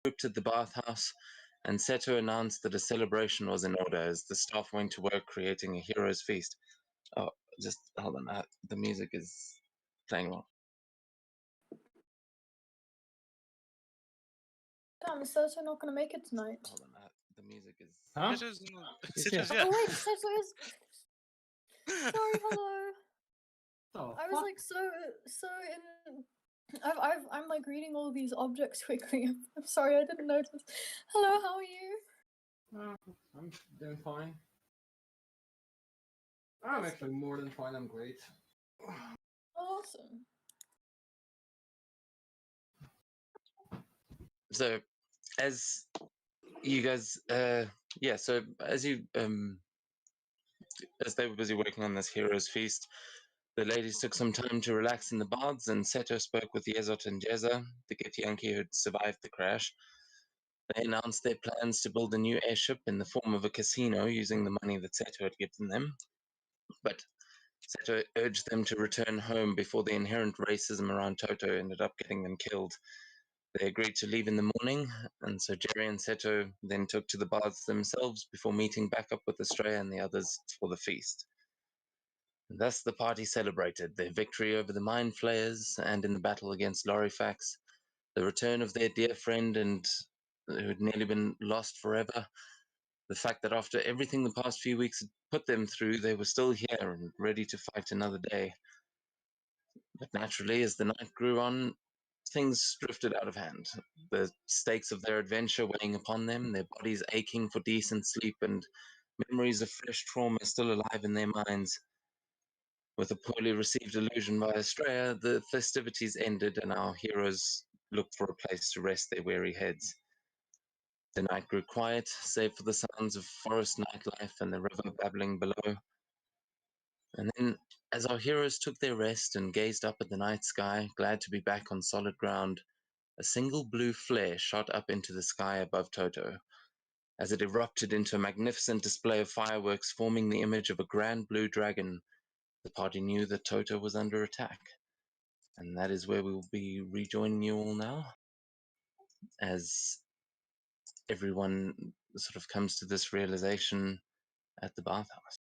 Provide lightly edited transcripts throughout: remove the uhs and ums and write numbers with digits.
regrouped at the bathhouse, and Seto announced that a celebration was in order as the staff went to work creating a hero's feast. Oh, just hold on. The music is playing wrong. Damn, is Soso not going to make it tonight? Hold on. The music is. Huh? Sitter's, Oh wait, Soso is. Sorry, hello. I was like so in. I'm like reading all these objects quickly. I'm sorry, I didn't notice. Hello, how are you? I'm doing fine. I'm actually more than fine. I'm great. Awesome. So, as you guys, so as you, as they were busy working on this hero's feast, the ladies took some time to relax in the baths, and Seto spoke with Yezot and Jeza, the Githyanki who had survived the crash. They announced their plans to build a new airship in the form of a casino using the money that Seto had given them. But Seto urged them to return home before the inherent racism around Toto ended up getting them killed. They agreed to leave in the morning, and so Jerry and Seto then took to the baths themselves before meeting back up with Astraea and the others for the feast. And thus the party celebrated their victory over the Mind Flayers and in the battle against Lorifax, the return of their dear friend and who had nearly been lost forever, the fact that after everything the past few weeks had put them through, they were still here and ready to fight another day. But naturally, as the night grew on, things drifted out of hand. The stakes of their adventure weighing upon them, their bodies aching for decent sleep, and memories of fresh trauma still alive in their minds. With a poorly received illusion by Astraea, the festivities ended and our heroes looked for a place to rest their weary heads. The night grew quiet, save for the sounds of forest nightlife and the river babbling below. And then, as our heroes took their rest and gazed up at the night sky, glad to be back on solid ground, a single blue flare shot up into the sky above Toto. As it erupted into a magnificent display of fireworks forming the image of a grand blue dragon, the party knew that Toto was under attack. And that is where we will be rejoining you all now, as everyone sort of comes to this realization at the bathhouse.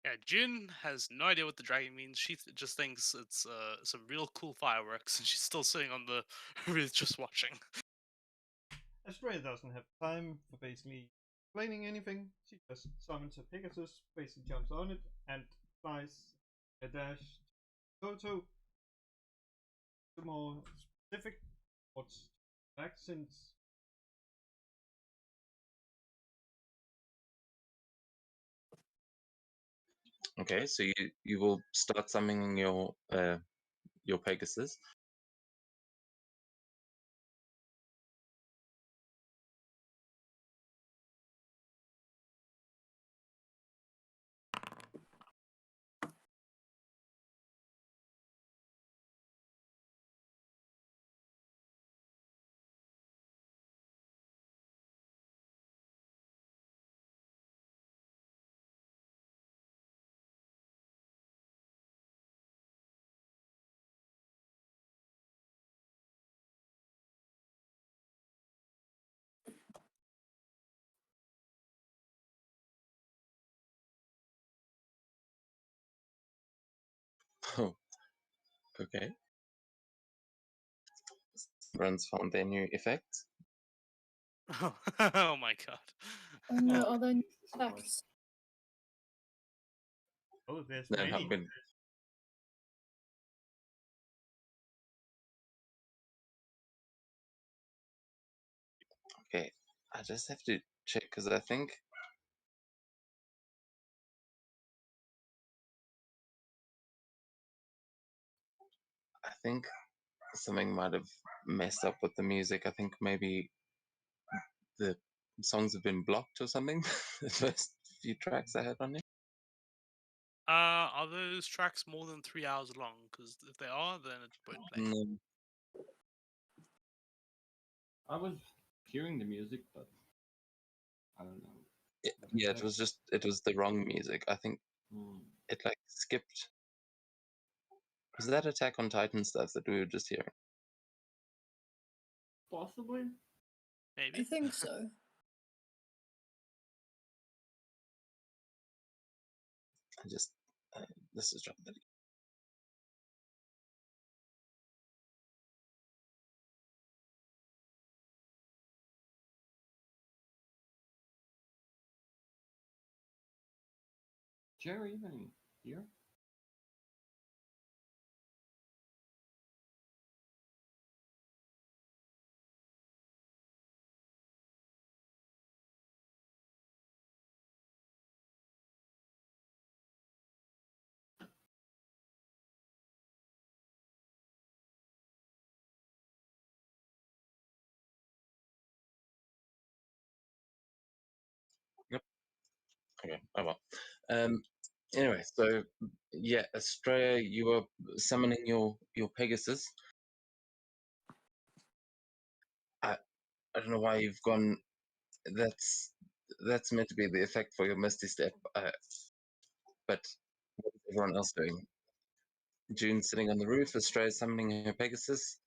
Yeah, Jin has no idea what the dragon means. She just thinks it's some real cool fireworks, and she's still sitting on the roof just watching. Astraea doesn't have time for basically explaining anything. She just summons a Pegasus, basically jumps on it, and flies a dash Toto. To more specific, what's accents. Okay, so you will start summoning your Pegasus. Oh, okay. Runs found their new effects. Oh my god. Oh no, are there new effects? Oh, there's Then how many. good. Okay, I just have to check because I think something might have messed up with the music. I think maybe the songs have been blocked or something. The first few tracks I had on it. Are those tracks more than 3 hours long? Because if they are, then it won't play. No. I was hearing the music, but I don't know. Yeah, it was the wrong music. I think it like skipped. Was that Attack on Titan stuff that we were just hearing? possibly? I Maybe. think so. I just this is dropped. Jerry even here? Okay. Oh well. Anyway, so yeah, Astraea, you are summoning your Pegasus. I don't know why you've gone. That's meant to be the effect for your Misty Step. But what is everyone else doing? June sitting on the roof, Astraea summoning her Pegasus.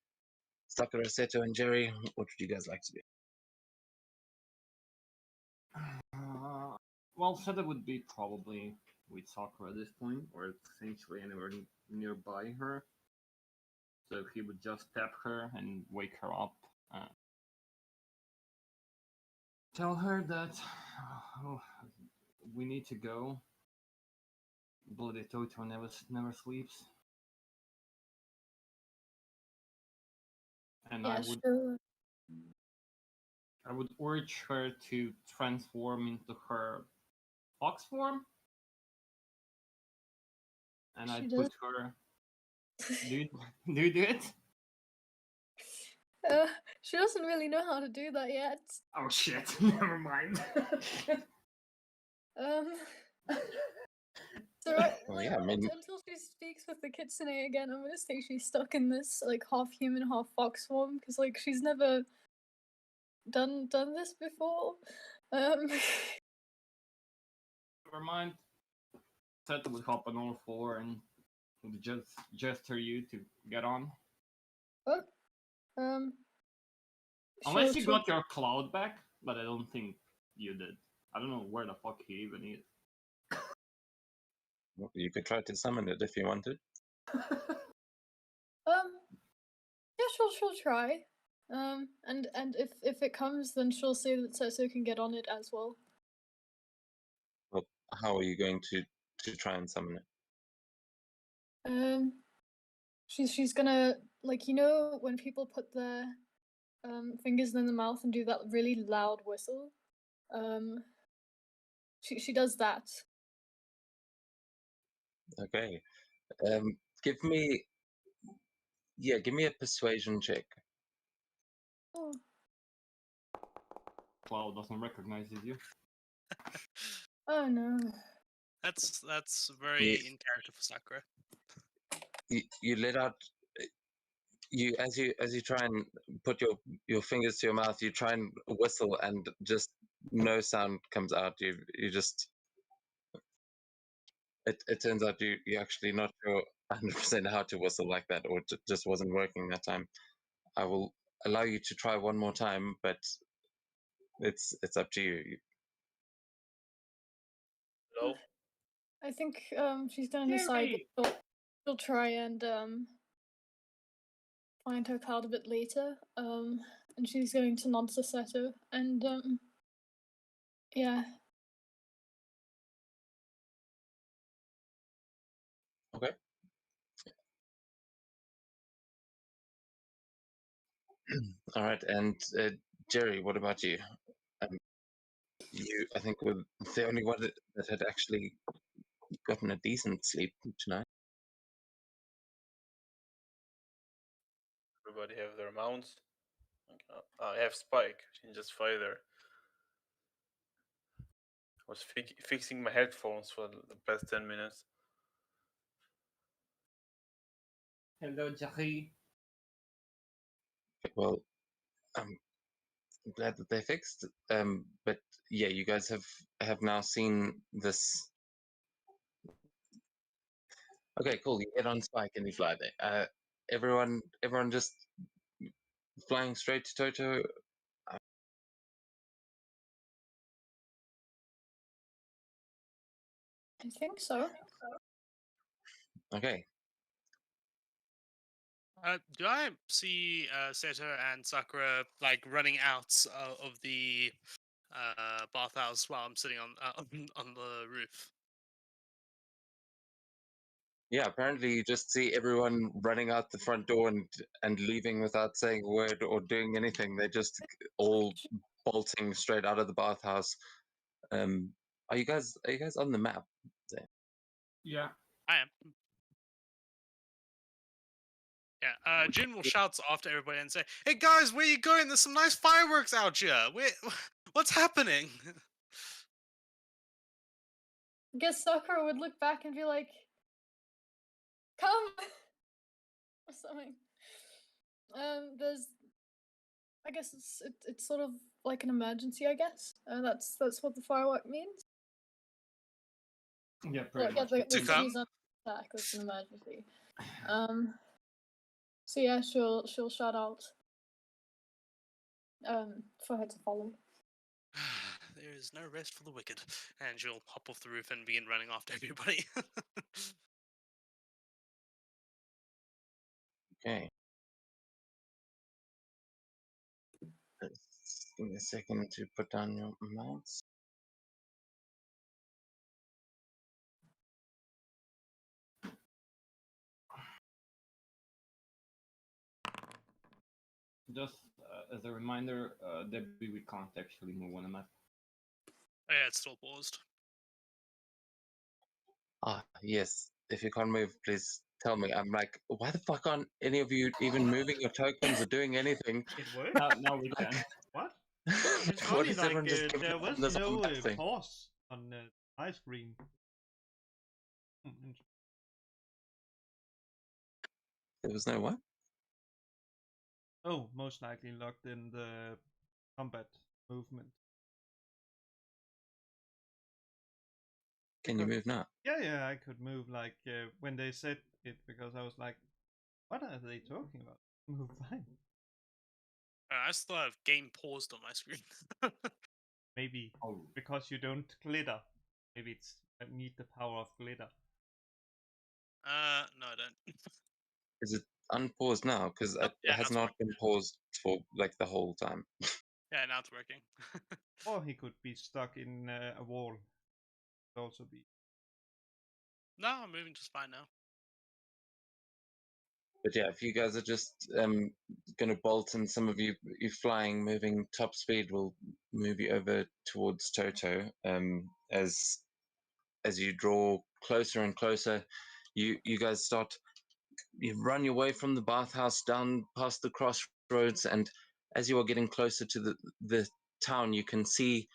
Sakura, Seto, and Jerry, what would you guys like to do? Well, Seta would be probably with Sakura at this point, or essentially anywhere nearby her. So he would just tap her and wake her up. Tell her that oh, we need to go. Bloody Toto never sleeps. And Yeah, sure. I would urge her to transform into her fox form. And She I'd does. put her. Do you do it? She doesn't really know how to do that yet. Oh shit! Never mind. Um. So Well, yeah, I mean, until she speaks with the kitsune again, I'm gonna say she's stuck in this like half human, half fox form because like she's never done this before. Um. Never mind. Seta would hop on all four and would just gesture you to get on. What? Um. Unless you got your cloud back, but I don't think you did. I don't know where the fuck he even is. you could try to summon it if you wanted. Yeah, she'll try. And if it comes, then she'll say that Setsu can get on it as well. Well, how are you going to try and summon it? She's gonna like when people put their fingers in the mouth and do that really loud whistle. She does that. Okay. Give me a persuasion check. Oh. Cloud doesn't recognize you. Oh no. That's very in character for Sakura. You let out as you try and put your fingers to your mouth, you try and whistle and just no sound comes out. You just it turns out you're actually not sure 100% how to whistle like that, or it just wasn't working that time. I will allow you to try one more time, but it's up to you. Hello? I think she's gonna decide that she'll try and find her cloud a bit later. And she's going to nod to Seto and yeah. Okay. All right, and Jerry, what about you? You, I think, were the only one that had actually gotten a decent sleep tonight. Everybody have their mounts. Okay. I have Spike. She can just fly there. I was fixing my headphones for the past 10 minutes. Hello, Jerry. Well, I'm glad that they fixed. But yeah, you guys have now seen this. Okay, cool. You get on Spike and you fly there. Everyone just flying straight to Toto? I think so. Okay. Do I see Seto and Sakura like running out of the bathhouse while I'm sitting on the roof? Yeah, apparently you just see everyone running out the front door and leaving without saying a word or doing anything. They're just all bolting straight out of the bathhouse. Are you guys on the map? Yeah. I am. Yeah, Jin will shout after everybody and say, "Hey guys, where you going? There's some nice fireworks out here. What's happening?" I guess Sakura would look back and be like, "Come," or something. I guess it's sort of like an emergency. I guess that's what the firework means. Yeah, pretty Like, much. the To city's come? under attack. It's an emergency. So yeah, she'll shout out. For her to follow. There is no rest for the wicked. And she'll hop off the roof and begin running after everybody. Okay. Give me a second to put down your amounts. Just as a reminder, Debbie, we can't actually move on a map. Oh, yeah, it's still paused. Ah, yes. If you can't move, please tell me. I'm like, why the fuck aren't any of you even moving your tokens or doing anything? It worked. Now we Like, can. What? what It's funny, is like, everyone just giving there up was on this no whole map thing? pause on my screen. There was no what? Oh, most likely locked in the combat movement. Can you move now? Yeah, I could move like when they said it, because I was like, what are they talking about? Move fine. I still have game paused on my screen. Maybe Oh, because you don't glitter. Maybe it's I need the power of glitter. No, I don't. Is it unpaused now? Because Oh, it yeah, has now not it's been paused for like the whole time. Yeah, now it's working. Or he could be stuck in a wall. Could also be. No, I'm moving just fine now. But yeah, if you guys are just gonna bolt and some of you flying, moving top speed will move you over towards Toto. As you draw closer and closer, you guys start, you run your way from the bathhouse down past the crossroads, and as you are getting closer to the town, you can see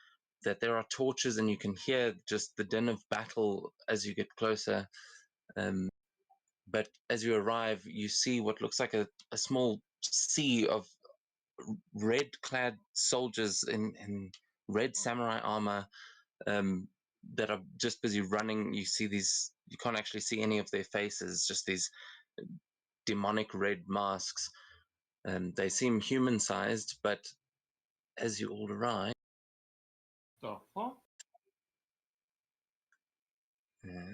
that there are torches and you can hear just the din of battle as you get closer. But as you arrive, you see what looks like a small sea of red clad soldiers in red samurai armor, that are just busy running. You see these, you can't actually see any of their faces, just these demonic red masks. They seem human sized, but as you all arrive, the fuck? yeah,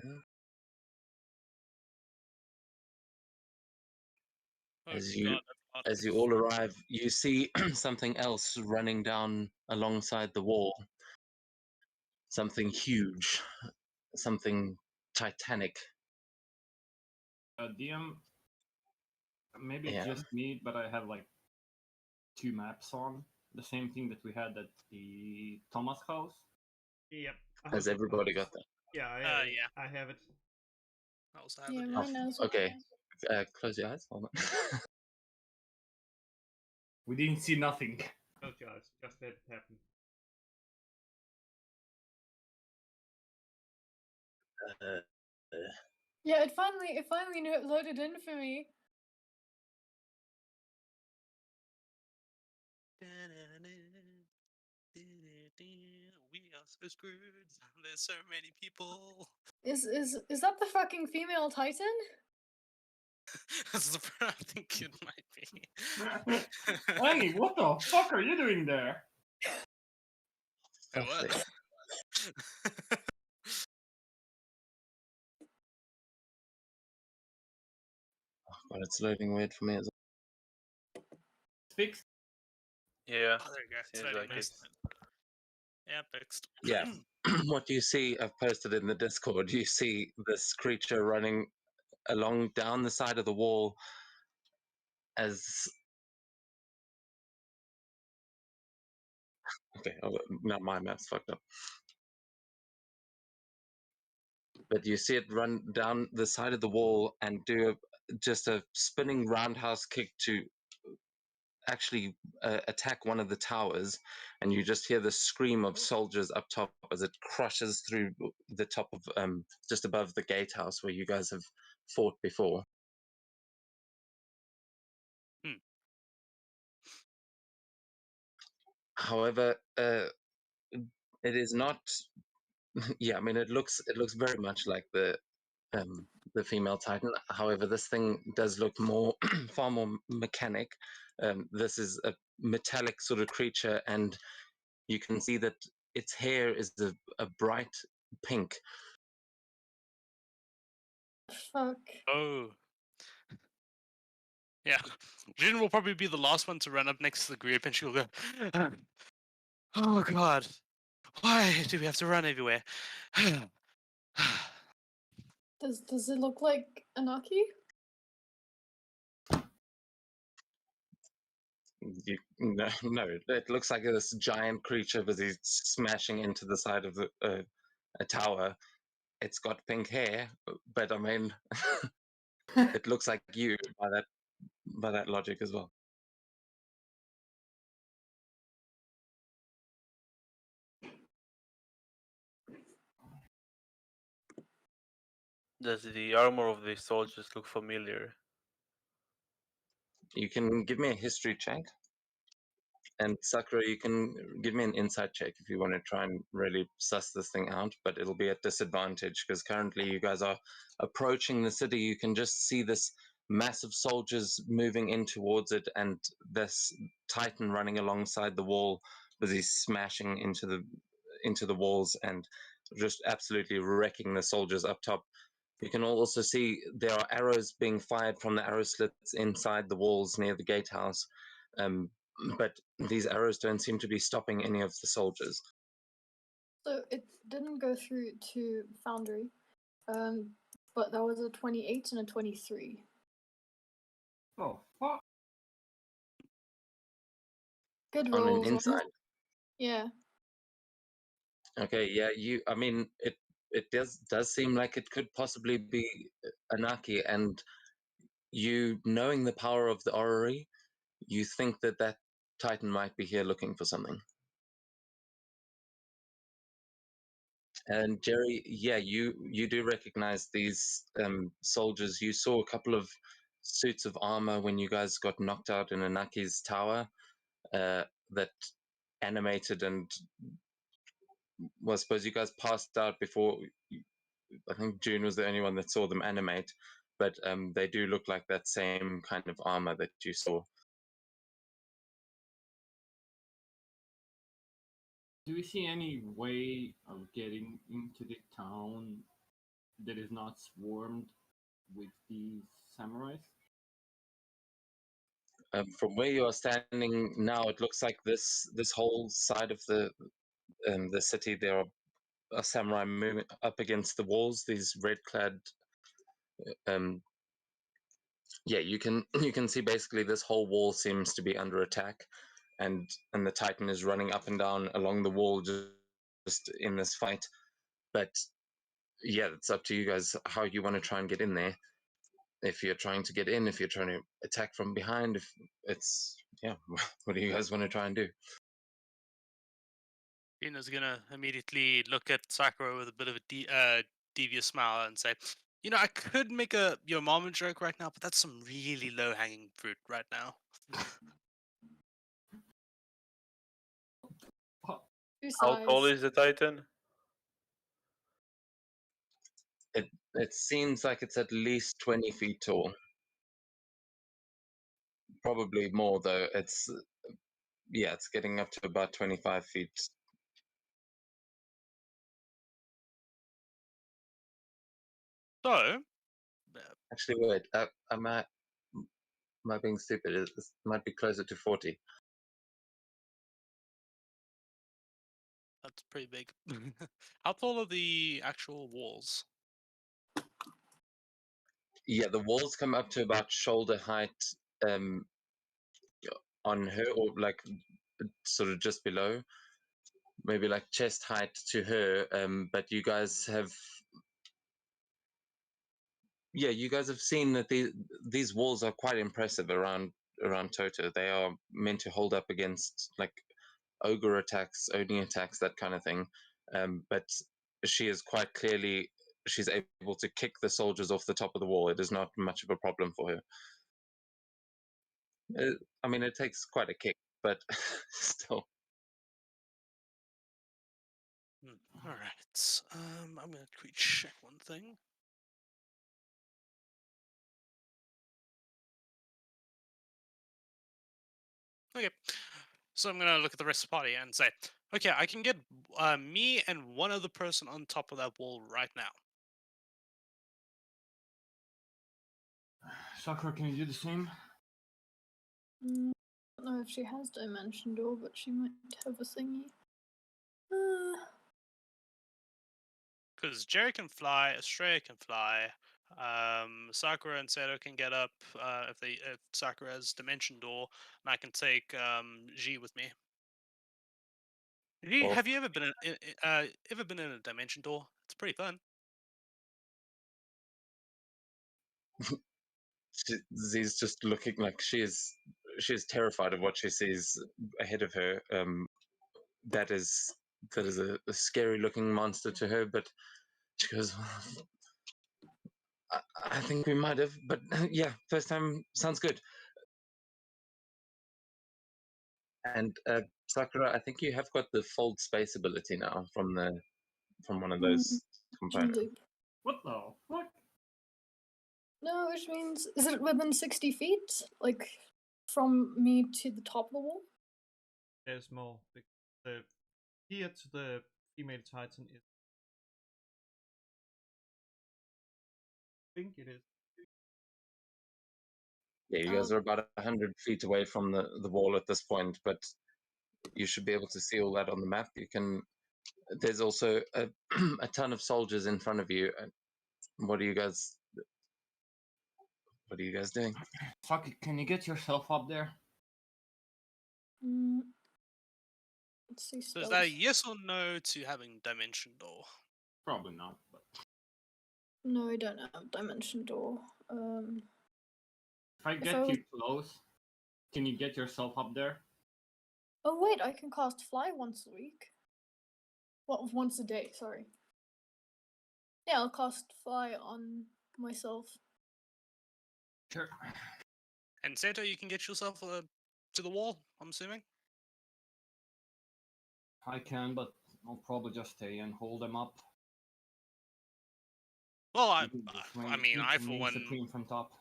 Oh as you god, that's hot. as you all arrive, you see something else running down alongside the wall. Something huge, something titanic. DM, maybe it's Yeah. just me, but I have like 2 maps on. The same thing that we had at the Thomas house. Yep. Has everybody got that? Yeah, Yeah. I have it. I also have Yeah, it. mine as well. Okay. Close your eyes. Hold on. We didn't see nothing. Oh, just let it happen. Yeah, it finally loaded in for me. We are so screwed. There's so many people. Is that the fucking female Titan? That's the I think it might be. Hey, what the fuck are you doing there? Hey, what? But it's loading weird for me as well. Fixed. Yeah, Oh, there you go. It's seems loading like nice. it's. Yeah, fixed. Yeah. What you see, I've posted in the Discord, you see this creature running along down the side of the wall as. Okay, now my map's fucked up. But you see it run down the side of the wall and do just a spinning roundhouse kick to actually attack one of the towers, and you just hear the scream of soldiers up top as it crushes through the top of just above the gatehouse where you guys have fought before. However, it is not. Yeah, I mean, it looks very much like the female Titan. However, this thing does look more far more mechanic. This is a metallic sort of creature, and you can see that its hair is a bright pink. Fuck. Oh. Yeah. Jin will probably be the last one to run up next to the group, and she'll go, "Oh God, why do we have to run everywhere?" Does it look like Anaki? No, it looks like this giant creature busy smashing into the side of a tower. It's got pink hair, but I mean, it looks like you by that logic as well. Does the armor of the soldiers look familiar? You can give me a history check. And Sakura, you can give me an insight check if you want to try and really suss this thing out, but it'll be at disadvantage because currently you guys are approaching the city. You can just see this massive soldiers moving in towards it, and this Titan running alongside the wall as he's smashing into the walls and just absolutely wrecking the soldiers up top. You can also see there are arrows being fired from the arrow slits inside the walls near the gatehouse. But these arrows don't seem to be stopping any of the soldiers. So it didn't go through to Foundry, but that was a 28 and a 23. Oh fuck! Good On an rolls. inside. Yeah. Okay, yeah, I mean, it does seem like it could possibly be Anaki, and you knowing the power of the orrery, you think that that Titan might be here looking for something. And Jerry, yeah, you do recognize these soldiers. You saw a couple of suits of armor when you guys got knocked out in Anaki's tower that animated, and well, I suppose you guys passed out before. I think June was the only one that saw them animate, but they do look like that same kind of armor that you saw. Do we see any way of getting into the town that is not swarmed with these samurais? From where you are standing now, it looks like this whole side of the city there are samurai moving up against the walls. These red-clad, yeah, you can see basically this whole wall seems to be under attack, and the Titan is running up and down along the wall just in this fight. But yeah, it's up to you guys how you want to try and get in there. If you're trying to get in, if you're trying to attack from behind, if it's yeah, what do you guys want to try and do? Gina's gonna immediately look at Sakura with a bit of a devious smile and say, "You know, I could make a your mama joke right now, but that's some really low hanging fruit right now." Two How tall size. is the Titan? It seems like it's at least 20 feet tall. Probably more though. It's it's getting up to about 25 feet. So, Actually, wait. Am I being stupid? It might be closer to 40. that's pretty big. How tall are the actual walls? Yeah, the walls come up to about shoulder height on her, or like sort of just below, maybe like chest height to her. But you guys have, you guys have seen that these walls are quite impressive around Toto. They are meant to hold up against like ogre attacks, Oni attacks, that kind of thing. But she is quite clearly, she's able to kick the soldiers off the top of the wall. It is not much of a problem for her. I mean, it takes quite a kick, but still. All right. I'm gonna quick check one thing. Okay. So I'm gonna look at the rest of the party and say, okay, I can get me and one other person on top of that wall right now. Sakura, can you do the same? I don't know if she has Dimension Door, but she might have a thingy. Because Jerry can fly, Astraea can fly, Sakura and Seto can get up if Sakura has Dimension Door, and I can take G with me. G, Well, have you ever been in a Dimension Door? It's pretty fun. She's just looking like she's terrified of what she sees ahead of her. That is a scary looking monster to her, but she goes, I think we might have, but yeah, first time sounds good. And Sakura, I think you have got the fold space ability now from one of those components. What the fuck? No, which means, is it within 60 feet? Like, from me to the top of the wall? There's more. The here to the female titan is. I think it is. Yeah, you guys are about 100 feet away from the wall at this point, but you should be able to see all that on the map. You can. There's also a ton of soldiers in front of you. What are you guys? What are you guys doing? Saki, can you get yourself up there? Let's see. So is that a yes or no to having Dimension Door? Probably not, but No, I don't have Dimension Door. if I get you close, can you get yourself up there? Oh wait, I can cast Fly once a week. Well, once a day, sorry. Yeah, I'll cast Fly on myself. Sure. And Seto, you can get yourself to the wall, I'm assuming? I can, but I'll probably just stay and hold them up. Well, I mean, You I can for use one. the team from top.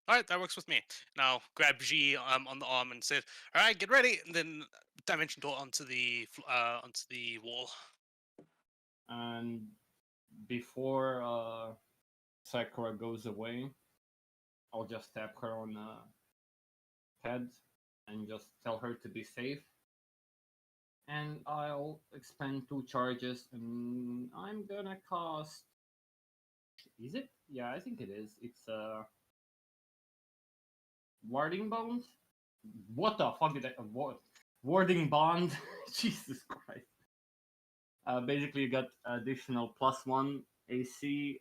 All right, that works with me. Now grab G on the arm and say, "All right, get ready," and then Dimension Door onto the wall. And before Sakura goes away, I'll just tap her on the head and just tell her to be safe. And I'll expend 2 charges, and I'm gonna cast. Is it? Yeah, I think it is. It's warding bond. What the fuck did I? Warding bond. Jesus Christ. Basically, you got additional +1 AC,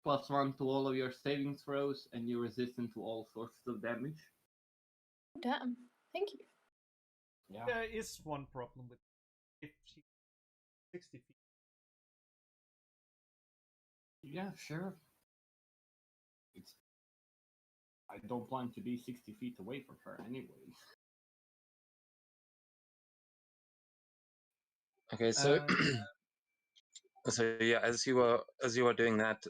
+1 to all of your saving throws, and you're resistant to all sorts of damage. Damn. Thank you. Yeah. There is one problem with if she 60 feet. Yeah, sure. I don't plan to be 60 feet away from her anyway. Okay, so so yeah, as you are doing that,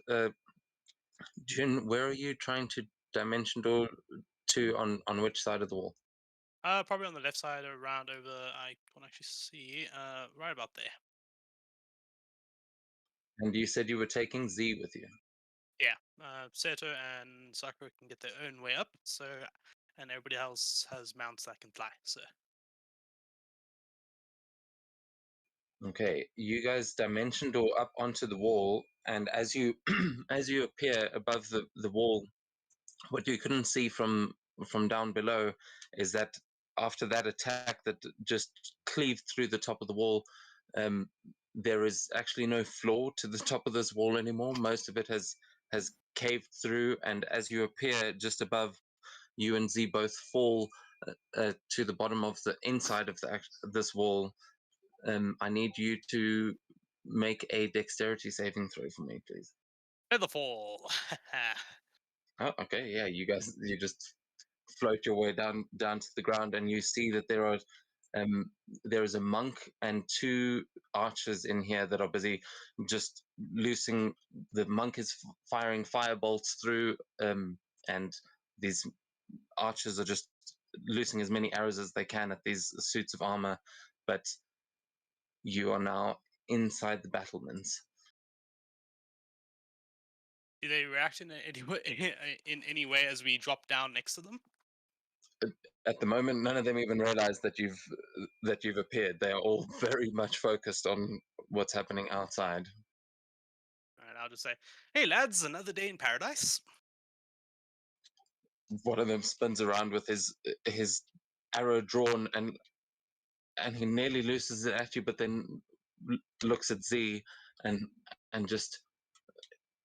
June, where are you trying to Dimension Door two on which side of the wall? Probably on the left side, around over. I can't actually see. Right about there. And you said you were taking Z with you. Yeah. Seto and Sakura can get their own way up. So, and everybody else has mounts that can fly. So. Okay, you guys dimension door up onto the wall, and as you as you appear above the wall, what you couldn't see from down below is that after that attack that just cleaved through the top of the wall, there is actually no floor to the top of this wall anymore. Most of it has caved through, and as you appear just above, you and Z both fall to the bottom of the inside of this wall. I need you to make a dexterity saving throw for me, please. Feather fall. Oh, okay, yeah, you just float your way down to the ground, and you see that there is a monk and two archers in here that are busy just loosing. The monk is firing fire bolts through, and these archers are just loosing as many arrows as they can at these suits of armor, but you are now inside the battlements. Do they react in any way, in any way as we drop down next to them? At the moment, none of them even realize that you've appeared. They are all very much focused on what's happening outside. All right, I'll just say, "Hey lads, another day in paradise." One of them spins around with his arrow drawn, and he nearly looses it at you, but then looks at Z and and just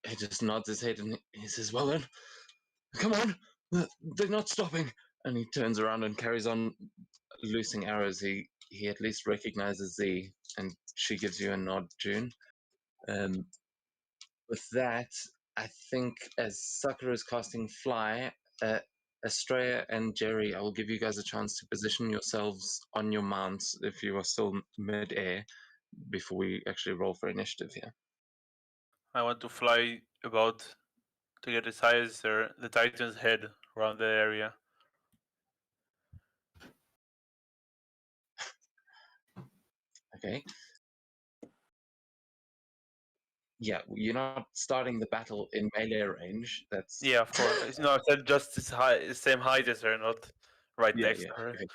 he just nods his head and he says, "Well then, come on, they're not stopping." And he turns around and carries on loosing arrows. He at least recognizes Z, and she gives you a nod, June. With that, I think as Sakura is casting Fly, Astraea and Jerry, I will give you guys a chance to position yourselves on your mounts if you are still mid-air before we actually roll for initiative here. I want to fly about to get as high as the Titan's head around the area. Okay. Yeah, you're not starting the battle in melee range. That's Yeah, of course. No, I said just as high, same height as her, not right yeah, next yeah. to her. Okay.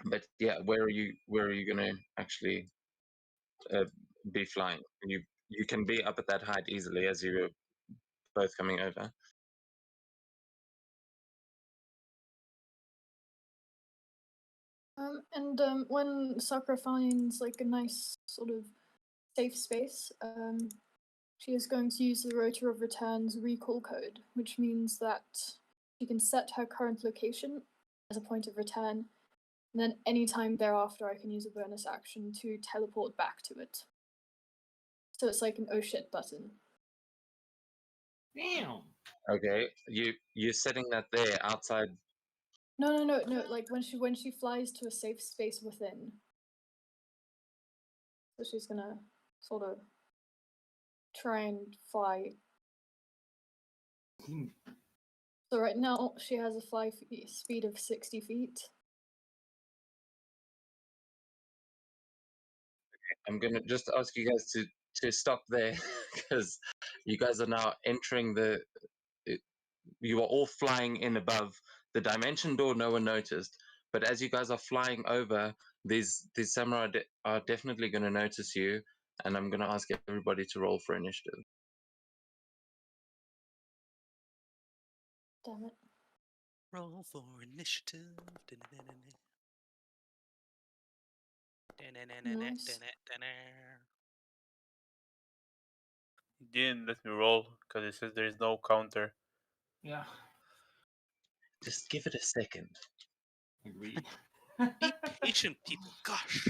But yeah, where are you going to actually be flying? You can be up at that height easily as you were both coming over. When Sakura finds like a nice sort of safe space, she is going to use the Rotor of Return's recall code, which means that she can set her current location as a point of return, and then anytime thereafter I can use a bonus action to teleport back to it. So it's like an oh shit button. Damn. Okay, you're setting that there outside. No. Like when she flies to a safe space within. So she's gonna sort of try and fly. So right now she has a fly speed of 60 feet. I'm gonna just ask you guys to stop there because you guys are now entering you are all flying in above the dimension door. No one noticed, but as you guys are flying over, these samurai are definitely going to notice you, and I'm going to ask everybody to roll for initiative. Damn it. Roll for initiative. Nice. He didn't let me roll because it says there is no counter. Yeah. Just give it a second. Agreed. Be patient, people. Gosh.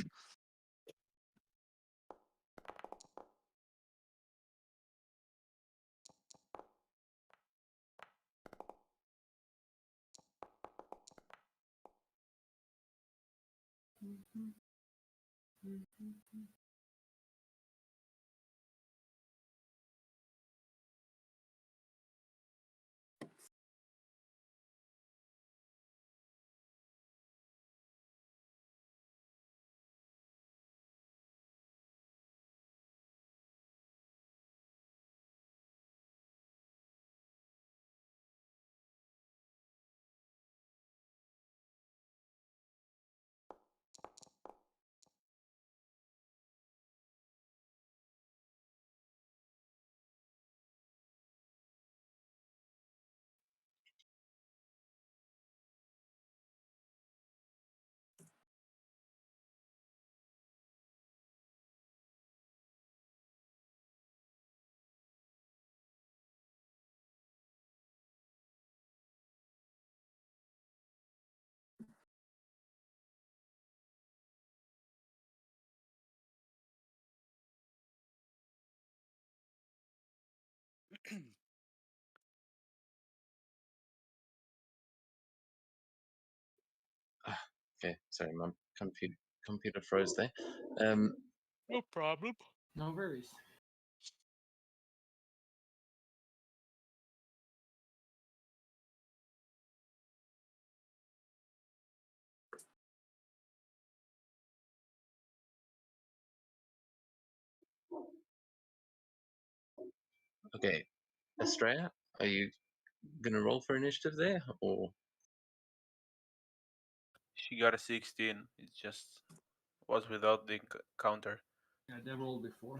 Okay, sorry, my computer froze there. No problem. No worries. Okay, Astraea, are you gonna roll for initiative there, or She got a 16. It just was without the counter. Yeah, they rolled before.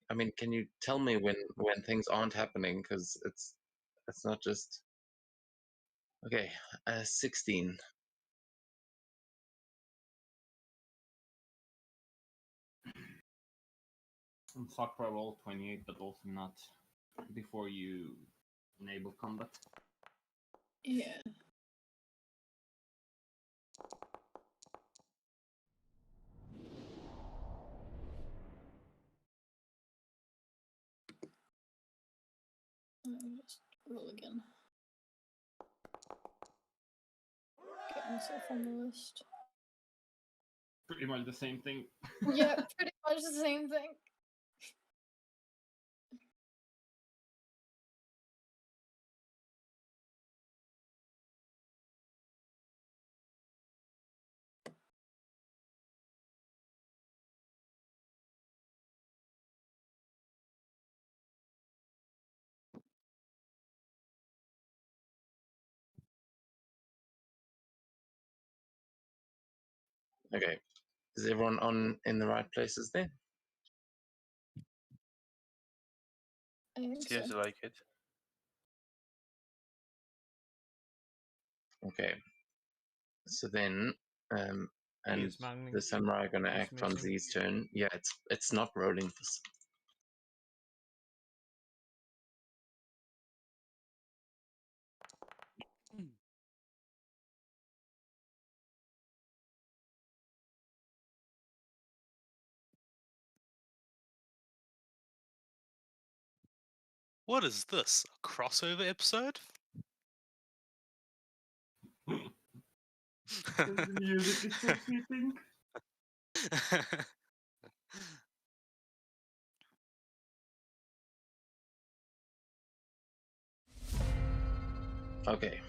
I mean, can you tell me when things aren't happening? Because it's not just okay. 16. And Sakura rolled 28, but also not before you enable combat. Yeah. Let me just roll again. Get myself on the list. Pretty much the same thing. Yeah, pretty much the same thing. Okay, is everyone on in the right places there? I think so. Seems like it. Okay, so then, and is mangling. the samurai are gonna He's act on missing. Z's turn. Yeah, it's not rolling for. What is this? A crossover episode? The music is so sweeping. Okay,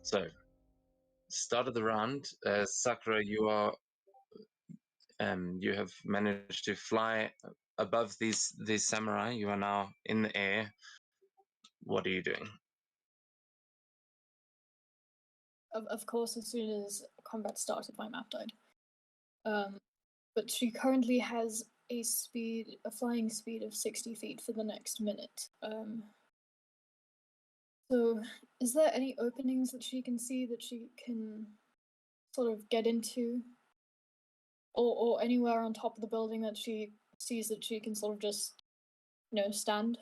so start of the round, Sakura, you are you have managed to fly above these samurai. You are now in the air. What are you doing? Of course, as soon as combat started, my map died. But she currently has a flying speed of 60 feet for the next minute. So, is there any openings that she can see that she can sort of get into, or anywhere on top of the building that she sees that she can sort of just, stand?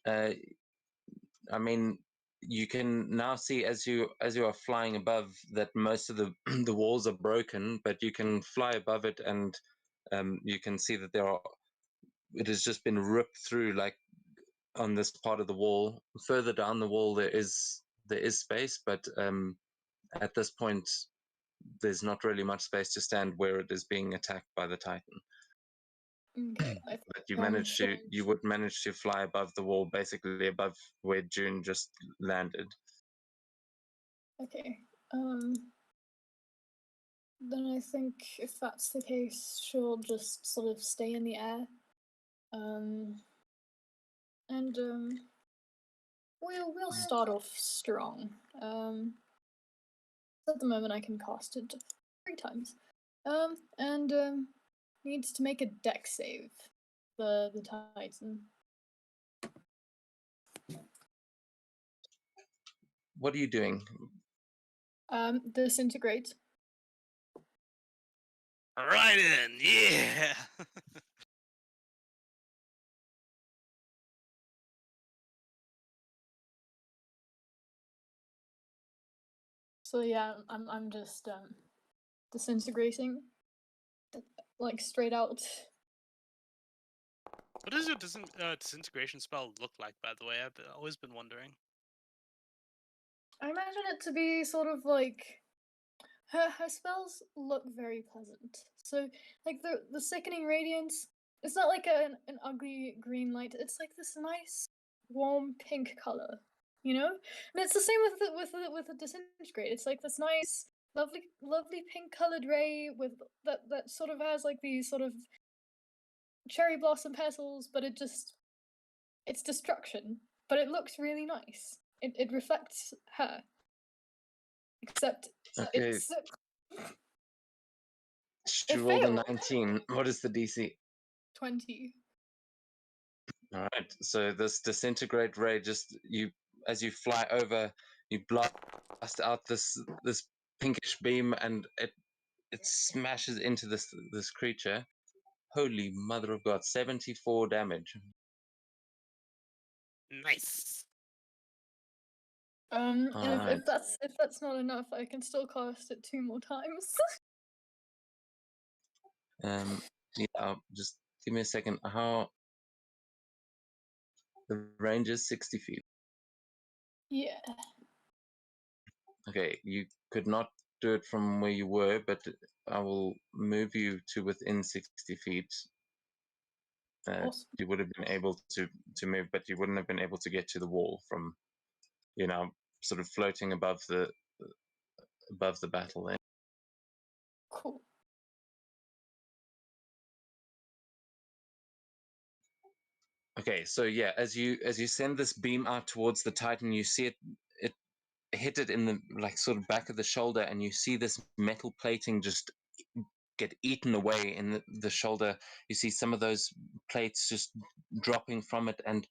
I mean, you can now see as you are flying above that most of the the walls are broken, but you can fly above it, and you can see that it has just been ripped through, like on this part of the wall. Further down the wall, there is space, but at this point, there's not really much space to stand where it is being attacked by the Titan. Okay, But you would manage to fly above the wall, basically above where June just landed. Okay. Then I think if that's the case, she'll just sort of stay in the air. And we'll start off strong. At the moment I can cast it 3 times. And needs to make a deck save. The Titan. What are you doing? Disintegrate. Right in, yeah. So yeah, I'm just disintegrating, like straight out. What does your disintegration spell look like, by the way? I've always been wondering. I imagine it to be sort of like her spells look very pleasant. So like the sickening radiance, it's not like an ugly green light. It's like this nice warm pink color, you know. And it's the same with the disintegrate. It's like this nice, lovely pink colored ray with that sort of has like these sort of cherry blossom petals, but it's destruction, but it looks really nice. It reflects her. Except Okay, it's she it rolled a failed. 19. What is the DC? 20. All right. So this disintegrate ray, just as you fly over, you blast out this pinkish beam, and it smashes into this creature. Holy mother of God! 74 damage. Nice. And Alright. if that's not enough, I can still cast it 2 more times. Yeah. Just give me a second. How the range is 60 feet. Yeah. Okay, you could not do it from where you were, but I will move you to within 60 feet. Awesome. You would have been able to move, but you wouldn't have been able to get to the wall from, sort of floating above the battle there. Cool. Okay, so yeah, as you send this beam out towards the Titan, you see it hit it in the sort of back of the shoulder, and you see this metal plating just get eaten away in the shoulder. You see some of those plates just dropping from it, and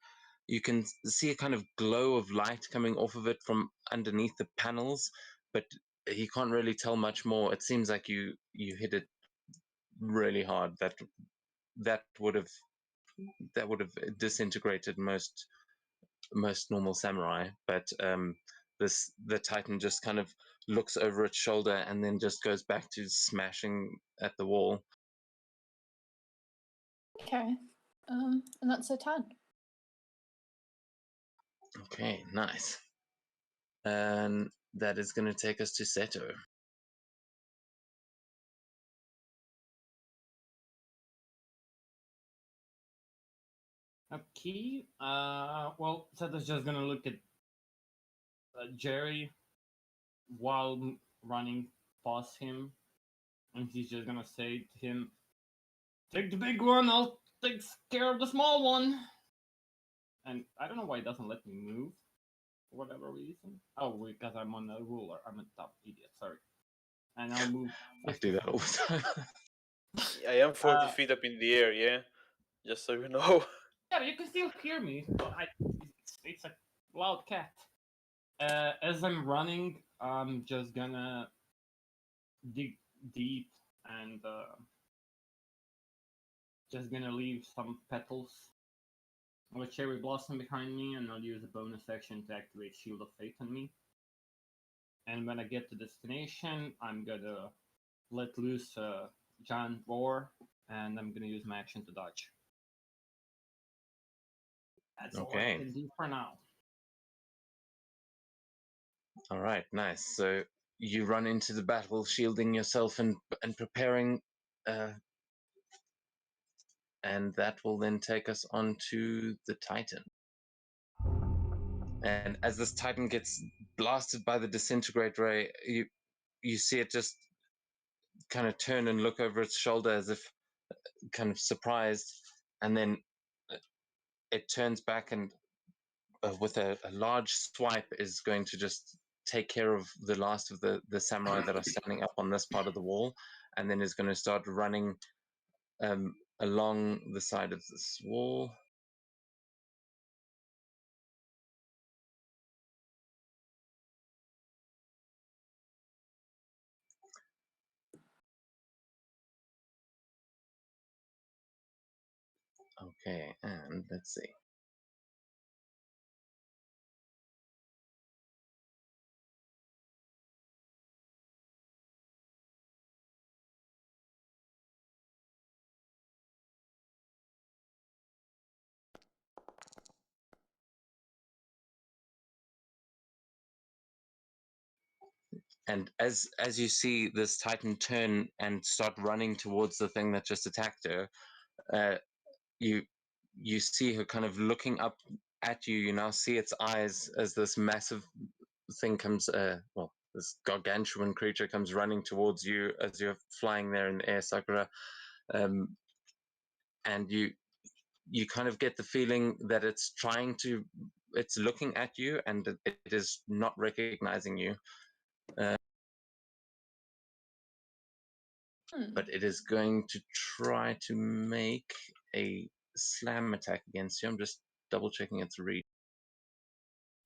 you can see a kind of glow of light coming off of it from underneath the panels, but you can't really tell much more. It seems like you hit it really hard. That would have disintegrated most normal samurai, but the Titan just kind of looks over its shoulder and then just goes back to smashing at the wall. Okay. And that's a 10. Okay, nice. And that is going to take us to Seto. Okay. Well, Seto's just gonna look at Jerry while running past him, and he's just gonna say to him, "Take the big one. I'll take care of the small one." And I don't know why it doesn't let me move for whatever reason. Oh, because I'm on a ruler. I'm a dumb idiot. Sorry. And I'll move. I do that all the time. I am 40 feet up in the air, yeah? Just so you know. Yeah, you can still hear me. But it's a loud cat. As I'm running, I'm just gonna dig deep and just gonna leave some petals of a cherry blossom behind me, and I'll use a bonus action to activate Shield of Fate on me. And when I get to destination, I'm gonna let loose a giant roar, and I'm gonna use my action to dodge. That's all I can do for now. All right, nice. So you run into the battle, shielding yourself and preparing, and that will then take us on to the Titan. And as this Titan gets blasted by the disintegrate ray, you see it just kind of turn and look over its shoulder as if kind of surprised, and then it turns back and with a large swipe is going to just take care of the last of the samurai that are standing up on this part of the wall, and then is going to start running along the side of this wall. Okay, and let's see. And as you see this Titan turn and start running towards the thing that just attacked her, you see her kind of looking up at you. You now see its eyes as this massive thing comes, this gargantuan creature comes running towards you as you're flying there in the air, Sakura. And you kind of get the feeling that it's looking at you and it is not recognizing you. But it is going to try to make a slam attack against you. I'm just double checking its reach,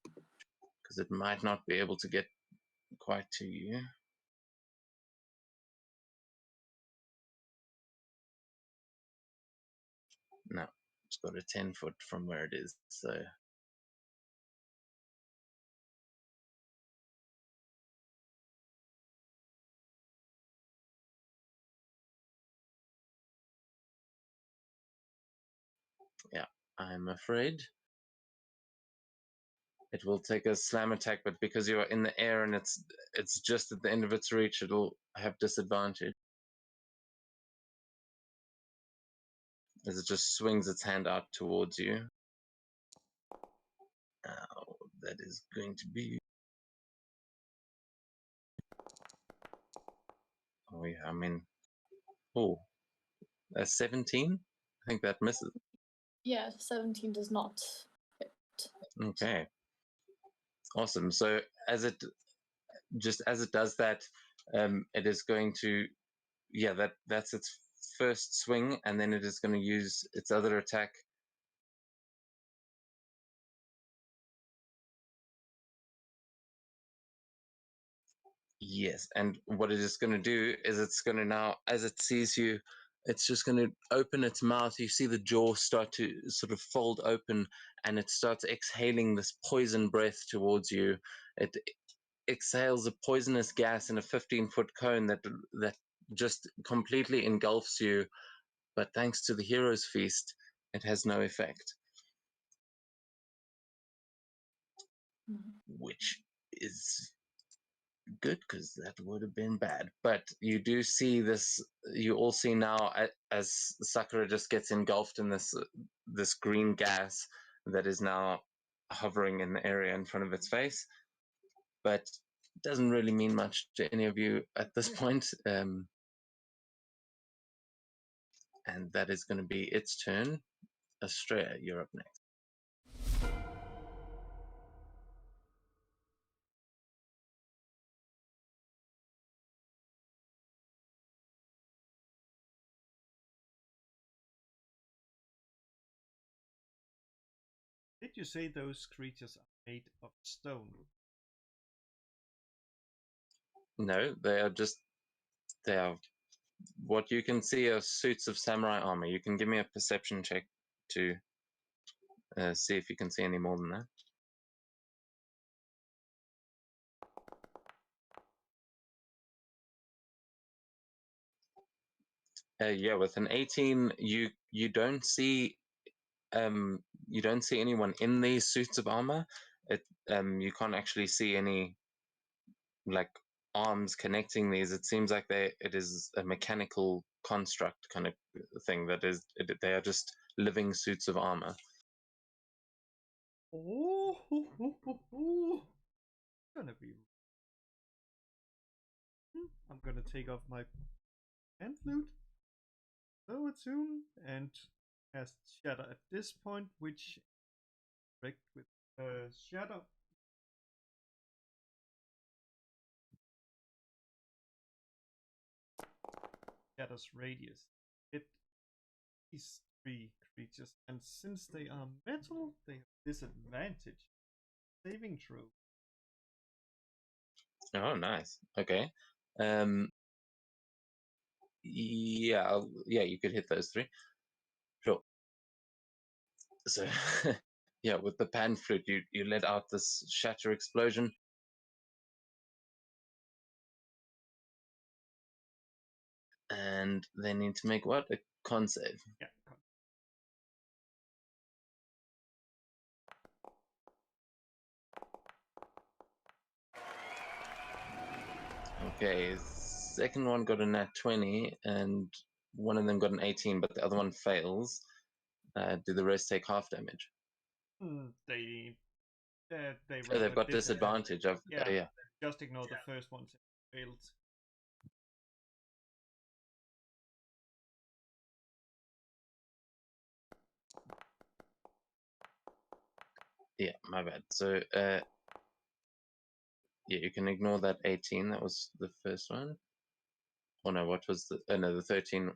because it might not be able to get quite to you. No, it's got a 10-foot from where it is, so... Yeah, I'm afraid it will take a slam attack, but because you are in the air and it's just at the end of its reach, it'll have disadvantage. As it just swings its hand out towards you. That is going to be... Oh yeah, I mean... Oh, a 17? I think that misses. Yeah, 17 does not hit. Okay. Awesome. So as it does that, it is going to... Yeah, that's its first swing, and then it is going to use its other attack. Yes, and what it is going to do is it's going to now, as it sees you, it's just going to open its mouth. You see the jaw start to sort of fold open, and it starts exhaling this poison breath towards you. It exhales a poisonous gas in a 15-foot cone that just completely engulfs you. But thanks to the hero's feast, it has no effect. Which is good, because that would have been bad. But you do see this, you all see now as Sakura just gets engulfed in this green gas that is now hovering in the area in front of its face. But it doesn't really mean much to any of you at this point. And that is going to be its turn. Astraea, you're up next. Did you say those creatures are made of stone? No, they are what you can see are suits of samurai armor. You can give me a perception check to see if you can see any more than that. Yeah, with an 18, you don't see anyone in these suits of armor. You can't actually see any like arms connecting these. It seems like it is a mechanical construct kind of thing. They are just living suits of armor. Oh, gonna be... I'm gonna take off my hand flute, blow a tune, and cast Shatter at this point, which direct with Shatter. Shatter's radius. It is 3 creatures, and since they are metal, they have disadvantage. Saving throw. Oh, nice. Okay. Yeah, you could hit those 3. Sure. So, yeah, with the pan flute, you let out this shatter explosion. And they need to make what? A con save. Yeah. Okay, second one got a nat 20, and one of them got an 18, but the other one fails. Do the rest take half damage? They Oh, roll they've a got disadvantage. Yeah, Yeah. just ignore the first one. Failed. Yeah, my bad. So, yeah, you can ignore that 18. That was the first one. Oh no, what was the? No, the 13.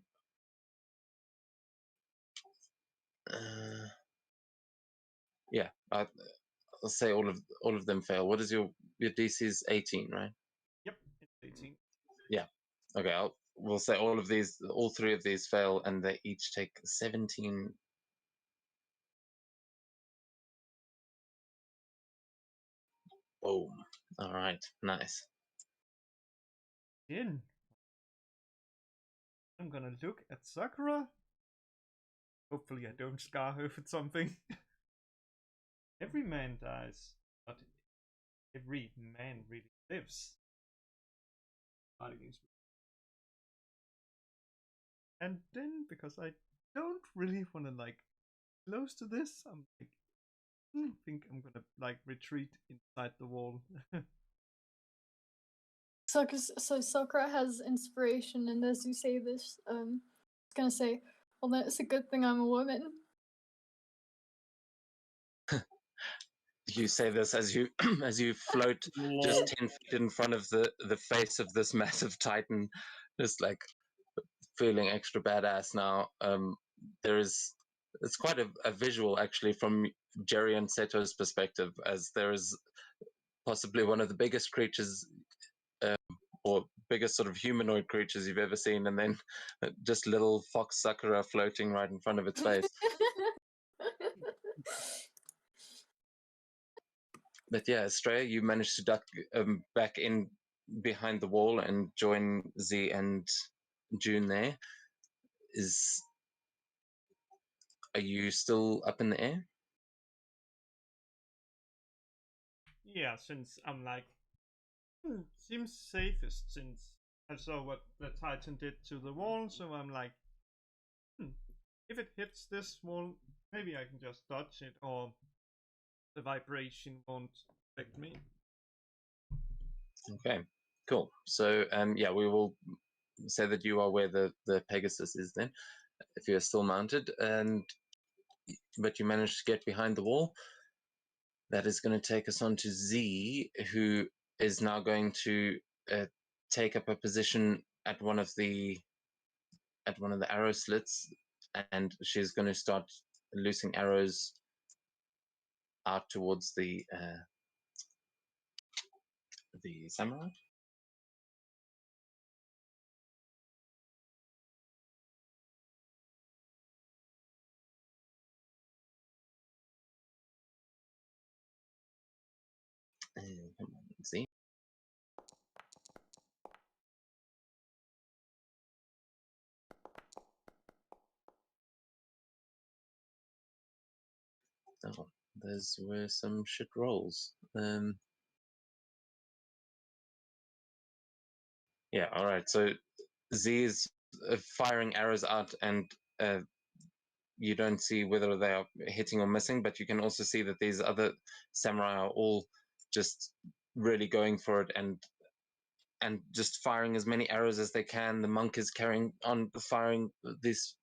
Yeah, I'll say all of them fail. What is your DC is 18, right? Yep, it's 18. Yeah. Okay, we'll say all three of these fail, and they each take 17. Boom. All right, nice. In. I'm gonna look at Sakura. Hopefully I don't scar her with something. Every man dies, but every man really lives. And then, because I don't really want to like close to this, I'm like, I think I'm gonna like retreat inside the wall. So Sakura has inspiration, and as you say this, it's gonna say, "Well, then it's a good thing I'm a woman." You say this as you as you float just 10 feet in front of the face of this massive titan, just like feeling extra badass now. It's quite a visual actually from Jerry and Seto's perspective, as there is possibly one of the biggest creatures or biggest sort of humanoid creatures you've ever seen, and then just little fox Sakura floating right in front of its face. But yeah, Astraea, you managed to duck back in behind the wall and join Z and June there. Are you still up in the air? Yeah, since I'm like, seems safest since I saw what the Titan did to the wall, so I'm like, if it hits this wall, maybe I can just dodge it, or the vibration won't affect me. Okay, cool. So yeah, we will say that you are where the Pegasus is then, if you're still mounted, but you managed to get behind the wall. That is going to take us on to Z, who is now going to take up a position at one of the arrow slits, and she's going to start loosing arrows out towards the samurai. Come on, Z. Oh, those were some shit rolls. Yeah, all right. So Z is firing arrows out, and you don't see whether they are hitting or missing, but you can also see that these other samurai are all just really going for it and just firing as many arrows as they can. The monk is carrying on firing these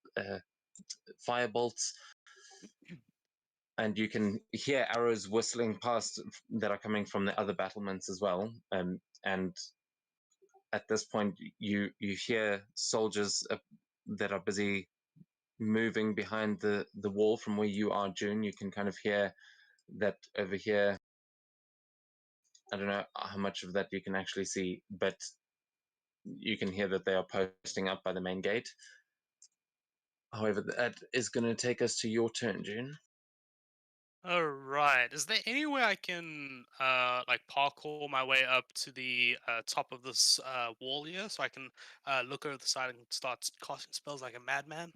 fire bolts, and you can hear arrows whistling past that are coming from the other battlements as well. And at this point, you hear soldiers that are busy moving behind the wall from where you are, June. You can kind of hear that over here. I don't know how much of that you can actually see, but you can hear that they are posting up by the main gate. However, that is going to take us to your turn, June. All right. Is there any way I can like parkour my way up to the top of this wall here, so I can look over the side and start casting spells like a madman?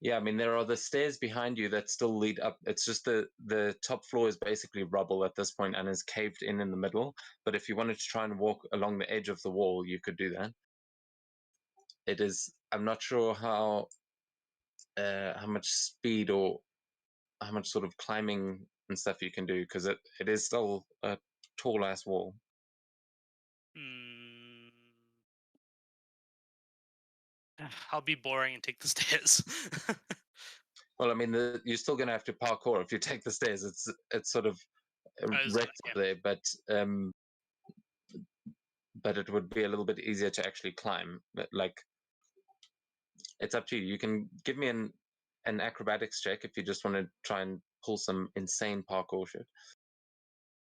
Yeah, I mean there are the stairs behind you that still lead up. It's just the top floor is basically rubble at this point and is caved in the middle. But if you wanted to try and walk along the edge of the wall, you could do that. It is. I'm not sure how much speed or how much sort of climbing and stuff you can do because it is still a tall ass wall. I'll be boring and take the stairs. Well, I mean, you're still going to have to parkour if you take the stairs. It's sort of wrecked up there, but it would be a little bit easier to actually climb. Like, it's up to you. You can give me an acrobatics check if you just want to try and pull some insane parkour shit.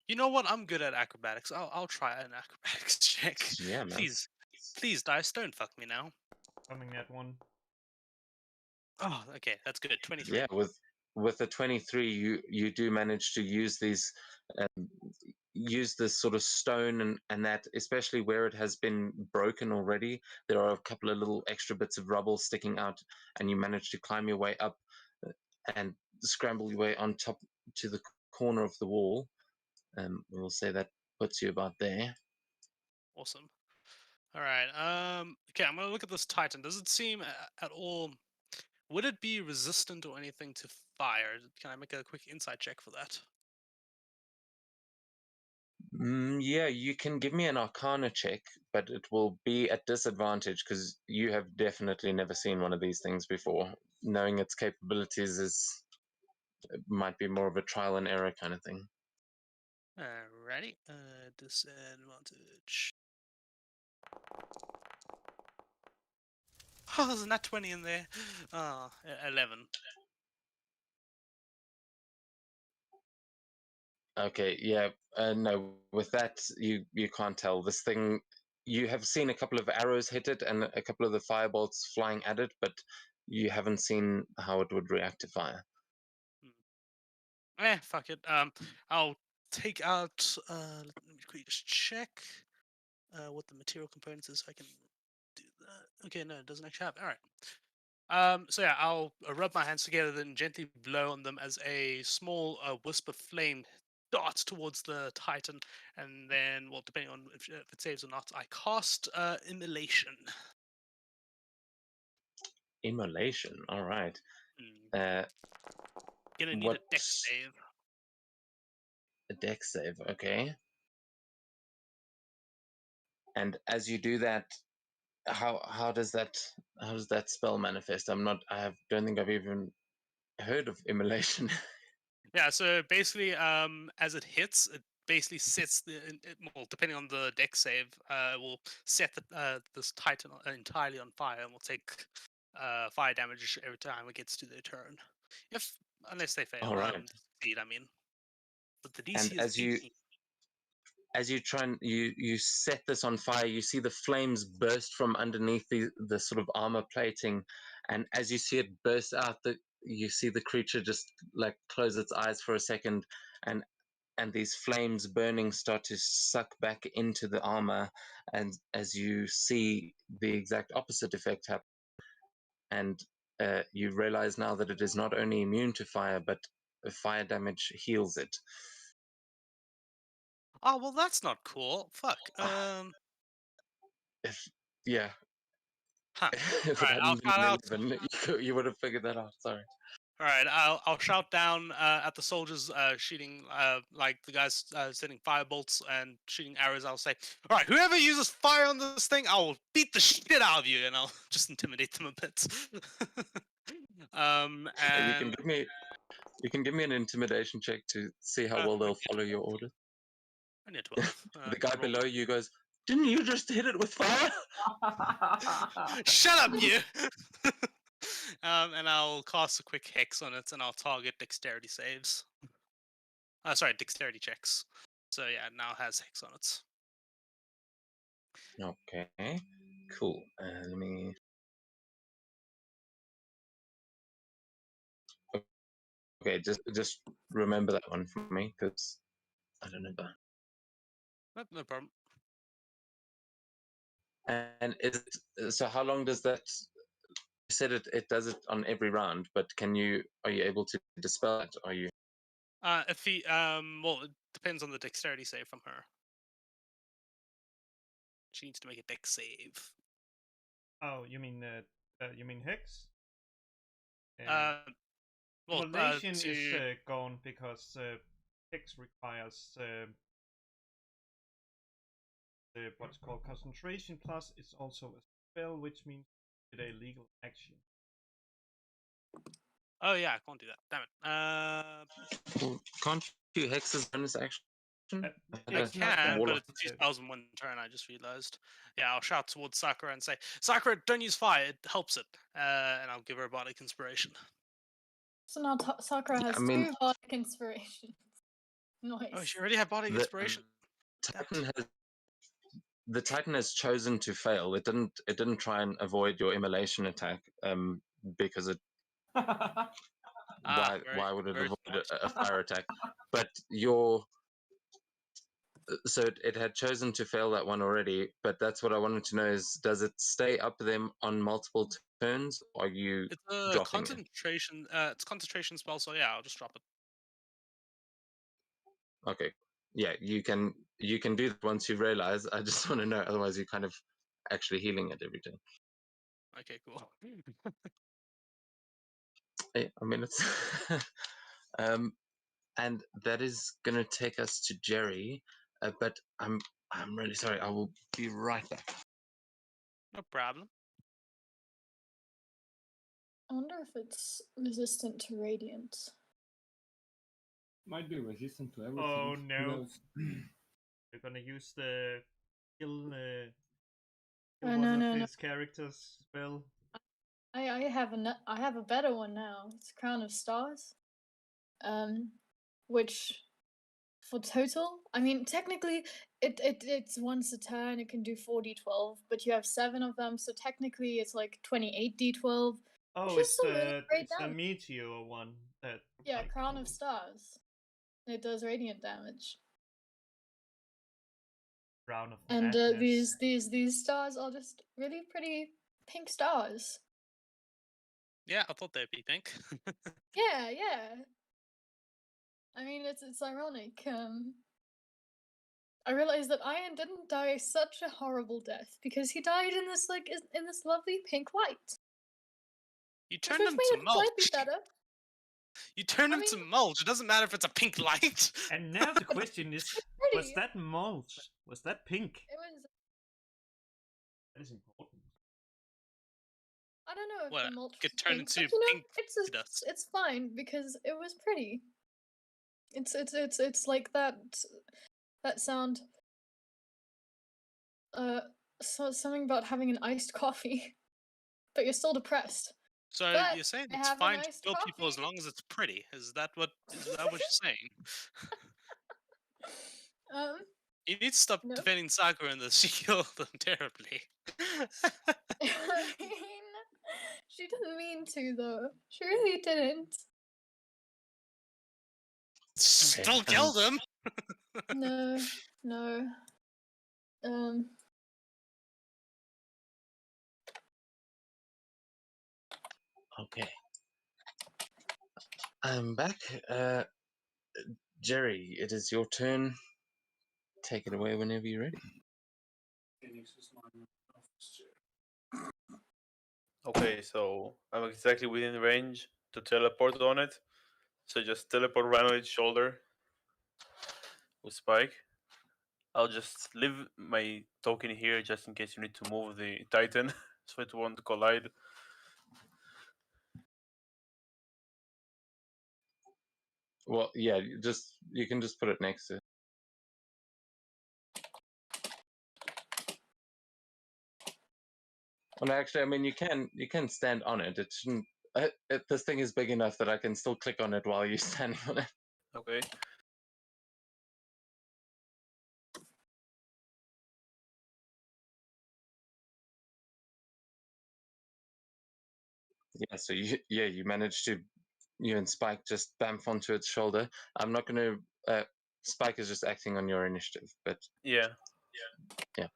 You know what? I'm good at acrobatics. I'll try an acrobatics check. Yeah, man. Please, dice, don't fuck me now. Coming at one. Oh, okay, that's good. 23. Yeah, with the 23, you do manage to use these. Use this sort of stone and that, especially where it has been broken already, there are a couple of little extra bits of rubble sticking out, and you manage to climb your way up and scramble your way on top to the corner of the wall. We'll say that puts you about there. Awesome. All right. Okay, I'm gonna look at this Titan. Does it seem at all? Would it be resistant or anything to fire? Can I make a quick insight check for that? Yeah, you can give me an Arcana check, but it will be at disadvantage because you have definitely never seen one of these things before. Knowing its capabilities might be more of a trial and error kind of thing. Alrighty. Disadvantage. Oh, there's a nat 20 in there. 11. Okay, yeah, no, with that, you can't tell. This thing, you have seen a couple of arrows hit it and a couple of the firebolts flying at it, but you haven't seen how it would react to fire. Fuck it. I'll take out. Let me quickly just check what the material components is so I can do that. Okay, no, it doesn't actually have. All right. So yeah, I'll rub my hands together, then gently blow on them as a small wisp of flame darts towards the Titan, and then, well, depending on if it saves or not, I cast Immolation. Immolation, all right. Gonna need a dex save. A dex save, okay. And as you do that, how does that spell manifest? Don't think I've even heard of immolation. Yeah, so basically, as it hits, it basically sets well, depending on the deck save, will set this Titan entirely on fire and will take fire damage every time it gets to their turn. Unless they fail. All right. Succeed, I mean. But the DC And is 18. As you try and you set this on fire, you see the flames burst from underneath the sort of armor plating, and as you see it burst out, you see the creature just like close its eyes for a second, and these flames burning start to suck back into the armor, and as you see the exact opposite effect happen, and you realize now that it is not only immune to fire, but fire damage heals it. Oh, well, that's not cool. Fuck. Yeah. Huh. If All it right, I'll hadn't been shout an out. 11, you would have figured that out. Sorry. All right, I'll shout down at the soldiers shooting like the guys sending firebolts and shooting arrows. I'll say, "All right, whoever uses fire on this thing, I will beat the shit out of you," and I'll just intimidate them a bit. And you can give me an intimidation check to see how well they'll follow your order. Only a 12. The guy below you goes, "Didn't you just hit it with fire?" Shut up, you! And I'll cast a quick hex on it, and I'll target dexterity saves. Sorry, dexterity checks. So yeah, it now has hex on it. Okay, cool. Let me. Okay, just remember that one for me because I don't know. No problem. And so how long does that said it does it on every round, but are you able to dispel it? Are you? If he well, it depends on the dexterity save from her. She needs to make a dex save. Oh, you mean Hex? Well, Immolation to is gone because Hex requires what's called concentration, plus it's also a spell, which means it's a legal action. oh yeah, I can't do that. Damn it. Well, can't you Hex's bonus action? I It's not can, that but Warlock. it's 2001 turn. I just realized. Yeah, I'll shout towards Sakura and say, "Sakura, don't use fire. It helps it." And I'll give her a bardic inspiration. So now Sakura has I mean- 2 bardic inspirations. Nice. Oh, she already had bardic inspiration. The Titan has chosen to fail. It didn't try and avoid your immolation attack. Because it why would it very avoid smart. a fire attack? But so it had chosen to fail that one already. But that's what I wanted to know is, does it stay up them on multiple turns? Or are you It's a dropping it? concentration. It's concentration spell. So yeah, I'll just drop it. Okay. Yeah, you can do that once you realize. I just want to know. Otherwise, you're kind of actually healing it every turn. Okay, cool. I mean, it's and that is going to take us to Jerry. But I'm really sorry. I will be right back. No problem. I wonder if it's resistant to radiant. Might be resistant to everything. Oh Who no! knows? You're gonna use the kill Oh, one no, of no. his characters spell. I have a better one now. It's Crown of Stars. Which for total, I mean technically it's once a turn. It can do 4d12, but you have 7 of them, so technically it's like 28d12. Oh, Which is still really great it's the damage. meteor one that. Yeah, like, Crown of Stars. It does radiant damage. Crown of And Madness. these stars are just really pretty pink stars. Yeah, I thought they'd be pink. Yeah, yeah. I mean, it's ironic. I realized that Ian didn't die such a horrible death because he died in this in this lovely pink light, You which turned made him to it slightly mulch. better. You turned I him mean- to mulch. It doesn't matter if it's a pink light. And now the question is, Pretty. was that mulch? Was that pink? It was. That is important. I don't know if What, the mulch get was turned pink, into but you know, pink dust. it's fine because it was pretty. It's like that sound. So something about having an iced coffee, but you're still depressed. So But you're saying I it's have a fine to nice kill people as coffee. long as it's pretty? Is that what you're saying? You need to stop No. defending Sakura in this. She killed them terribly. I mean, she didn't mean to though. She really didn't. Still killed him. No, no. Okay. I'm back. Jerry, it is your turn. Take it away whenever you're ready. Okay, so I'm exactly within range to teleport on it. So just teleport right on its shoulder with Spike. I'll just leave my token here just in case you need to move the Titan so it won't collide. Well, yeah, you can just put it next to it. Well, actually, I mean, you can stand on it. It shouldn't. This thing is big enough that I can still click on it while you're standing on it. Okay. Yeah, so you managed to, you and Spike just bamf onto its shoulder. I'm not going to. Spike is just acting on your initiative, but Yeah. Yeah.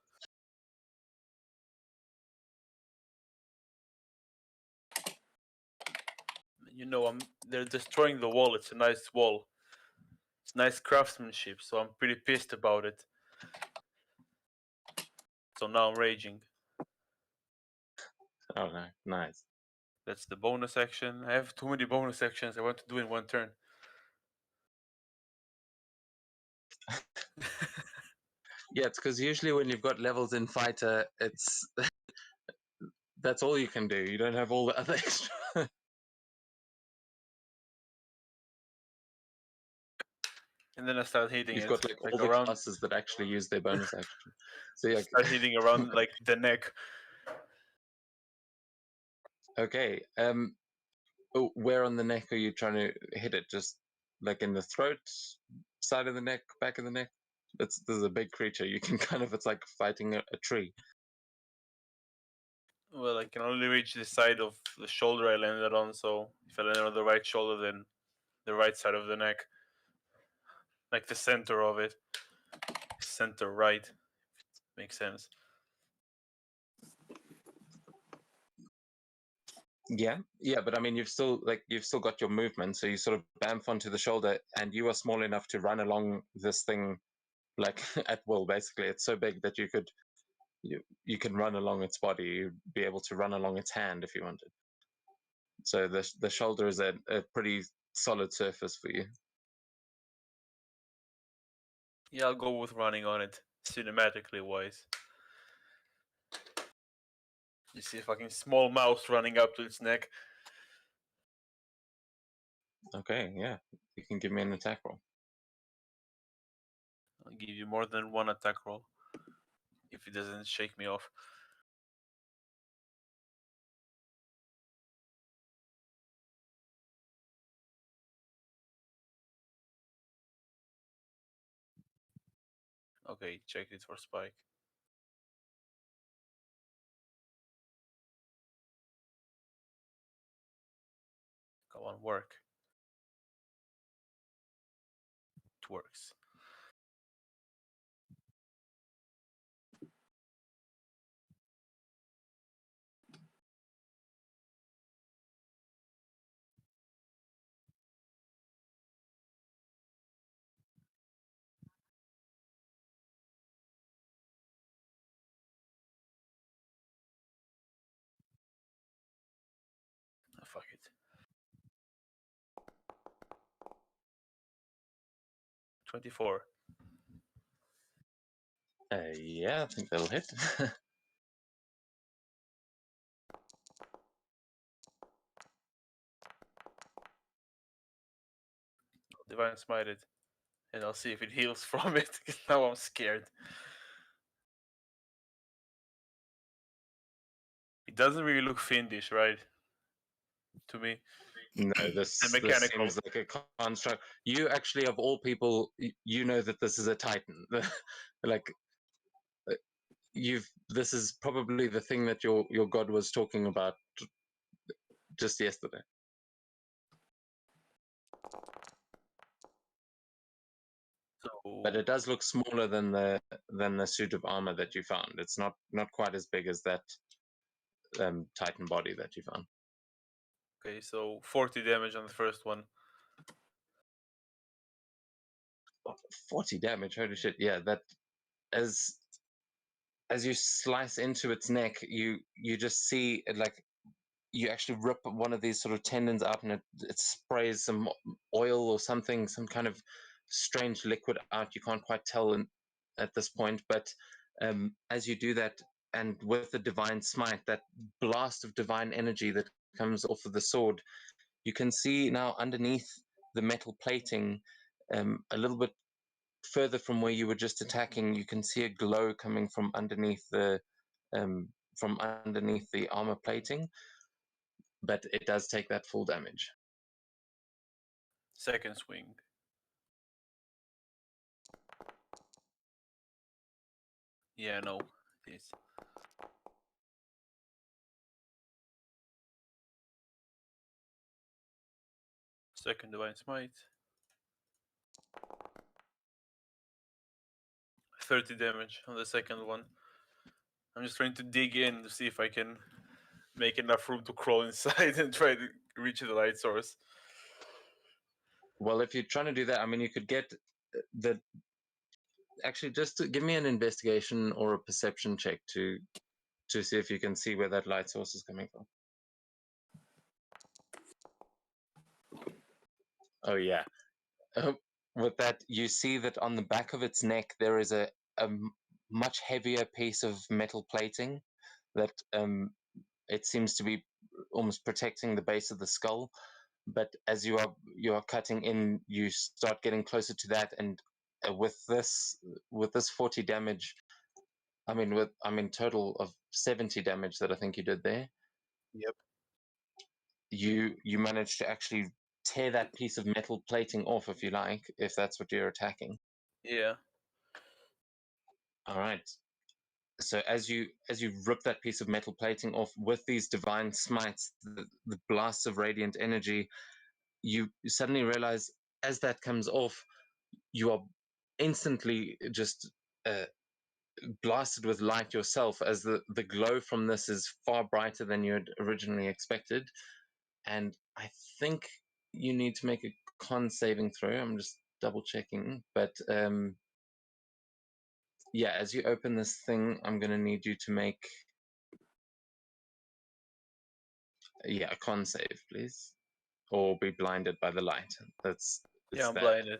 You know, they're destroying the wall. It's a nice wall. It's nice craftsmanship, so I'm pretty pissed about it. So now I'm raging. Oh no, nice. That's the bonus action. I have too many bonus actions I want to do in one turn. Yeah, it's because usually when you've got levels in fighter, it's that's all you can do. You don't have all the other extra. And then I start hitting You've it got like all the around. classes that actually use their bonus action. So yeah, Start hitting around like the neck. okay. Where on the neck are you trying to hit it? Just like in the throat, side of the neck, back of the neck? This is a big creature. You can kind of, it's like fighting a tree. Well, I can only reach the side of the shoulder I landed on, so if I land on the right shoulder, then the right side of the neck. Like the center of it. Center right. Makes sense. Yeah, but I mean, you've still got your movement, so you sort of bamf onto the shoulder, and you are small enough to run along this thing, like at will. Basically, it's so big that you can run along its body. You'd be able to run along its hand if you wanted. So the shoulder is a pretty solid surface for you. Yeah, I'll go with running on it, cinematically wise. You see a fucking small mouse running up to its neck. Okay, yeah, you can give me an attack roll. I'll give you more than one attack roll if it doesn't shake me off. Okay, check it for spike. Come on, work. It works. Oh, fuck it. 24. Yeah, I think that'll hit. Divine Smite it. And I'll see if it heals from it, because now I'm scared. It doesn't really look fiendish, right? To me. No, this mechanical. seems like a construct. You actually, of all people, you know that this is a Titan. Like this is probably the thing that your god was talking about just yesterday. So, But it does look smaller than the suit of armor that you found. It's not quite as big as that Titan body that you found. okay, so 40 damage on the first one. 40 damage, holy shit. Yeah, that as you slice into its neck, you just see it, like you actually rip one of these sort of tendons out, and it sprays some oil or something, some kind of strange liquid out. You can't quite tell at this point, but as you do that, and with the divine smite, that blast of divine energy that comes off of the sword, you can see now underneath the metal plating, a little bit further from where you were just attacking, you can see a glow coming from underneath the armor plating, but it does take that full damage. Second swing. Yeah, no, it is. Second Divine Smite. 30 damage on the second one. I'm just trying to dig in to see if I can make enough room to crawl inside and try to reach the light source. Well, if you're trying to do that, I mean, you could get the. Actually, just to give me an investigation or a perception check to see if you can see where that light source is coming from. Oh yeah. With that, you see that on the back of its neck there is a much heavier piece of metal plating that it seems to be almost protecting the base of the skull. But as you are cutting in, you start getting closer to that, and with this 40 damage, I mean total of 70 damage that I think you did there. Yep. You managed to actually tear that piece of metal plating off, if you like, if that's what you're attacking. Yeah. All right. So as you rip that piece of metal plating off with these divine smites, the blasts of radiant energy, you suddenly realize as that comes off, you are instantly just blasted with light yourself, as the glow from this is far brighter than you had originally expected. And I think you need to make a con saving throw. I'm just double checking, but yeah, as you open this thing, I'm going to need you to make a con save, please, or be blinded by the light. I'm blinded.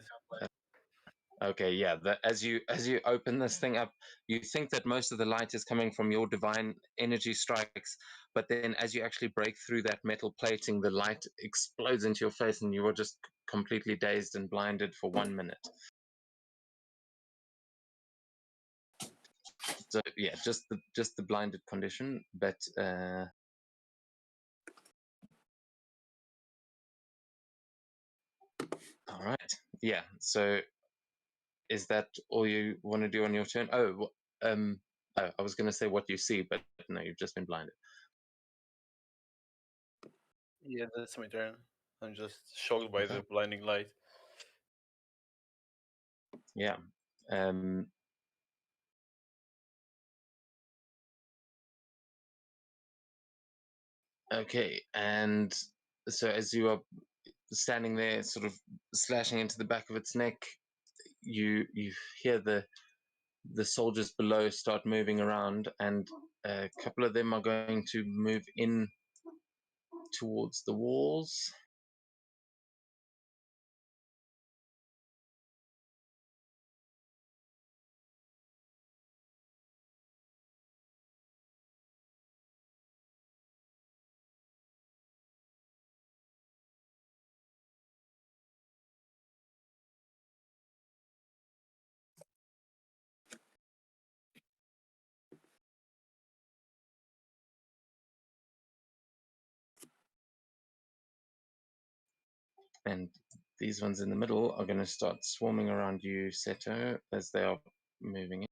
Okay, yeah. As you open this thing up, you think that most of the light is coming from your divine energy strikes, but then as you actually break through that metal plating, the light explodes into your face, and you are just completely dazed and blinded for 1 minute. So yeah, just the blinded condition, but all right, yeah. So is that all you want to do on your turn? Oh, I was going to say what you see, but no, you've just been blinded. Yeah, that's my turn. I'm just shocked by Okay. the blinding light. Yeah. Okay, and so as you are standing there, sort of slashing into the back of its neck, you hear the soldiers below start moving around, and a couple of them are going to move in towards the walls. And these ones in the middle are going to start swarming around you, Seto, as they are moving in.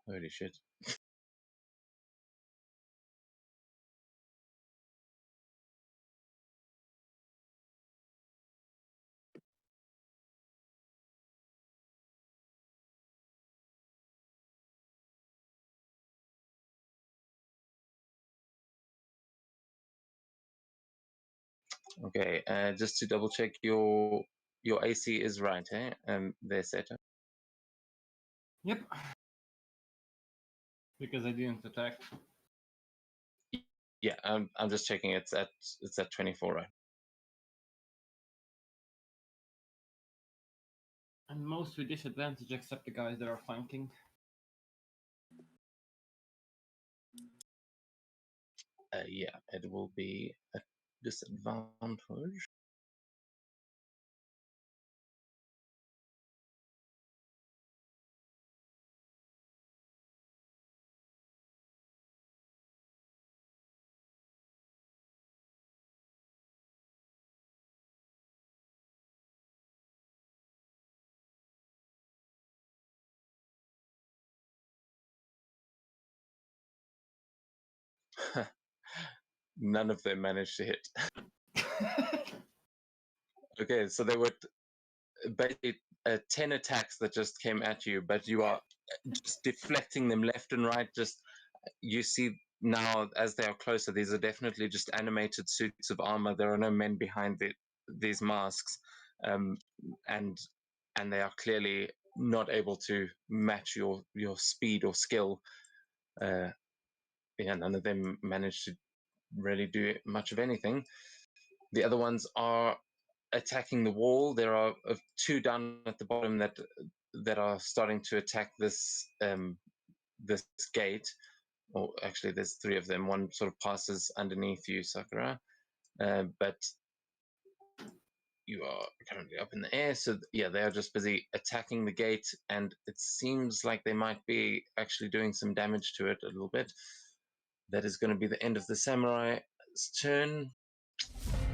Holy shit. Okay, just to double check, your AC is right, eh? There, Seto. Yep. Because I didn't attack. Yeah, I'm just checking. It's at 24, right? And most with disadvantage except the guys that are flanking. Yeah, it will be a disadvantage. None of them managed to hit. Okay, so there were basically 10 attacks that just came at you, but you are just deflecting them left and right. Just you see now as they are closer, these are definitely just animated suits of armor. There are no men behind these masks, and they are clearly not able to match your speed or skill. Yeah, none of them managed to really do much of anything. The other ones are attacking the wall. There are two down at the bottom that are starting to attack this this gate. Or actually, there's three of them. One sort of passes underneath you, Sakura, but you are currently up in the air. So yeah, they are just busy attacking the gate, and it seems like they might be actually doing some damage to it a little bit. That is going to be the end of the samurai's turn.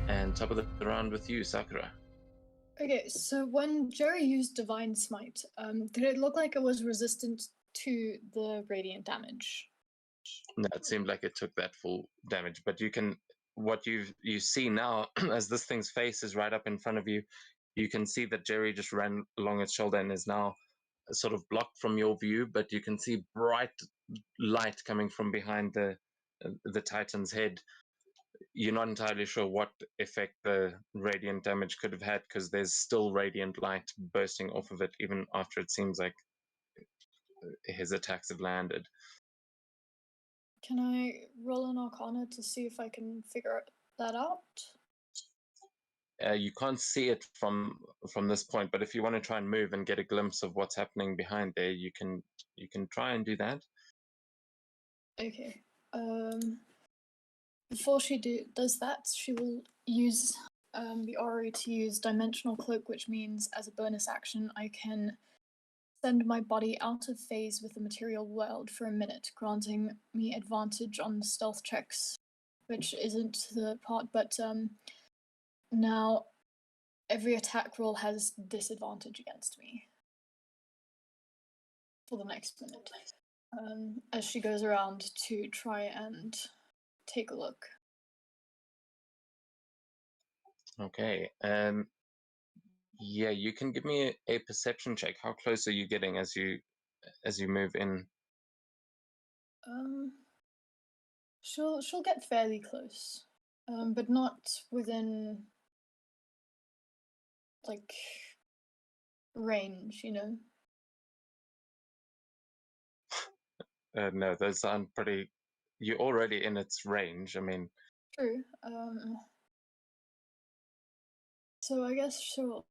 And top of the round with you, Sakura. Okay, so when Jerry used Divine Smite, did it look like it was resistant to the radiant damage? No, it seemed like it took that full damage, but what you see now, as this thing's face is right up in front of you, you can see that Jerry just ran along its shoulder and is now sort of blocked from your view, but you can see bright light coming from behind the Titan's head. You're not entirely sure what effect the radiant damage could have had, because there's still radiant light bursting off of it even after it seems like his attacks have landed. Can I roll an Arcana to see if I can figure that out? You can't see it from this point, but if you want to try and move and get a glimpse of what's happening behind there, you can try and do that. Okay. Before she does that, she will use the Ori to use Dimensional Cloak, which means as a bonus action, I can send my body out of phase with the material world for a minute, granting me advantage on stealth checks, which isn't the part, but now every attack roll has disadvantage against me for the next minute, as she goes around to try and take a look. Okay. Yeah, you can give me a perception check. How close are you getting as you move in? She'll get fairly close, but not within like range, you know. No, those sound pretty. You're already in its range. I mean, True. So I guess she'll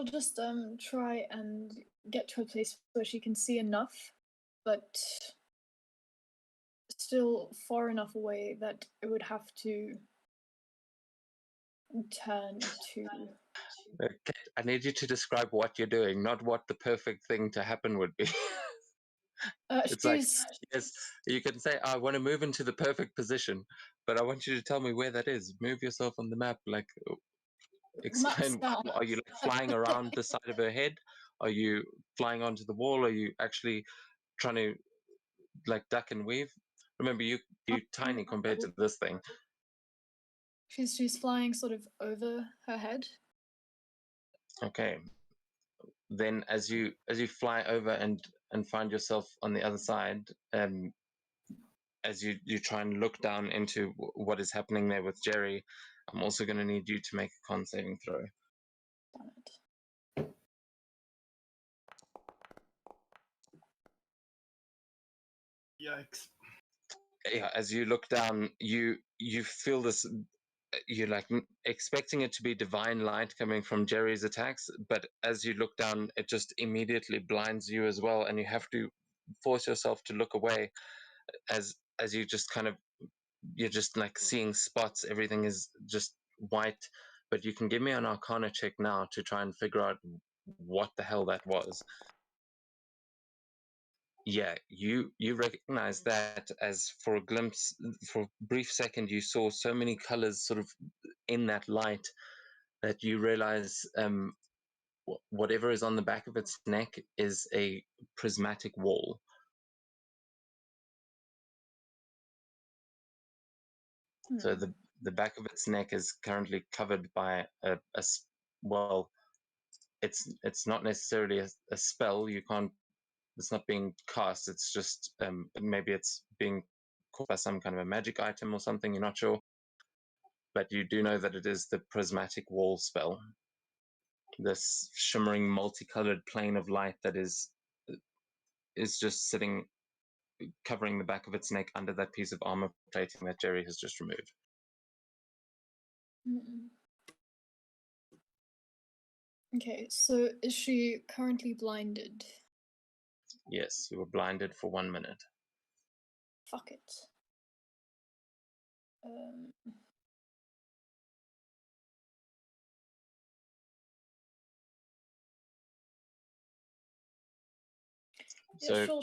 just try and get to a place where she can see enough, but still far enough away that it would have to turn to. okay, I need you to describe what you're doing, not what the perfect thing to happen would be. It's like, yes, you can say, I want to move into the perfect position, but I want you to tell me where that is. Move yourself on the map. Like, explain. Are you like flying around the side of her head? Are you flying onto the wall? Are you actually trying to like duck and weave? Remember, you tiny compared to this thing. She's flying sort of over her head. Okay. Then as you fly over and find yourself on the other side, as you try and look down into what is happening there with Jerry, I'm also going to need you to make a con saving throw. Damn it. Yikes. Yeah, as you look down, you feel this. You're like expecting it to be divine light coming from Jerry's attacks, but as you look down, it just immediately blinds you as well, and you have to force yourself to look away as you just kind of, you're just like seeing spots. Everything is just white, but you can give me an Arcana check now to try and figure out what the hell that was. Yeah, you recognize that, as for a glimpse, for a brief second, you saw so many colors sort of in that light that you realize whatever is on the back of its neck is a prismatic wall. So the back of its neck is currently covered by well, it's not necessarily a spell. You can't. It's not being cast. It's just maybe it's being caught by some kind of a magic item or something. You're not sure, but you do know that it is the prismatic wall spell. This shimmering, multicolored plane of light that is just sitting, covering the back of its neck under that piece of armor plating that Jerry has just removed. Okay, so is she currently blinded? Yes, you were blinded for 1 minute. Fuck it. So, yeah, sure.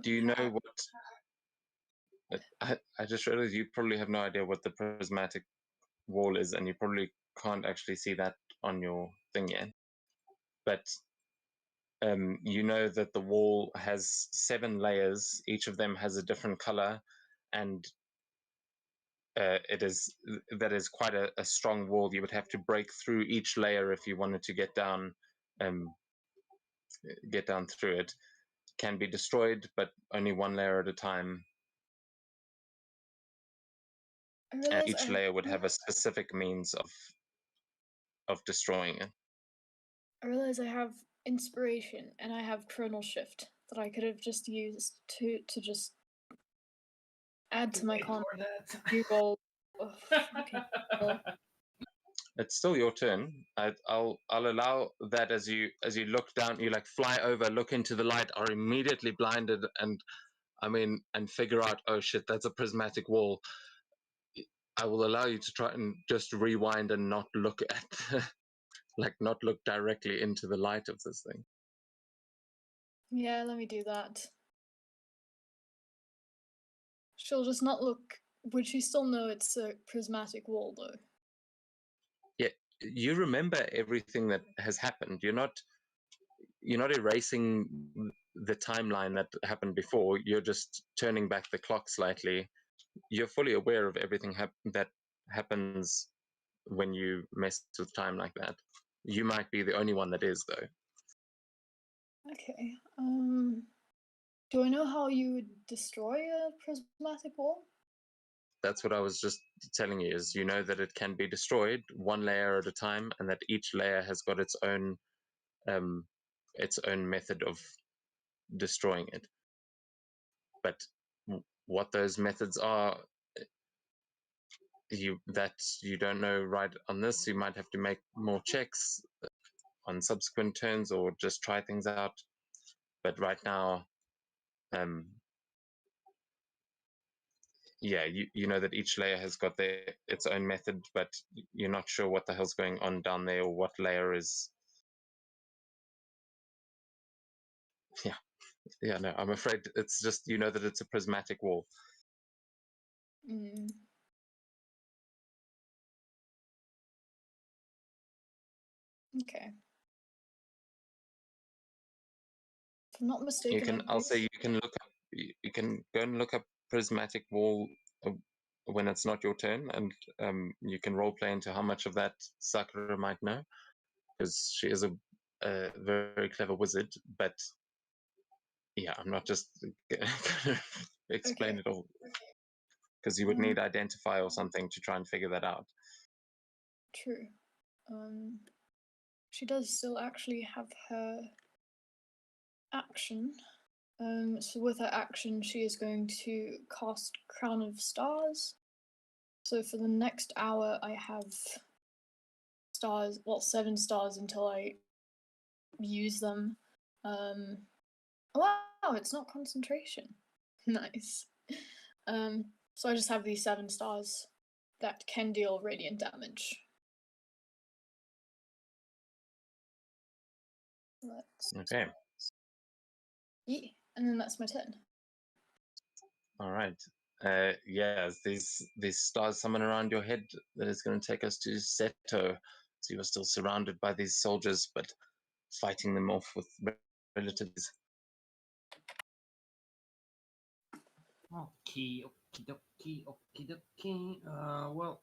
do you know what? I just realized you probably have no idea what the prismatic wall is, and you probably can't actually see that on your thing yet. But you know that the wall has 7 layers. Each of them has a different color, and that is quite a strong wall. You would have to break through each layer if you wanted to get down through it. Can be destroyed, but only 1 layer at a time. And each layer would have a specific means of destroying it. I realize I have inspiration and I have chronal shift that I could have just used to just add to my con. Roll. Okay. It's still your turn. I'll allow that as you look down, you like fly over, look into the light, are immediately blinded, and figure out, oh shit, that's a prismatic wall. I will allow you to try and just rewind and not look at, not look directly into the light of this thing. Yeah, let me do that. She'll just not look. Would she still know it's a prismatic wall, though? Yeah, you remember everything that has happened. You're not erasing the timeline that happened before. You're just turning back the clock slightly. You're fully aware of everything that happens when you mess with time like that. You might be the only one that is, though. Okay. Do I know how you would destroy a prismatic wall? That's what I was just telling you, is you know that it can be destroyed 1 layer at a time, and that each layer has got its own method of destroying it. But what those methods are, you don't know right on this. You might have to make more checks on subsequent turns, or just try things out. But right now, yeah, you know that each layer has got its own method, but you're not sure what the hell's going on down there, or what layer is. Yeah, no, I'm afraid it's just, you know that it's a prismatic wall. Okay. If I'm not mistaken, I'll say you can look up. You can go and look up prismatic wall when it's not your turn, and you can role play into how much of that Sakura might know, because she is a very clever wizard. But yeah, I'm not just gonna explain it all, because you would need identify or something to try and figure that out. True. She does still actually have her action. So with her action, she is going to cast Crown of Stars. So for the next hour, I have stars, 7 stars until I use them. Oh, wow, it's not concentration. Nice. So I just have these 7 stars that can deal radiant damage. Okay. Yeah, and then that's my turn. All right. Yeah, these stars summon around your head. That is going to take us to Seto. you are still surrounded by these soldiers, but fighting them off with relatives. Okay, okay. Well,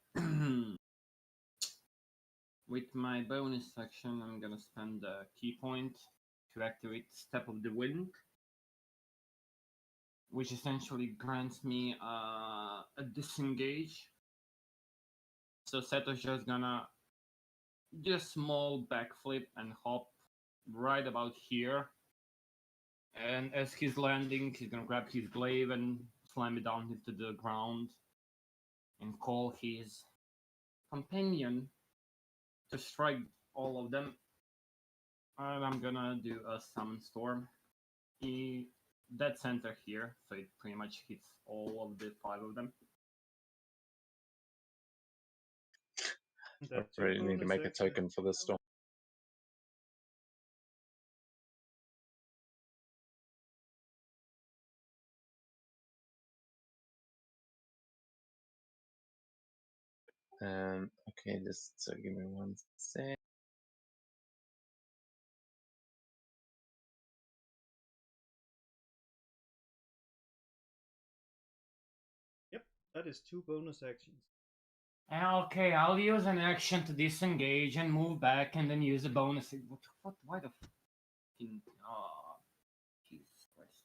with my bonus action, I'm gonna spend a key point to activate Step of the Wind, which essentially grants me a disengage. So Seto's just gonna do a small backflip and hop right about here. And as he's landing, he's gonna grab his glaive and slam it down into the ground and call his companion to strike all of them. And I'm gonna do a summon storm. Dead center here, so it pretty much hits all of the 5 of them. I really need to make a token for this storm. Okay, so give me 1 sec. Yep, that is 2 bonus actions. Okay, I'll use an action to disengage and move back, and then use a bonus. What? Why the fucking? Oh, Jesus Christ!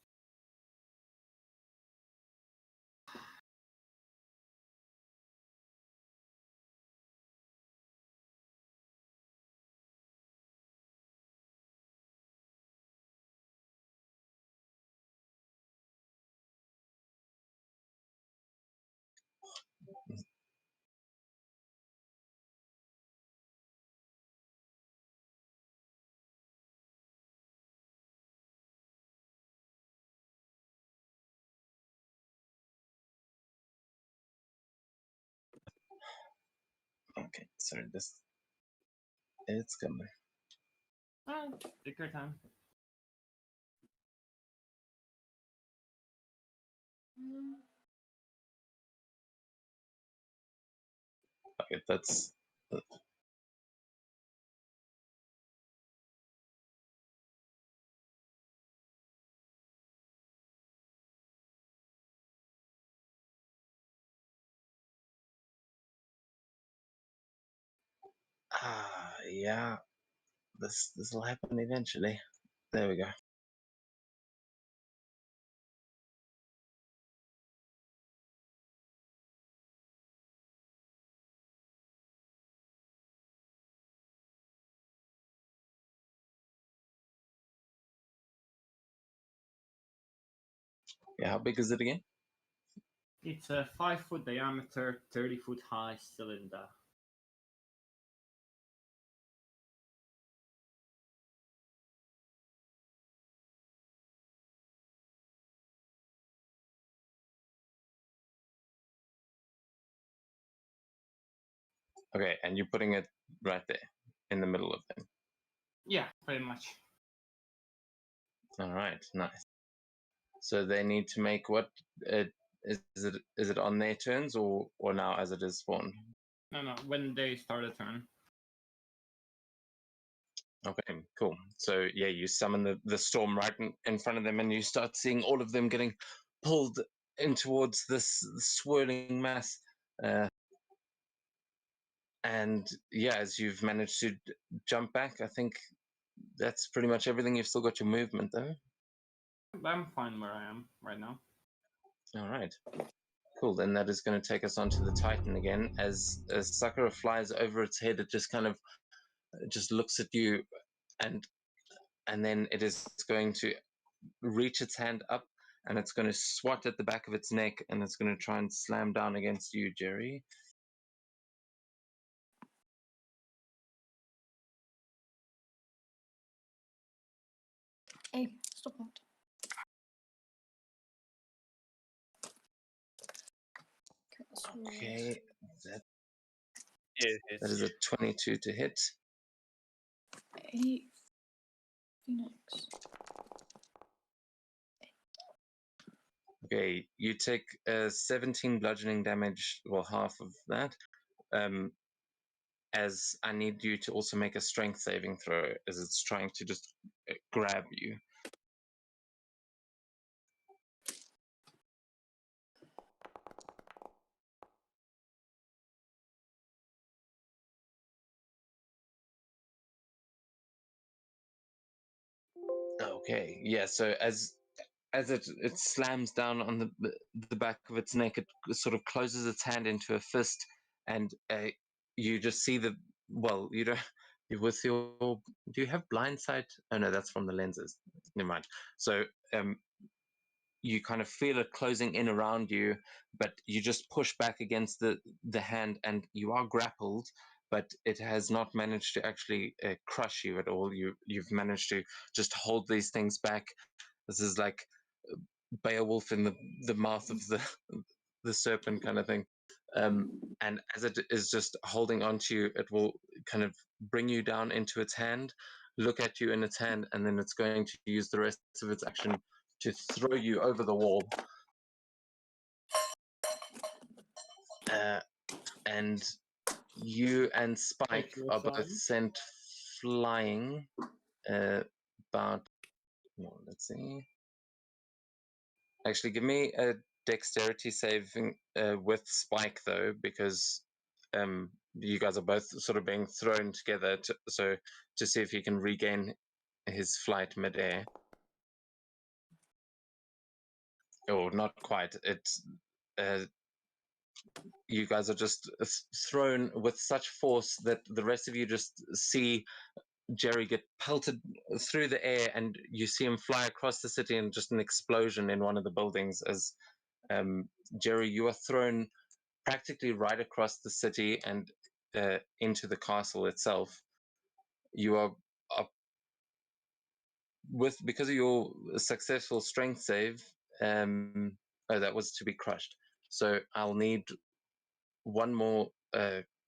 Okay, sorry, it's coming. Take your time. Okay, that's. Yeah, this will happen eventually. There we go. Yeah, how big is it again? It's a 5-foot diameter, 30-foot high cylinder. Okay, and you're putting it right there in the middle of them. Yeah, pretty much. All right, nice. So they need to make what? Is it on their turns or now as it is spawned? No, when they start a turn. Okay, cool. So yeah, you summon the storm right in front of them, and you start seeing all of them getting pulled in towards this swirling mass. And yeah, as you've managed to jump back, I think that's pretty much everything. You've still got your movement though. I'm fine where I am right now. All right, cool. Then that is going to take us onto the Titan again. As Sakura flies over its head, it just kind of just looks at you, and then it is going to reach its hand up, and it's going to swat at the back of its neck, and it's going to try and slam down against you, Jerry. Hey, stop that. Okay, Yes. that is a 22 to hit. 8 Phoenix. Okay, you take 17 bludgeoning damage, well, half of that. as I need you to also make a strength saving throw as it's trying to just grab you. Okay, yeah. So as it slams down on the back of its neck, it sort of closes its hand into a fist, and you just see you don't. With your, do you have blind sight? Oh no, that's from the lenses. Never mind. So you kind of feel it closing in around you, but you just push back against the hand, and you are grappled, but it has not managed to actually crush you at all. You've managed to just hold these things back. This is like Beowulf in the mouth of the serpent kind of thing. And as it is just holding onto you, it will kind of bring you down into its hand, look at you in its hand, and then it's going to use the rest of its action to throw you over the wall. And you and Spike are both sent flying about, well, let's see. Actually, give me a dexterity saving with Spike, though, because you guys are both sort of being thrown together, to see if he can regain his flight midair. Or not quite. It's you guys are just thrown with such force that the rest of you just see Jerry get pelted through the air, and you see him fly across the city, and just an explosion in one of the buildings as Jerry, you are thrown practically right across the city and into the castle itself. You are because of your successful strength save. That was to be crushed. So I'll need one more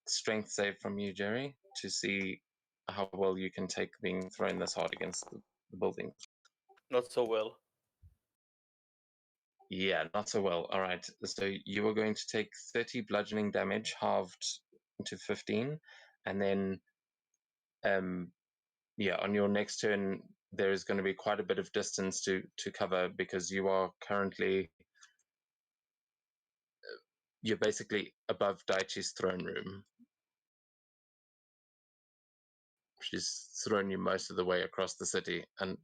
strength save from you, Jerry, to see how well you can take being thrown this hard against the building. Not so well. Yeah, not so well. All right. So you are going to take 30 bludgeoning damage, halved to 15, and then, on your next turn, there is going to be quite a bit of distance to cover because you are currently you're basically above Daichi's throne room. She's thrown you most of the way across the city, and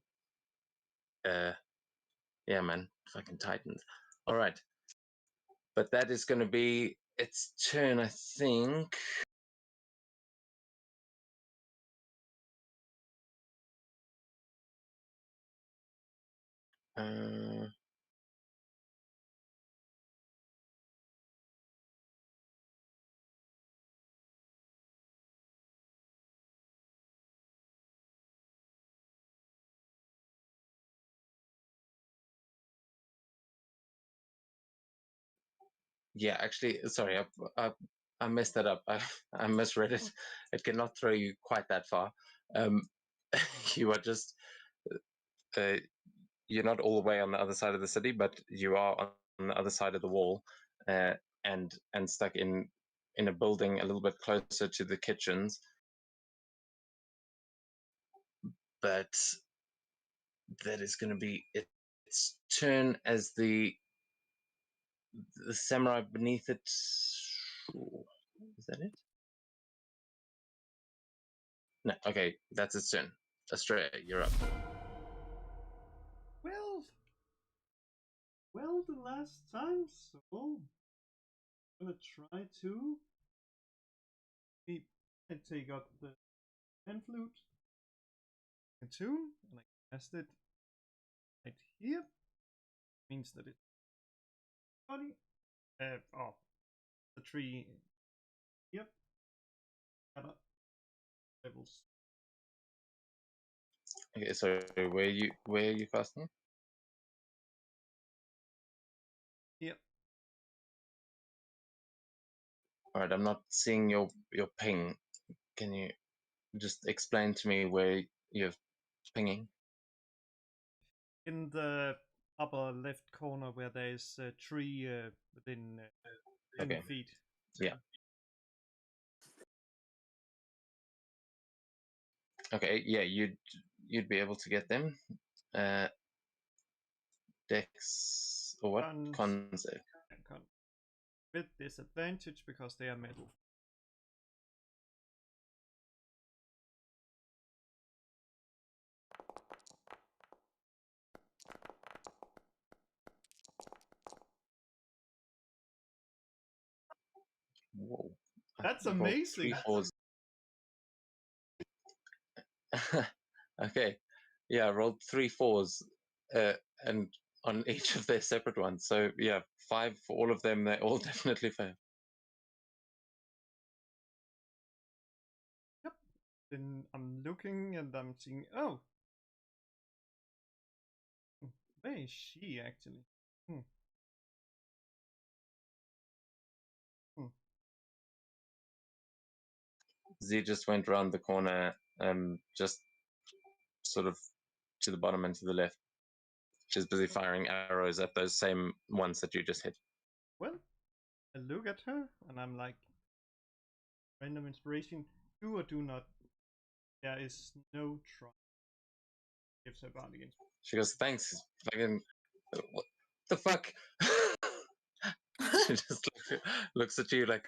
yeah, man, fucking Titans. All right, but that is going to be its turn, I think. Yeah, actually, sorry, I messed that up. I misread it. It cannot throw you quite that far. You are just you're not all the way on the other side of the city, but you are on the other side of the wall, and stuck in a building a little bit closer to the kitchens. But that is going to be its turn as the samurai beneath it. Is that it? No. Okay, that's its turn. Astraea, you're up. Well, the last time, so I'm gonna try to take up the pan flute and tune, and I cast it right here. Means that it's body. The tree. Yep. Levels. Okay, so where are you casting? Yep. All right, I'm not seeing your ping. Can you just explain to me where you're pinging? In the upper left corner where there is a tree within 10 feet. Yeah. Okay, yeah, you'd be able to get them. Dex or what? Cons. With disadvantage because they are metal. Whoa. That's I rolled amazing. 3 4s. Okay, yeah, I rolled 3 4s, and on each of their separate ones. So yeah, 5 for all of them. They all definitely fail. Yep. Then I'm looking and I'm seeing. Oh, where is she actually? Hmm. Z just went around the corner, just sort of to the bottom and to the left. She's busy firing arrows at those same ones that you just hit. Well, I look at her and I'm like, random inspiration. Do or do not. There is no try. Gives her bardic inspiration. She goes, "Thanks, fucking what the fuck." She just looks at you like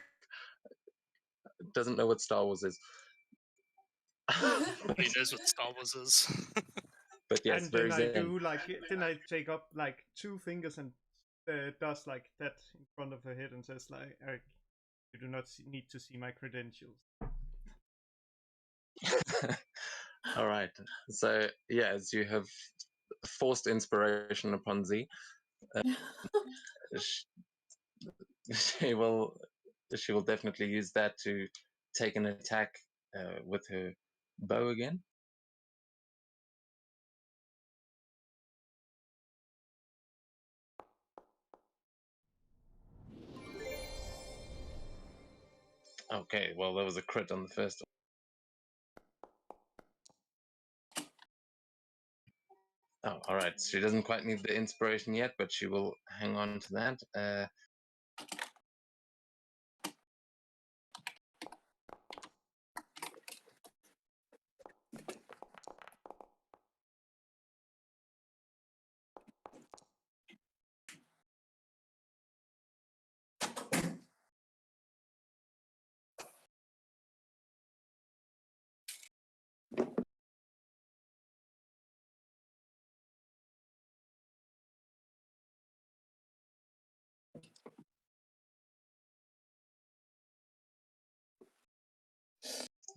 doesn't know what Star Wars is. He knows what Star Wars is. But yes, And very then I zen. do like, then I take up like 2 fingers and does like that in front of her head and says like, Eric, you do not need to see my credentials. All right. So yeah, as you have forced inspiration upon Z, she will definitely use that to take an attack with her bow again. Okay, well, there was a crit on the first one. Oh, all right. She doesn't quite need the inspiration yet, but she will hang on to that.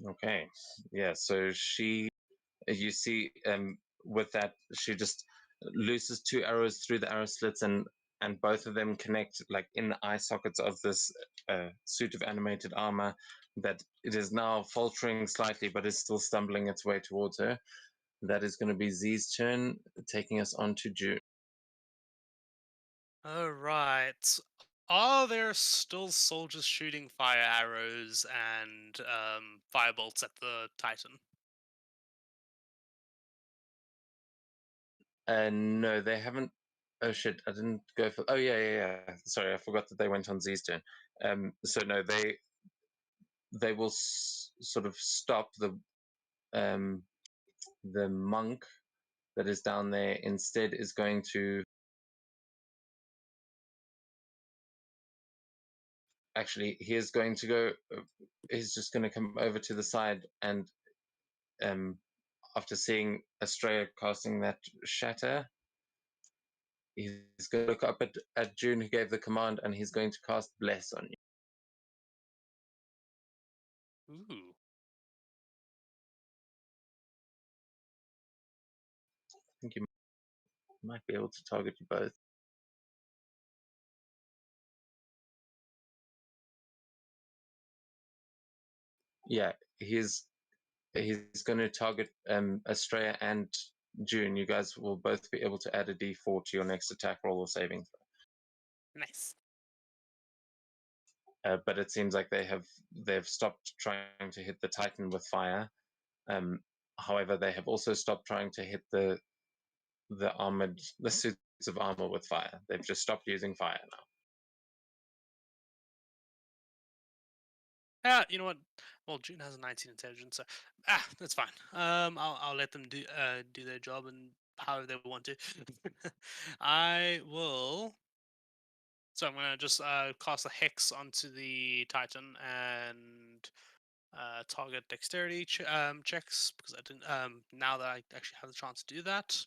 Okay, yeah. So you see, with that, she just looses 2 arrows through the arrow slits, and both of them connect like in the eye sockets of this suit of animated armor. That it is now faltering slightly, but is still stumbling its way towards her. That is going to be Z's turn, taking us on to June. All right. Are there still soldiers shooting fire arrows and fire bolts at the Titan? No, they haven't. Oh shit! I didn't go for. Oh yeah. Sorry, I forgot that they went on Z's turn. So no, they will sort of stop the monk that is down there. Instead, is going to actually he is going to go. He's just going to come over to the side and after seeing Astraea casting that shatter, he's going to look up at June, who gave the command, and he's going to cast Bless on you. Ooh. I think you might be able to target you both. Yeah, he's going to target Astraea and June. You guys will both be able to add a D4 to your next attack roll or saving throw. Nice. But it seems like they've stopped trying to hit the Titan with fire. However, they have also stopped trying to hit the suits of armor with fire. They've just stopped using fire now. You know what? Well, June has a 19 intelligence, so that's fine. I'll let them do their job and however they want to. I will. So I'm gonna just cast a hex onto the Titan and target dexterity checks because I didn't. Now that I actually have the chance to do that,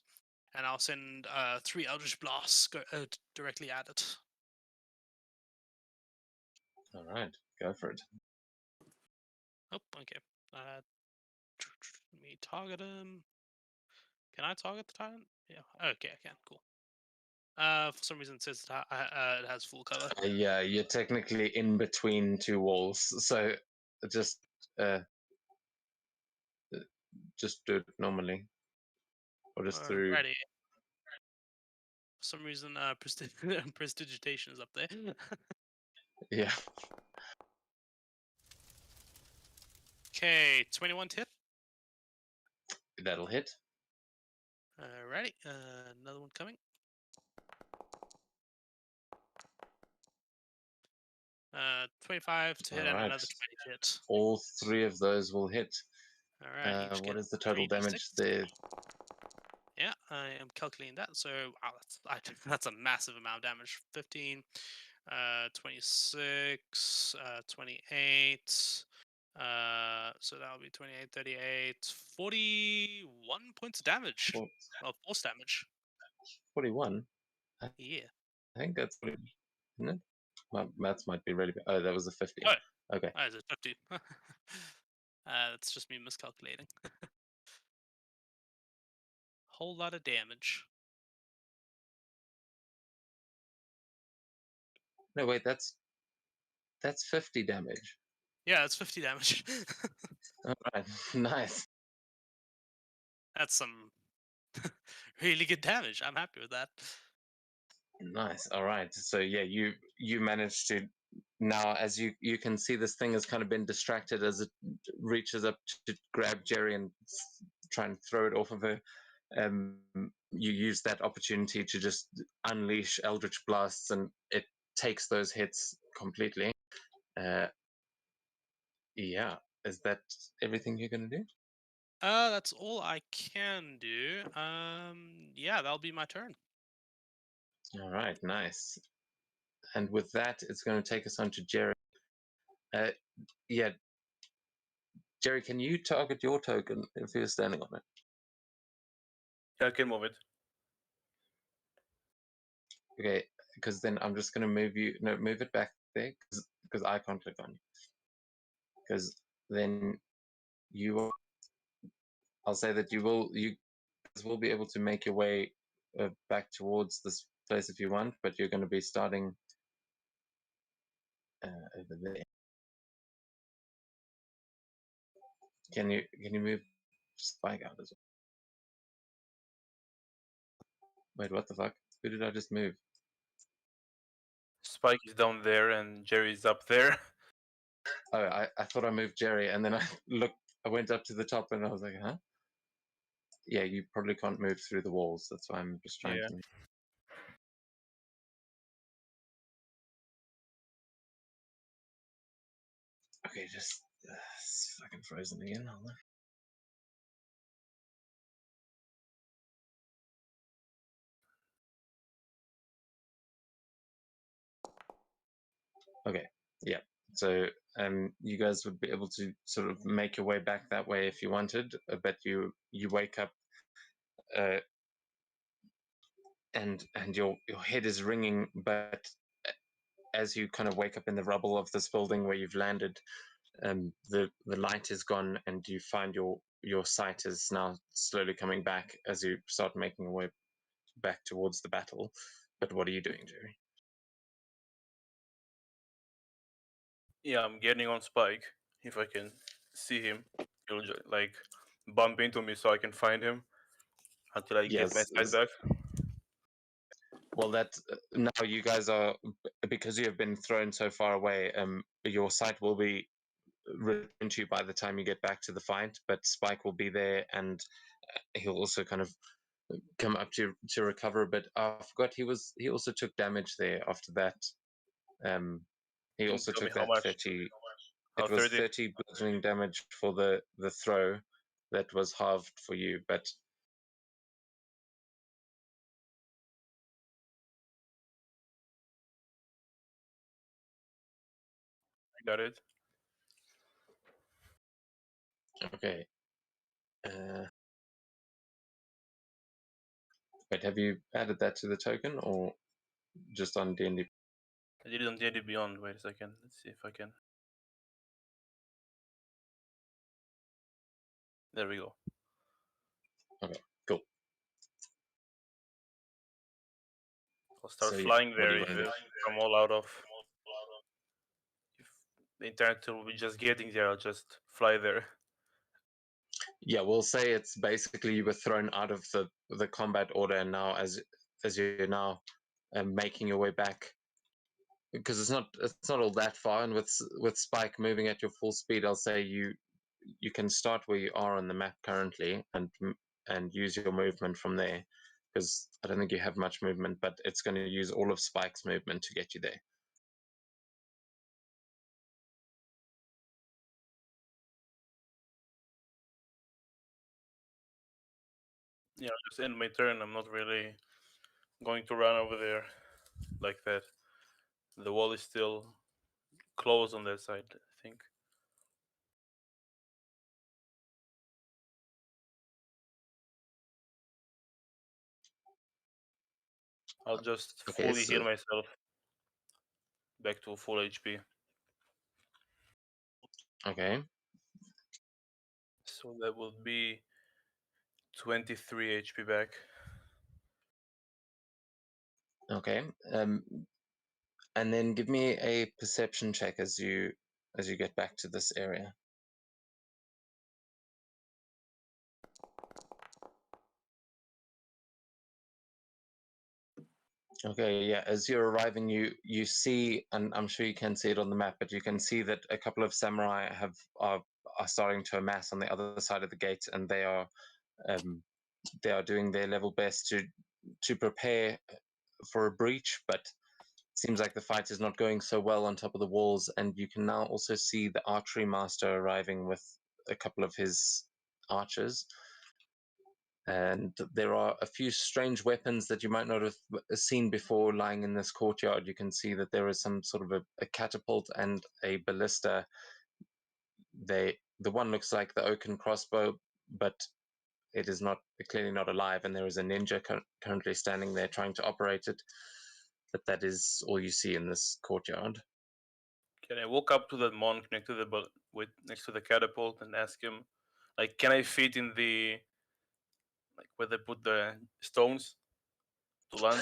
and I'll send 3 Eldritch Blasts directly at it. All right, go for it. Oh, okay. Let me target him. Can I target the Titan? Yeah. Okay, I can. Cool. For some reason it says that it has full cover. Yeah, you're technically in between two walls, so just uh, just do it normally, or just through. Alrighty. For some reason, prestidigitation is up there. Yeah. Okay, 21 to hit. That'll hit. Alrighty, another one coming. 25 to hit and Alright. another 20 to hit. All 3 of those will hit. Alright, What is the total damage 3d6. there? Yeah, I am calculating that. So wow, that's a massive amount of damage. 15, 26, 28. So that'll be 28, 38, 41 points of damage. Of force damage. 41? Yeah. I think that's 40, isn't it? My maths might be really bad. Oh, that was a 50. Oh, okay. It's a 50. That's just me miscalculating. Whole lot of damage. No, wait, that's 50 damage. Yeah, it's 50 damage. Alright, nice. That's some really good damage. I'm happy with that. Nice. All right. So yeah, you managed to now, as you can see, this thing has kind of been distracted as it reaches up to grab Jerry and try and throw it off of her. You use that opportunity to just unleash Eldritch Blasts, and it takes those hits completely. Yeah. Is that everything you're gonna do? That's all I can do. Yeah, that'll be my turn. All right. Nice. And with that, it's going to take us on to Jerry. Yeah, Jerry, can you target your token if you're standing on it? Yeah, I can move it. Okay, because then I'm just going to move it back there because I can't click on you. Because then I'll say that you guys will be able to make your way back towards this place if you want, but you're going to be starting over there. Can you move Spike out as well? Wait, what the fuck? Who did I just move? Spike is down there and Jerry's up there. Oh, I thought I moved Jerry, and then I went up to the top, and I was like, huh? Yeah, you probably can't move through the walls. That's why I'm just trying Yeah. to. Okay, just it's fucking frozen again. Hold on. Okay, yeah. So you guys would be able to sort of make your way back that way if you wanted, but you wake up, and your head is ringing, but as you kind of wake up in the rubble of this building where you've landed, the light is gone, and you find your sight is now slowly coming back as you start making your way back towards the battle. But what are you doing, Jerry? Yeah, I'm getting on Spike. If I can see him, he'll just like bump into me so I can find him until I get my sight back. Well, that now you guys are, because you have been thrown so far away. Your sight will be returned to you by the time you get back to the fight. But Spike will be there, and he'll also kind of come up to recover a bit. I forgot he also took damage there after that. He Can you also tell me took how that much? 30. It was 30. 30 bludgeoning damage for the throw that was halved for you, but I got it. okay. Wait, have you added that to the token or just on D&D? I did it on D&D Beyond. Wait a second. Let's see if I can. There we go. Okay, cool. I'll start So, yeah, flying what do there you if wanna do? I'm all out of. If the entire tour will be just getting there, I'll just fly there. Yeah, we'll say it's basically you were thrown out of the combat order, and now as you're now making your way back, because it's not all that far, and with Spike moving at your full speed, I'll say you can start where you are on the map currently and use your movement from there, because I don't think you have much movement, but it's going to use all of Spike's movement to get you there. Yeah, I'll just end my turn. I'm not really going to run over there like that. The wall is still closed on that side, I think. I'll just Okay, fully so heal myself back to full HP. okay, So that would be 23 HP back. okay, and then give me a perception check as you get back to this area. Okay, yeah. As you're arriving, you see, and I'm sure you can see it on the map, but you can see that a couple of samurai are starting to amass on the other side of the gate, and they are doing their level best to prepare for a breach. But it seems like the fight is not going so well on top of the walls, and you can now also see the archery master arriving with a couple of his archers. And there are a few strange weapons that you might not have seen before lying in this courtyard. You can see that there is some sort of a catapult and a ballista. The one looks like the oaken crossbow, but it is not clearly not alive, and there is a ninja currently standing there trying to operate it. But that is all you see in this courtyard. Can I walk up to that monk next to next to the catapult and ask him, like, can I fit in the where they put the stones to launch?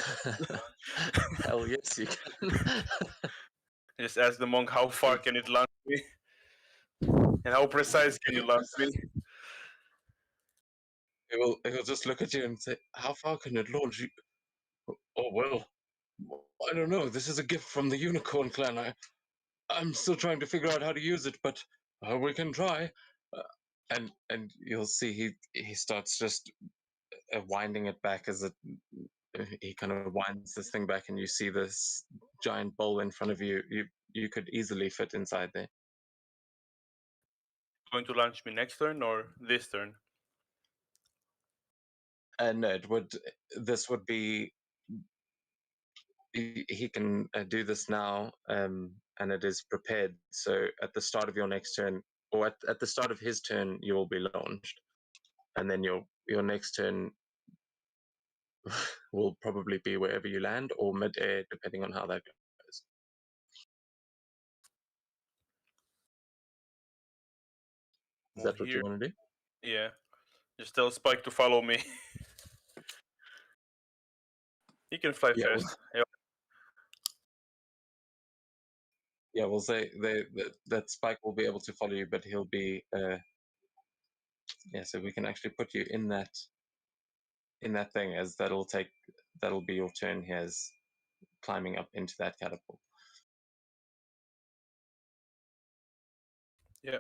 Hell yes, you can. Just ask the monk how far can it launch me, and how precise can you launch me? It will just look at you and say, "How far can it launch you?" Oh well, I don't know. This is a gift from the Unicorn Clan. I'm still trying to figure out how to use it, but we can try. Uh, and you'll see he starts just winding it back as he kind of winds this thing back, and you see this giant bowl in front of you. You could easily fit inside there. Going to launch me next turn or this turn? And it would. This would be. He can do this now, and it is prepared. So at the start of your next turn, or at the start of his turn, you will be launched, and then your next turn will probably be wherever you land or mid-air, depending on how that goes. Is that what you want to do? Yeah. Just tell Spike to follow me. He can fly Yeah, fast. Yep. yeah. We'll say that Spike will be able to follow you, but he'll be yeah. So we can actually put you in that thing, as that'll be your turn here, as climbing up into that catapult. Yeah.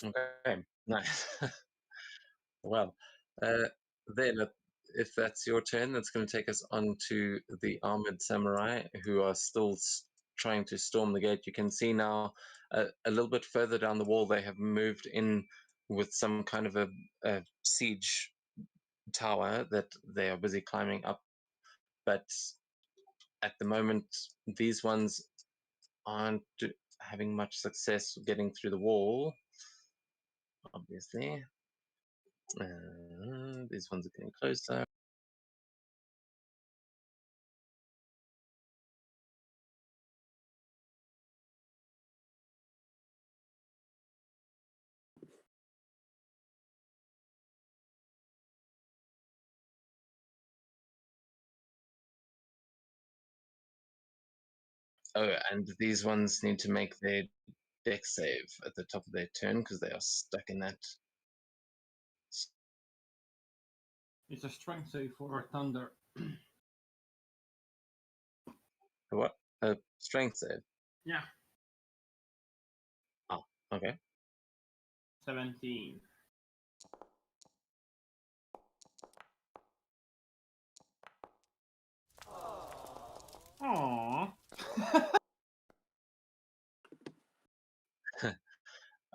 Okay, nice. Well, then if that's your turn, that's going to take us on to the armored samurai who are still trying to storm the gate. You can see now a little bit further down the wall, they have moved in with some kind of a siege tower that they are busy climbing up. But at the moment, these ones aren't having much success getting through the wall, obviously. These ones are getting closer. Oh, and these ones need to make their deck save at the top of their turn because they are stuck in that. It's a strength save for Thunder. What? A strength save? Yeah. Oh, okay. 17. Aww.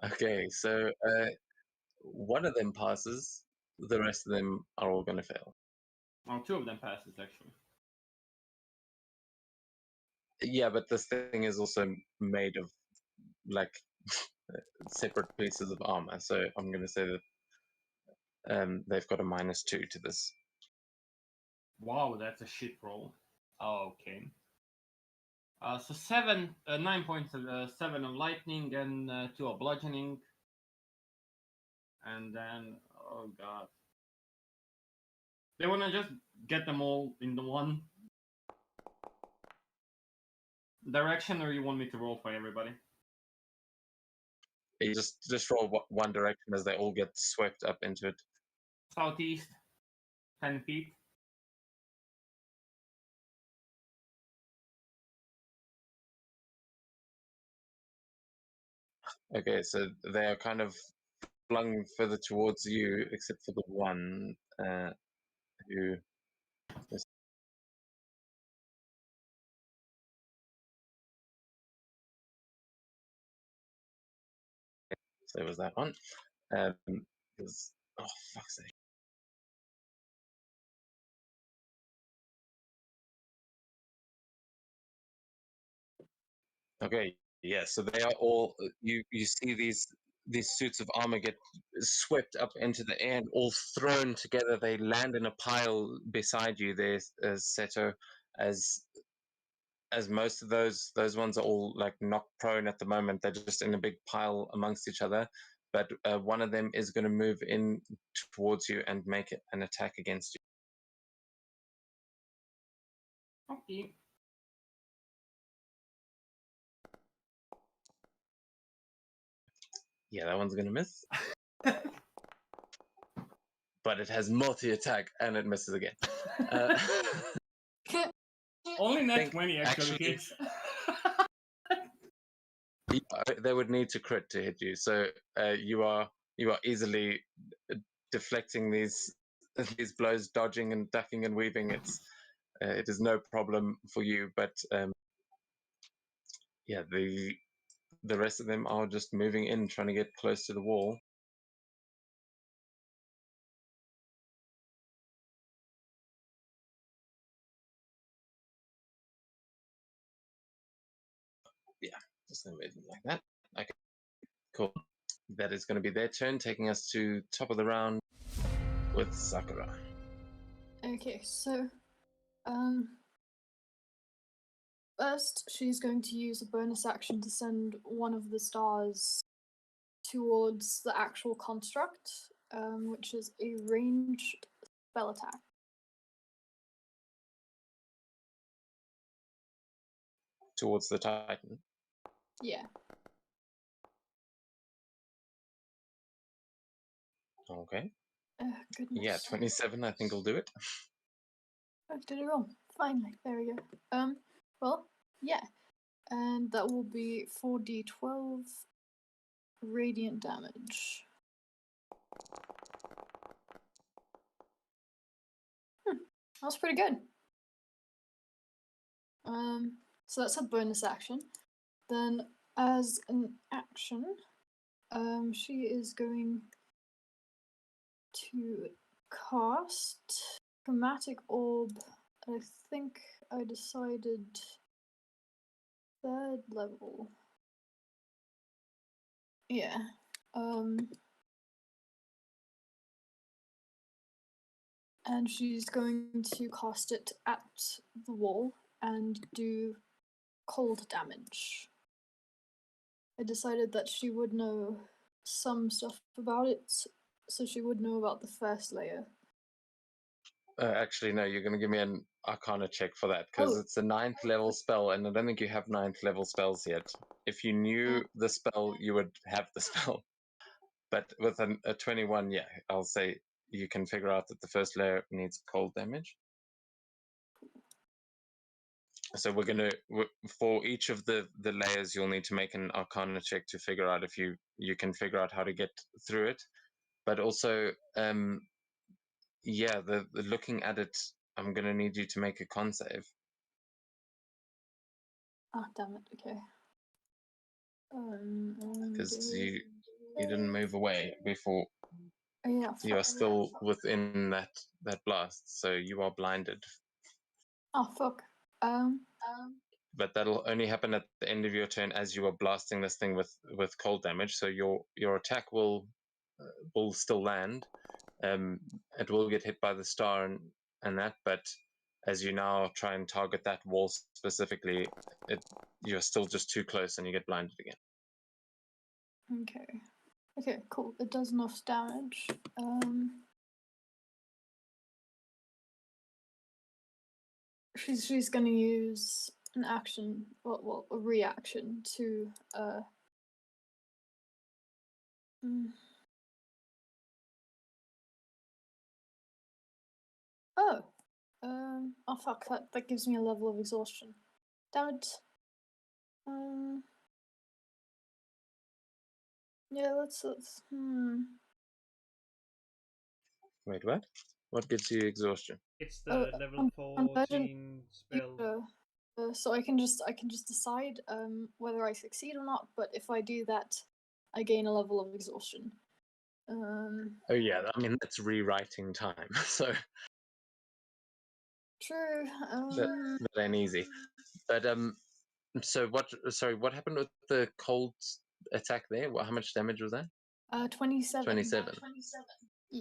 Okay, so one of them passes, the rest of them are all going to fail. Oh, two of them passes actually. Yeah, but this thing is also made of like separate pieces of armor, so I'm going to say that they've got a -2 to this. Wow, that's a shit roll. Oh, okay. So 9 points of 7 of lightning and 2 of bludgeoning, and then oh god, they wanna just get them all in the one direction, or you want me to roll for everybody? You just roll one direction as they all get swept up into it. Southeast, 10 feet. Okay, so they are kind of flung further towards you, except for the one who. So it was that one. Because, oh, fuck's sake. Okay, yeah, so they are all, you see these suits of armor get swept up into the air and all thrown together. They land in a pile beside you there, Seto, as most of those ones are all like knocked prone at the moment. They're just in a big pile amongst each other. But one of them is going to move in towards you and make an attack against you. Okay. Yeah, that one's going to miss. But it has multi-attack and it misses again. Only net think 20 actually hits. They would need to crit to hit you, so you are easily deflecting these blows, dodging and ducking and weaving. It is no problem for you, but yeah, the rest of them are just moving in, trying to get close to the wall. Yeah, just moving like that. Okay, cool. That is going to be their turn, taking us to top of the round with Sakura. Okay, so first she's going to use a bonus action to send one of the stars towards the actual construct, which is a ranged spell attack. Towards the Titan. Yeah. Okay. Goodness. Yeah, 27, I think will do it. I did it wrong. Finally, there we go. Well, yeah, and that will be 4d12 radiant damage. That's pretty good. So that's a bonus action. Then As an action, she is going to cast Chromatic Orb. I think I decided 3rd level. Yeah. And she's going to cast it at the wall and do cold damage. I decided that she would know some stuff about it, so she would know about the first layer. Actually, no, you're going to give me an Arcana check for that, because it's a 9th level spell, and I don't think you have 9th level spells yet. If you knew the spell, you would have the spell. But with a 21, yeah, I'll say you can figure out that the first layer needs cold damage. So we're going to, for each of the layers, you'll need to make an Arcana check to figure out if you can figure out how to get through it. But also, yeah, the looking at it, I'm going to need you to make a con save. Ah, damn it, okay. Because you didn't move away before. Yeah, You are still within that blast, so you are blinded. Oh, fuck. But that'll only happen at the end of your turn as you are blasting this thing with cold damage. So your attack will still land. It will get hit by the star and that, but as you now try and target that wall specifically, you're still just too close and you get blinded again. Okay. Okay, cool. It does enough damage. She's gonna use an action, well, a reaction to oh fuck, that gives me a level of exhaustion. Damn it. Yeah, let's Wait, what? What gives you exhaustion? It's the level 14 spell. So I can just decide whether I succeed or not, but if I do that, I gain a level of exhaustion. Oh yeah, I mean that's rewriting time, so true. that ain't easy. But so what? Sorry, what happened with the cold attack there? How much damage was that? 27. 27.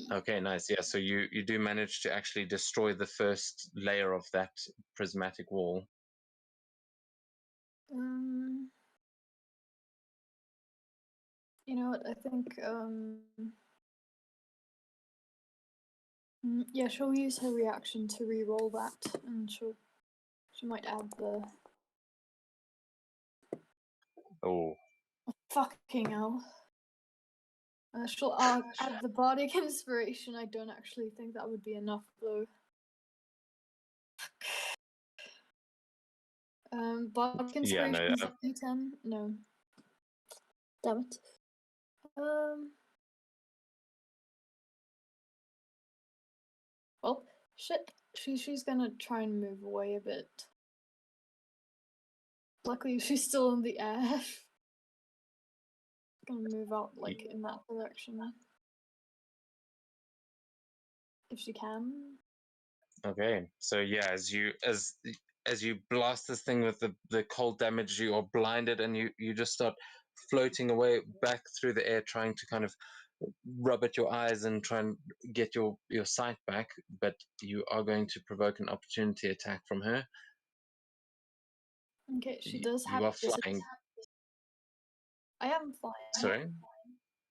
Okay, nice. Yeah, so you do manage to actually destroy the first layer of that prismatic wall. You know what? I think yeah, she'll use her reaction to re-roll that, and she might add the. Oh. Fucking hell. She'll add the bardic inspiration. I don't actually think that would be enough though. Bardic inspiration is D10? No. Damn it. Well, shit. She's gonna try and move away a bit. Luckily, she's still in the air. Gonna move out like in that direction if she can. Okay, so yeah, as you blast this thing with the cold damage, you are blinded and you just start floating away back through the air, trying to kind of rub at your eyes and try and get your sight back, but you are going to provoke an opportunity attack from her. Okay, she does have. You are flying. I am flying. Sorry?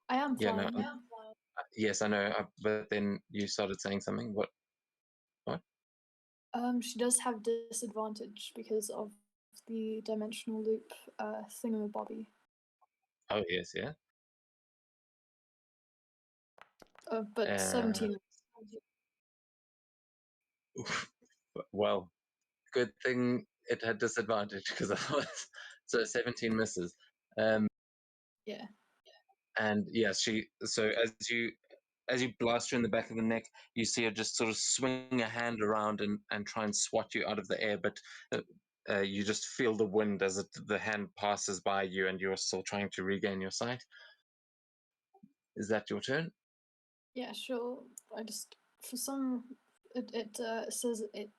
I am flying. Yeah, no, yes, I know, but then you started saying something. What? She does have disadvantage because of the dimensional loop thingamabobby. Oh yes, yeah. But 17. Well, good thing it had disadvantage because otherwise, so 17 misses. Yeah. And yeah, so as you blast her in the back of the neck, you see her just sort of swing a hand around and try and swat you out of the air, but you just feel the wind as the hand passes by you, and you're still trying to regain your sight. Is that your turn? Yeah, sure. I just for some it says it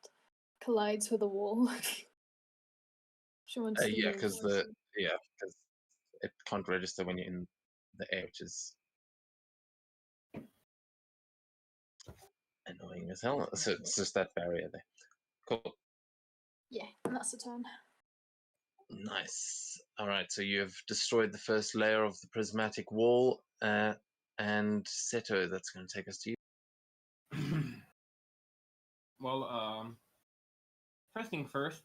collides with a wall. She wants to Yeah, move. because it can't register when you're in the air, which is annoying as hell. So it's just that barrier there. Cool. Yeah, and that's the turn. Nice. All right, so you have destroyed the first layer of the prismatic wall, and Seto, that's going to take us to you. Well, first thing first,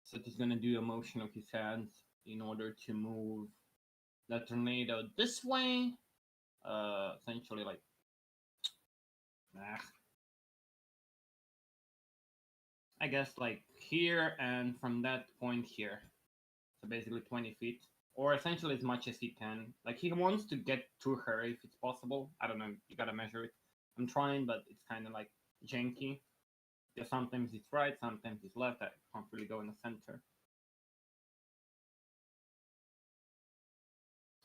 Seth is gonna do a motion of his hands in order to move the tornado this way. Essentially, like, I guess like here and from that point here. So basically 20 feet, or essentially as much as he can. Like he wants to get to her if it's possible. I don't know. You gotta measure it. I'm trying, but it's kind of like janky. Because sometimes it's right, sometimes it's left. I can't really go in the center.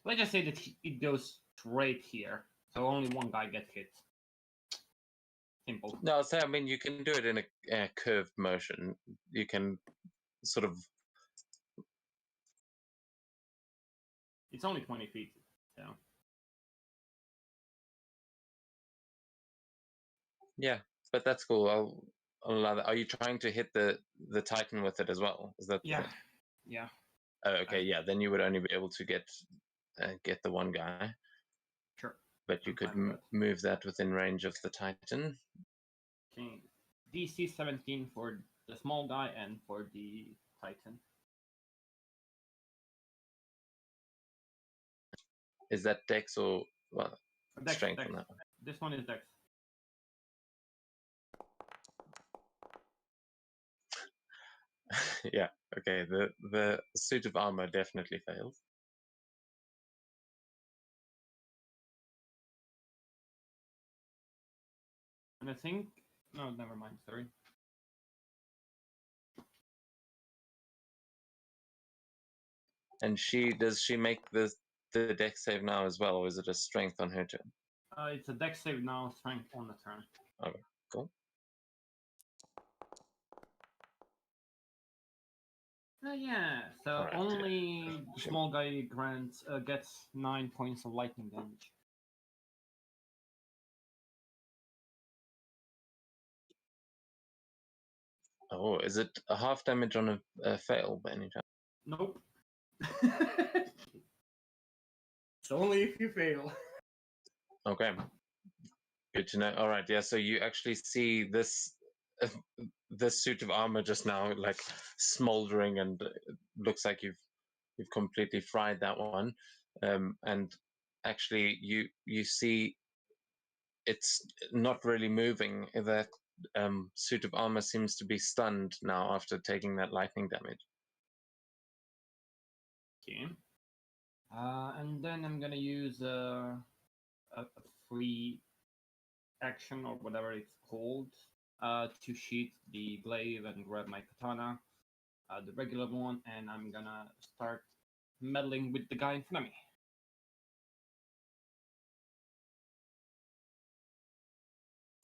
Let's just say that it goes straight here, so only one guy gets hit. Simple. No, so I mean, you can do it in a curved motion. You can sort of. It's only 20 feet, so. Yeah, but that's cool. I'll allow that. Are you trying to hit the Titan with it as well? Is that Yeah. Yeah. Oh, okay, yeah. Then you would only be able to get the one guy. Sure. But you could move that within range of the Titan. Okay. DC 17 for the small guy and for the Titan. Is that Dex or Dex, strength Dex. on that one? This one is Dex. Yeah. Okay. The suit of armor definitely fails. And I think no, never mind. Sorry. And does she make the Dex save now as well, or is it a strength on her turn? It's a Dex save now, strength on the turn. Okay, cool. Yeah, so right, only the small guy gets 9 points of lightning damage. Oh, is it a half damage on a fail by any chance? Nope. It's only if you fail. Okay. Good to know. All right, yeah. So you actually see this suit of armor just now, like smoldering, and it looks like you've completely fried that one. And actually, you see it's not really moving. That suit of armor seems to be stunned now after taking that lightning damage. Okay. And then I'm gonna use a free action or whatever it's called to sheath the glaive and grab my katana, the regular one, and I'm gonna start meddling with the guy in front of me.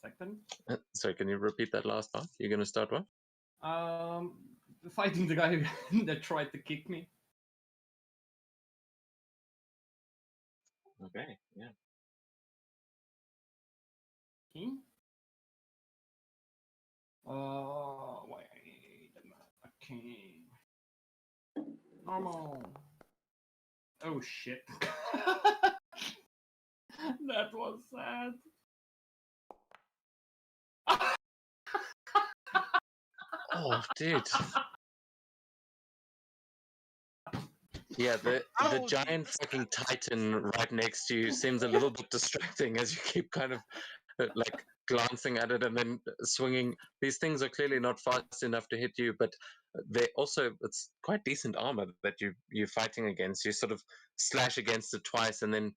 Second. Sorry, can you repeat that last part? You're going to start what? Fighting the guy that tried to kick me. Okay, yeah. Okay. Wait a minute. Okay. Normal. Oh shit. That was sad. Oh, dude. Yeah, the giant fucking Titan right next to you seems a little bit distracting as you keep kind of like glancing at it and then swinging. These things are clearly not fast enough to hit you, but it's quite decent armor that you're fighting against. You sort of slash against it twice, and then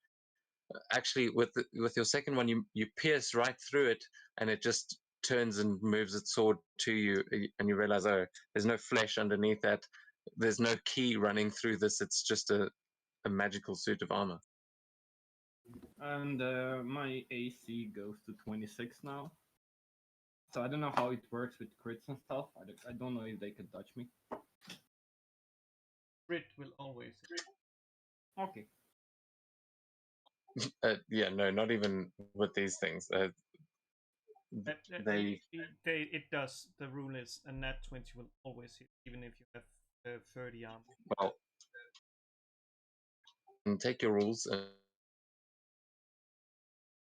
actually with your second one, you pierce right through it, and it just turns and moves its sword to you, and you realize, oh, there's no flesh underneath that. There's no key running through this. It's just a magical suit of armor. And my AC goes to 26 now. So I don't know how it works with crits and stuff. I don't know if they could touch me. Crit will always hit. Okay. Yeah, no, not even with these things. It does. The rule is a nat 20 will always hit, even if you have 30 armor. Well, and take your rules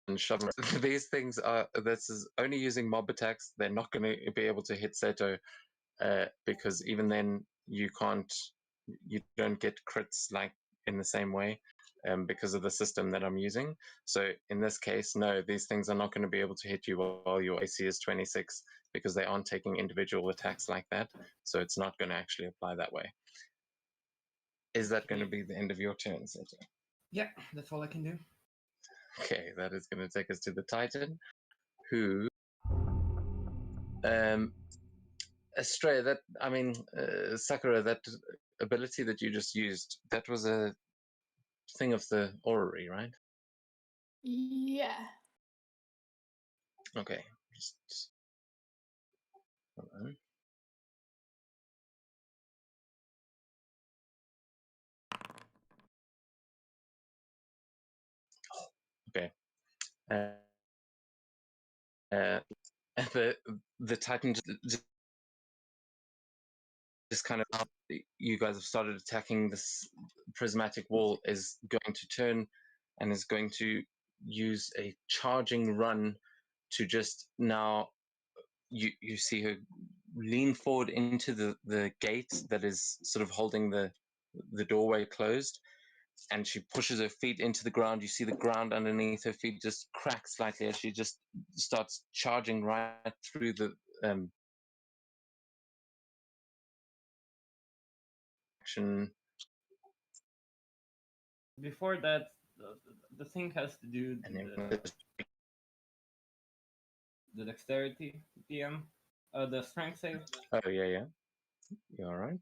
and shove them. These things are. This is only using mob attacks. They're not going to be able to hit Seto, because even then you can't. You don't get crits like in the same way. Because of the system that I'm using. So in this case, no, these things are not going to be able to hit you while your AC is 26 because they aren't taking individual attacks like that. So it's not going to actually apply that way. Is that going to be the end of your turn, Seto? Yeah, that's all I can do. Okay, that is going to take us to the Titan, who, Astraea, Sakura, that ability that you just used, that was a thing of the orrery, right? Yeah. Okay, just hold on. Okay. The Titan just kind of, you guys have started attacking this prismatic wall, is going to turn and is going to use a charging run to just now, you see her lean forward into the gate that is sort of holding the doorway closed, and she pushes her feet into the ground. You see the ground underneath her feet just crack slightly as she just starts charging right through the action. Before that, the thing has to do the dexterity, DM, the strength save. Oh yeah, you're all right.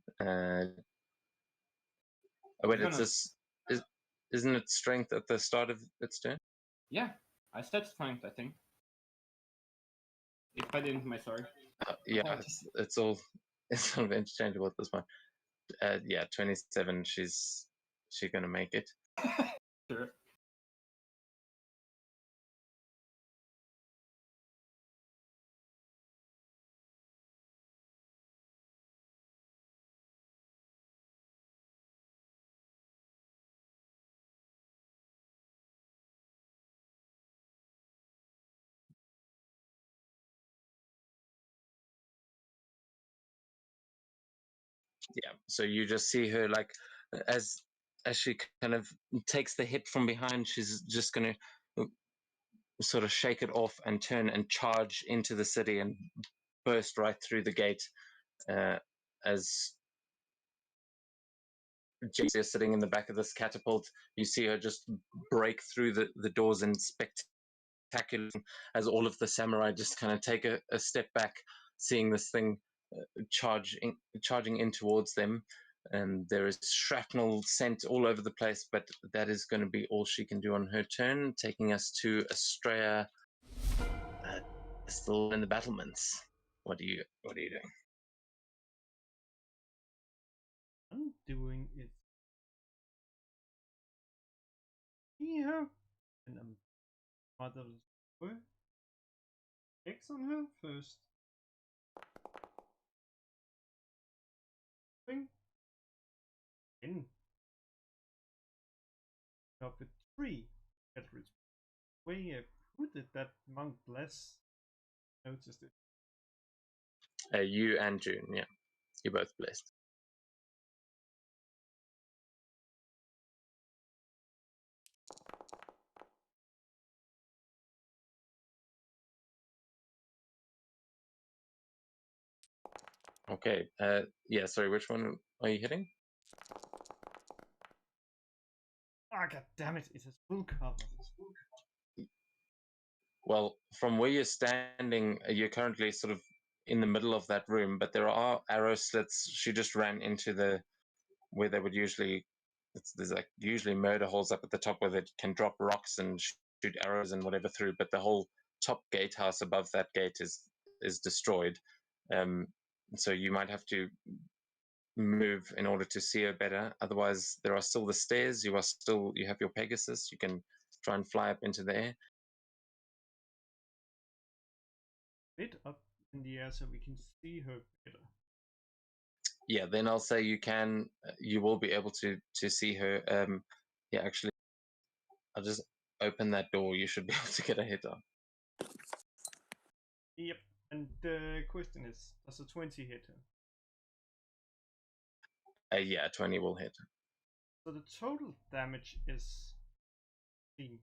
Oh wait, it's this. Isn't it strength at the start of its turn? Yeah, I said strength, I think. If I didn't, my sorry. Yeah, it's all sort of interchangeable at this point. Yeah, 27. She's gonna make it. Sure. Yeah, so you just see her like as she kind of takes the hit from behind, she's just gonna sort of shake it off and turn and charge into the city and burst right through the gate, as Jace is sitting in the back of this catapult. You see her just break through the doors in spectacular, as all of the samurai just kind of take a step back, seeing this thing charging in towards them. And there is shrapnel sent all over the place, but that is going to be all she can do on her turn, taking us to Astraea, still in the battlements. What are you doing? I'm doing it here, and I'm rather X on her first. Thing. In. Up with 3. Who did that monk bless? Noticed it. You and June, yeah. You're both blessed. Okay. Yeah, sorry, which one are you hitting? Ah, god damn it, it has full cover. Well, from where you're standing, you're currently sort of in the middle of that room, but there are arrow slits. She just ran into where they would usually. There's like usually murder holes up at the top where they can drop rocks and shoot arrows and whatever through. But the whole top gatehouse above that gate is destroyed. Um, so you might have to move in order to see her better. Otherwise, there are still the stairs. You have your Pegasus. You can try and fly up into the air. Bit up in the air so we can see her better. Yeah, then I'll say you will be able to see her. Yeah, actually, I'll just open that door. You should be able to get a hit on. Yep. And the question is, does a 20 hit her? Yeah, 20 will hit. So the total damage is 15.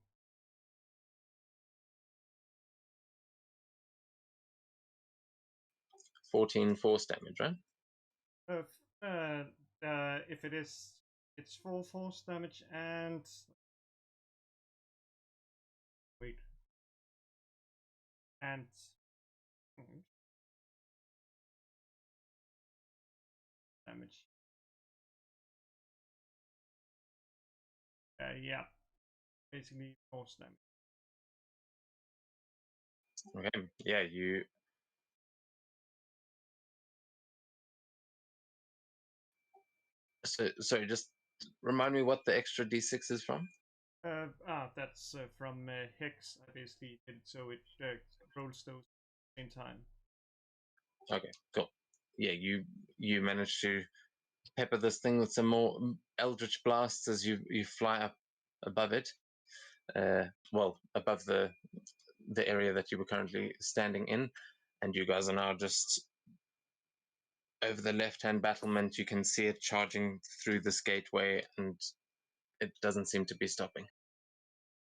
14 force damage, right? If it is, it's full force damage and wait, and damage. Yeah, basically force damage. Okay. Yeah, you. So just remind me what the extra d6 is from. That's from Hex. I basically did it so it rolls those at the same time. Okay, cool. Yeah, you managed to pepper this thing with some more eldritch blasts as you fly up above it. Well, above the area that you were currently standing in, and you guys are now just over the left-hand battlement. You can see it charging through this gateway, and it doesn't seem to be stopping.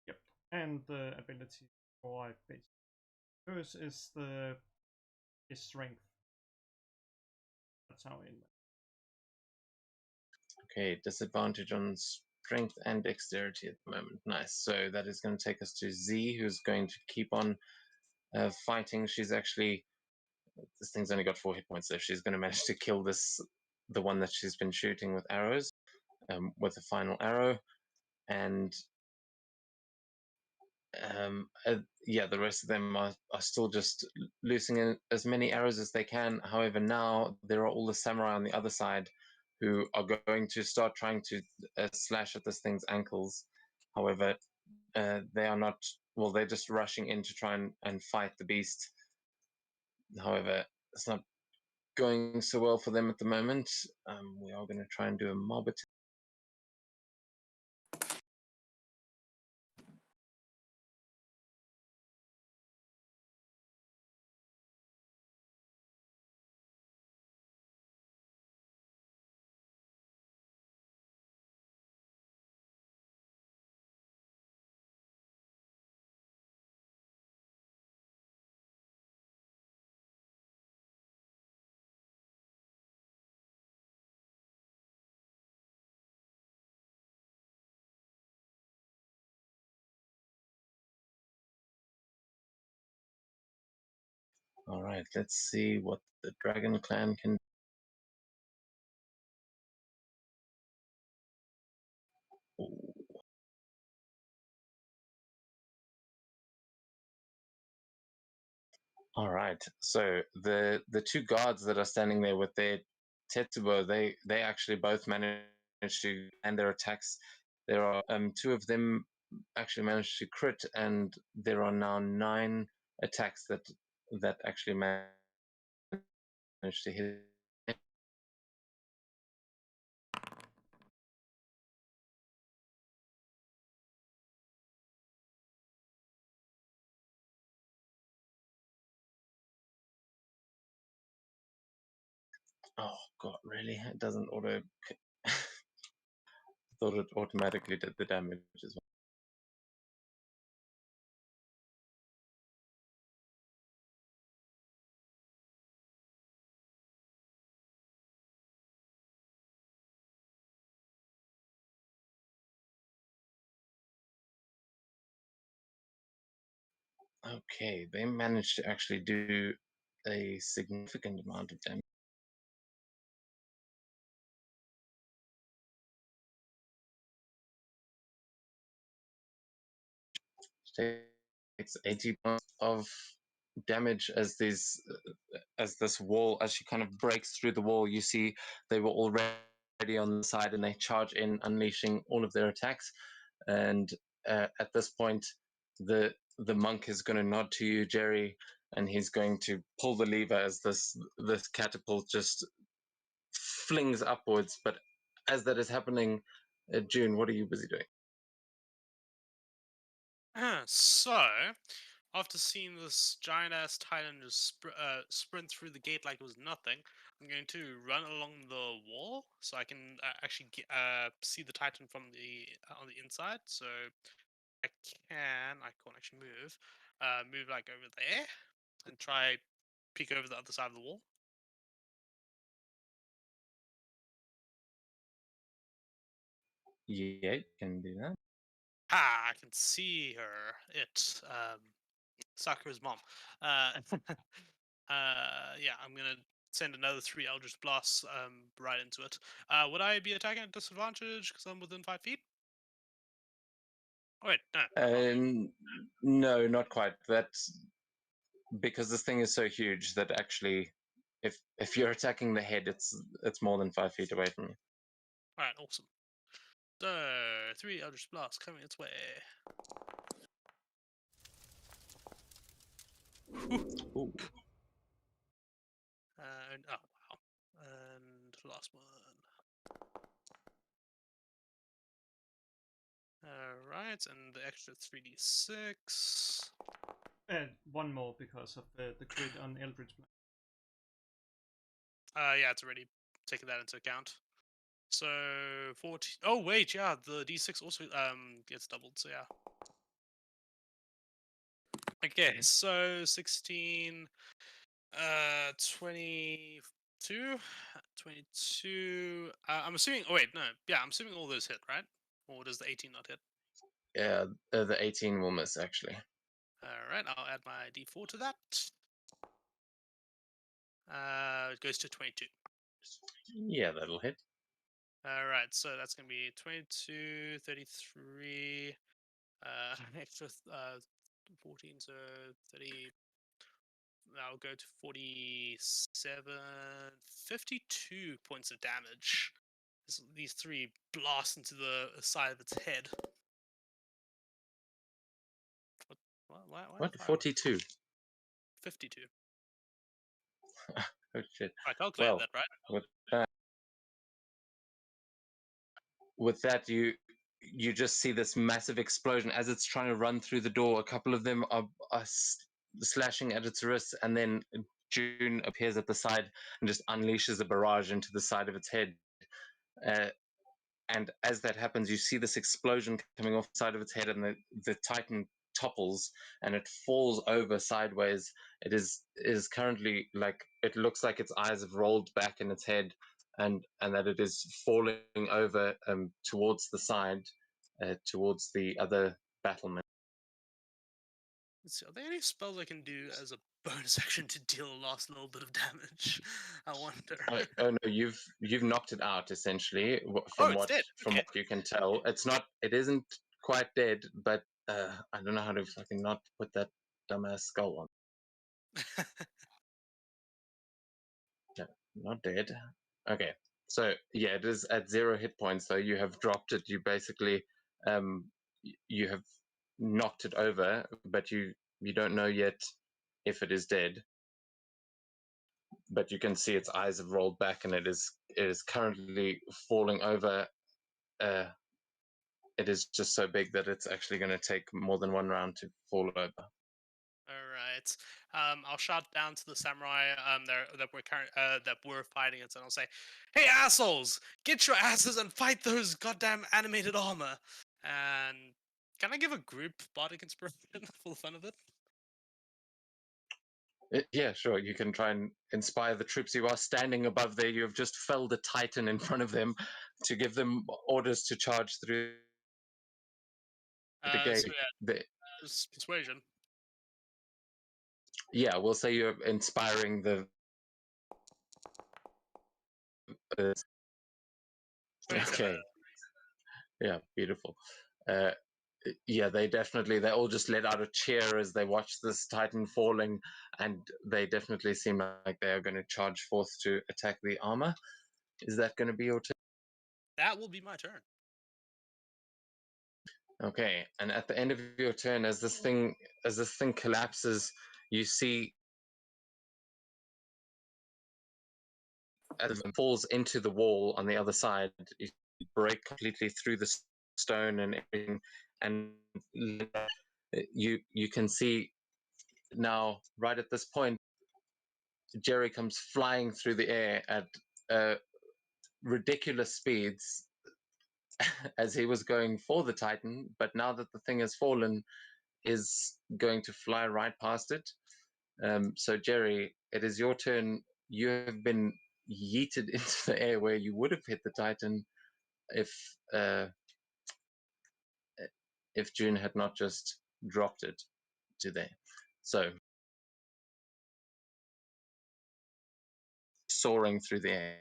Yep, and the ability for basically first is his strength. That's how I. Okay, disadvantage on strength and dexterity at the moment. Nice. So that is going to take us to Z, who's going to keep on fighting. She's actually, this thing's only got 4 hit points, so she's going to manage to kill the one that she's been shooting with arrows, with a final arrow. And yeah, the rest of them are still just loosing in as many arrows as they can. However, now there are all the samurai on the other side who are going to start trying to slash at this thing's ankles. However, they are not, well, they're just rushing in to try and fight the beast. However, it's not going so well for them at the moment. We are going to try and do a mob attack. All right, let's see what the Dragon Clan can do. All right. So the two guards that are standing there with their tetsubo, they actually both managed to end their attacks. There are two of them actually managed to crit, and there are now 9 attacks that actually managed to hit. Oh God, really? It doesn't auto. I thought it automatically did the damage as well. Okay, they managed to actually do a significant amount of damage. Takes 80 points of damage as this wall, as she kind of breaks through the wall. You see they were already on the side and they charge in, unleashing all of their attacks. And at this point, the monk is going to nod to you, Jerry, and he's going to pull the lever as this catapult just flings upwards. But as that is happening, June, what are you busy doing? So, after seeing this giant ass titan just sprint through the gate like it was nothing, I'm going to run along the wall so I can actually see the titan from the on the inside. So I can't actually move. Move like over there and try peek over the other side of the wall. Yeah, you can do that. Ah, I can see her. Sakura's mom. Yeah, I'm gonna send another 3 Eldritch Blasts right into it. Would I be attacking at disadvantage because I'm within 5 feet? Oh, wait, no. No, not quite. That's because this thing is so huge that actually, if you're attacking the head, it's more than 5 feet away from you. Alright, awesome. So, 3 Eldritch Blasts coming its way. Ooh. And, oh, wow. And last one. Alright, and the extra 3d6. And one more because of the crit on Eldritch Blast. Yeah, it's already taken that into account. So 14. Oh wait, yeah, the d6 also gets doubled. So yeah. Okay, so 16, 22, 22. I'm assuming. Oh wait, no. Yeah, I'm assuming all those hit, right? Or does the 18 not hit? Yeah, the 18 will miss actually. All right, I'll add my d4 to that. It goes to 22. Yeah, that'll hit. All right, so that's gonna be 22, 33, extra 14, so 30. I'll go to 47, 52 points of damage. These 3 blast into the side of its head. Why What? 42. 52. Oh shit. I calculated Well, that, right? with that, you just see this massive explosion as it's trying to run through the door. A couple of them are slashing at its wrists, and then June appears at the side and just unleashes a barrage into the side of its head. Uh, and as that happens, you see this explosion coming off the side of its head, and the Titan topples and it falls over sideways. It is currently like it looks like its eyes have rolled back in its head, and that it is falling over towards the side, towards the other battlement. Let's see, are there any spells I can do as a bonus action to deal a last little bit of damage? I wonder. Oh no, you've knocked it out essentially. Oh, it's dead. From Okay. what you can tell, it isn't quite dead, but I don't know how to fucking not put that dumbass skull on. Yeah, not dead. Okay, so yeah, it is at 0 hit points. So you have dropped it. You basically you have knocked it over, but you don't know yet if it is dead. But you can see its eyes have rolled back, and it is currently falling over. Uh, it is just so big that it's actually going to take more than one round to fall over. All right. I'll shout down to the samurai that we're fighting it, and I'll say, "Hey assholes, get your asses and fight those goddamn animated armor." And can I give a group bardic inspiration for the fun of it? Yeah, sure. You can try and inspire the troops. You are standing above there. You have just felled a titan in front of them to give them orders to charge through the gate. So yeah, persuasion. Yeah, we'll say you're inspiring the. Okay. Yeah, beautiful. Yeah, they all just let out a cheer as they watch this Titan falling, and they definitely seem like they are going to charge forth to attack the armor. Is that going to be your turn? That will be my turn. Okay, and at the end of your turn, as this thing collapses, you see as it falls into the wall on the other side, you break completely through the stone and everything, and you can see now right at this point, Jerry comes flying through the air at uh, ridiculous speeds as he was going for the Titan, but now that the thing has fallen, is going to fly right past it. So Jerry, it is your turn. You have been yeeted into the air where you would have hit the Titan if uh, if June had not just dropped it to there. So soaring through the air.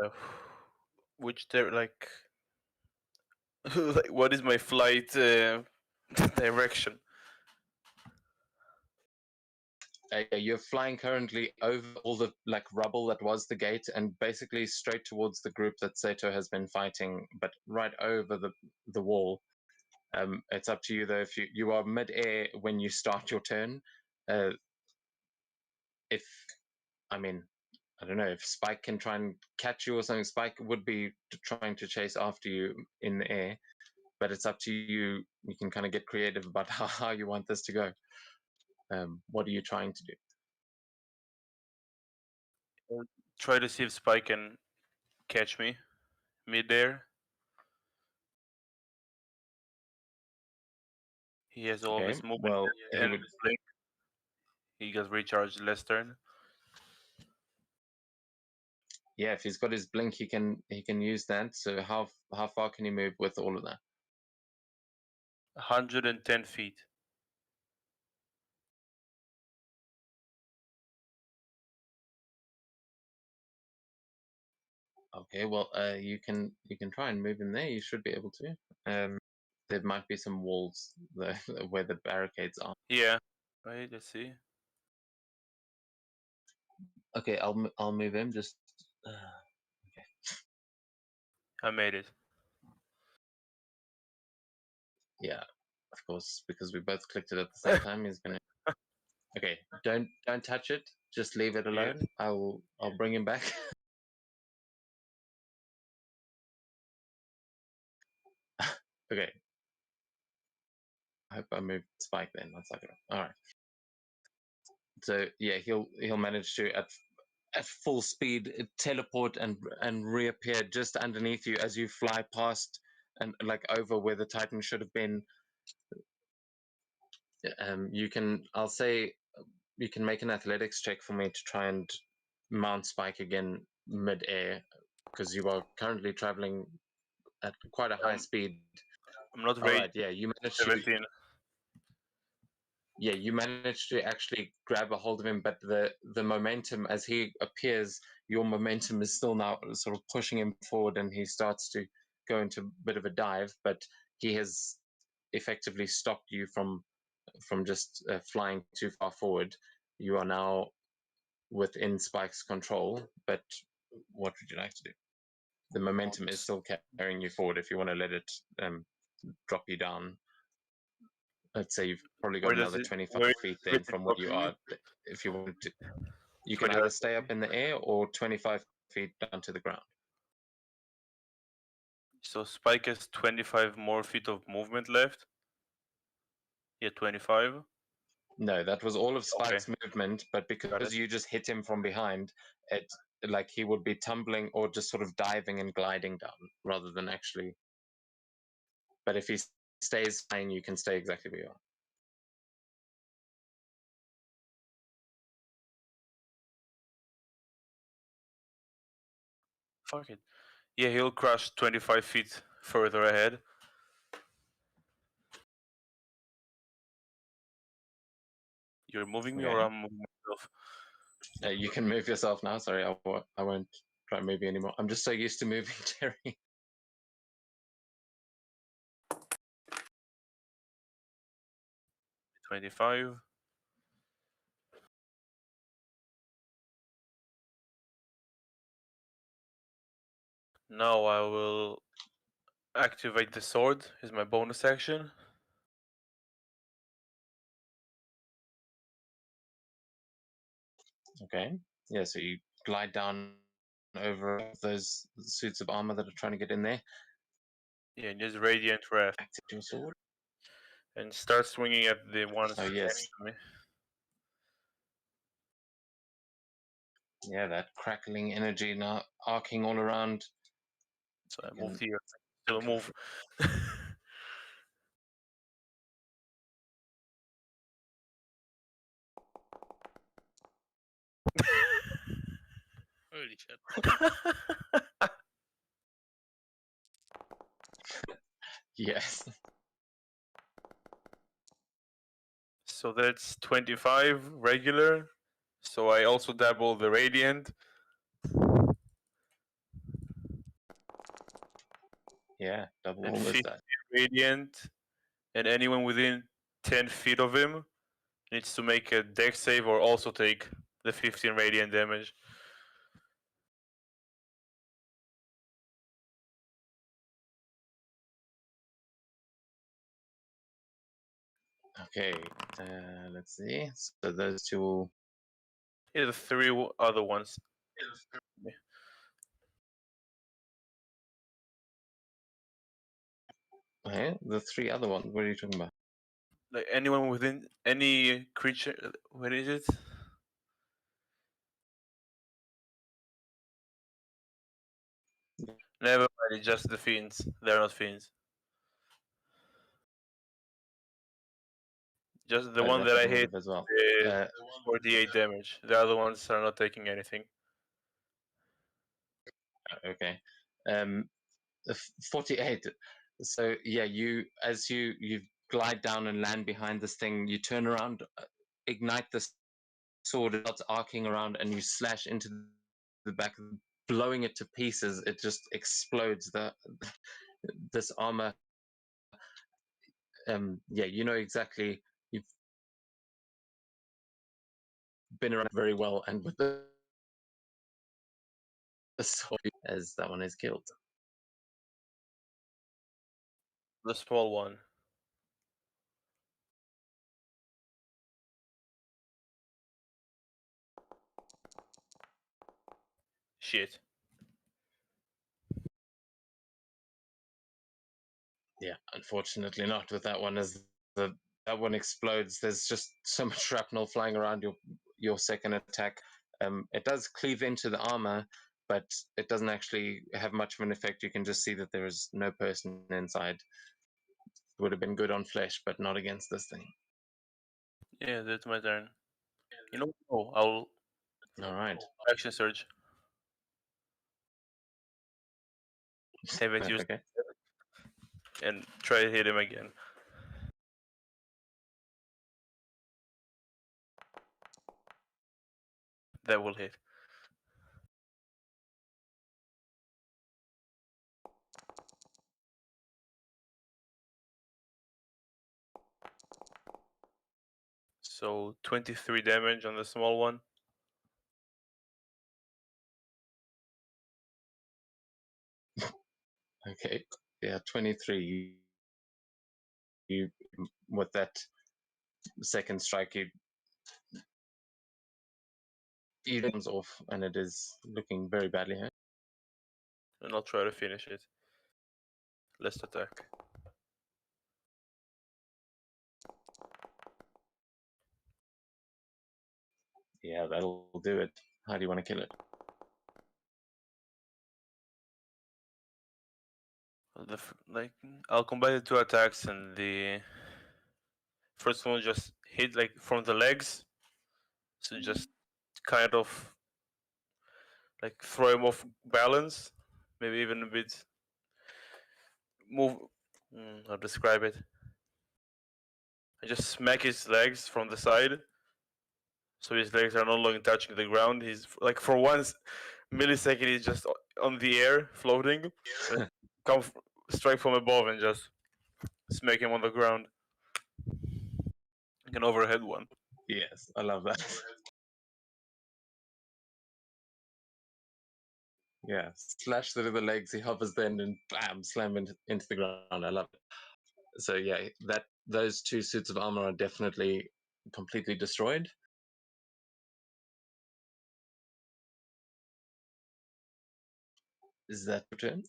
Uh, which like like what is my flight direction? You're flying currently over all the like rubble that was the gate, and basically straight towards the group that Sato has been fighting, but right over the wall. It's up to you though. If you are mid-air when you start your turn, uh, if I mean I don't know if Spike can try and catch you or something. Spike would be trying to chase after you in the air, but it's up to you. You can kind of get creative about how you want this to go. What are you trying to do? I'll try to see if Spike can catch me mid-air. He has all Okay, his movement well, he and would. blink. He gets recharged last turn. Yeah, if he's got his blink, he can use that. So how far can he move with all of that? 110 feet. Okay, well, you can try and move in there. You should be able to. There might be some walls there where the barricades are. Yeah. Wait, let's see. Okay, I'll move him. Just okay. I made it. Yeah, of course, because we both clicked it at the same time. He's gonna. Okay, don't touch it. Just leave it Yeah. alone. I'll bring him back. Okay. I hope I moved Spike then. That's like all right. So yeah, he'll manage to at full speed teleport and reappear just underneath you as you fly past and like over where the Titan should have been. You can I'll say you can make an athletics check for me to try and mount Spike again mid-air because you are currently traveling at quite a high speed. I'm not All ready. right, yeah, you managed to 17. yeah, you manage to actually grab a hold of him, but the momentum as he appears, your momentum is still now sort of pushing him forward, and he starts to go into a bit of a dive. But he has effectively stopped you from just flying too far forward. You are now within Spike's control. But what would you like to do? The momentum is still carrying you forward. If you want to let it drop you down, let's say you've probably got Where does another it? 25 Where feet is then it from where you dropping me? are. If you want to, you can 25 either stay up in the air or 25 feet down to the ground. So Spike has 25 more feet of movement left. Yeah, 25. No, that was all of Okay, Spike's movement, but got it. because you just hit him from behind, it like he would be tumbling or just sort of diving and gliding down rather than actually. But if he stays flying, you can stay exactly where you are. Fuck it. Yeah, he'll crash 25 feet further ahead. You're moving me, or Okay. I'm moving myself? You can move yourself now. Sorry, I won't try and move you anymore. I'm just so used to moving, Jerry. 25. Now I will activate the sword as my bonus action. Okay. Yeah, so you glide down over those suits of armor that are trying to get in there. Yeah, and use Radiant Wrath. Activate your sword. And start swinging at the ones Oh, yes. next to me. Yeah, that crackling energy now arcing all around. So I moved here. Still move. Holy shit. Yes. So that's 25 regular. So I also double the Radiant. Yeah, double And all this 50 stuff. Radiant. And anyone within 10 feet of him needs to make a dex save or also take the 15 Radiant damage. Okay, let's see. So those two will. Yeah, the three other ones. Okay, the three other ones. What are you talking about? Like anyone within any creature. What is it? Never mind, it's just the fiends. They're not fiends. Just the one that I will hit live as well. is 48 damage. The other ones are not taking anything. Okay. 48. So yeah, you glide down and land behind this thing, you turn around, ignite the sword, it starts arcing around, and you slash into the back, blowing it to pieces. It just explodes. This armor. Yeah, you know exactly. You've been around very well, and with the sword, as that one is killed. The small one. Shit. Yeah, unfortunately not with that one. As that one explodes, there's just so much shrapnel flying around your second attack. It does cleave into the armor, but it doesn't actually have much of an effect. You can just see that there is no person inside. It would have been good on flesh, but not against this thing. Yeah, that's my turn. You know, oh, I'll All right. action surge. Haven't used Okay. and try to hit him again. That will hit. So 23 damage on the small one. Okay. Yeah, 23. You with that second strike, you comes off, and it is looking very badly hurt. And I'll try to finish it. Last attack. Yeah, that'll do it. How do you want to kill it? Like I'll combine the two attacks, and the first one just hit like from the legs, so just kind of like throw him off balance, maybe even a bit move. I'll describe it. I just smack his legs from the side, so his legs are no longer touching the ground. He's like for 1 millisecond, he's just on the air, floating. Come strike from above and just smack him on the ground. Like an overhead one. Yes, I love that. Yeah, slash through the legs. He hovers then and bam, slam into the ground. I love it. So yeah, those 2 suits of armor are definitely completely destroyed. Is that your turn?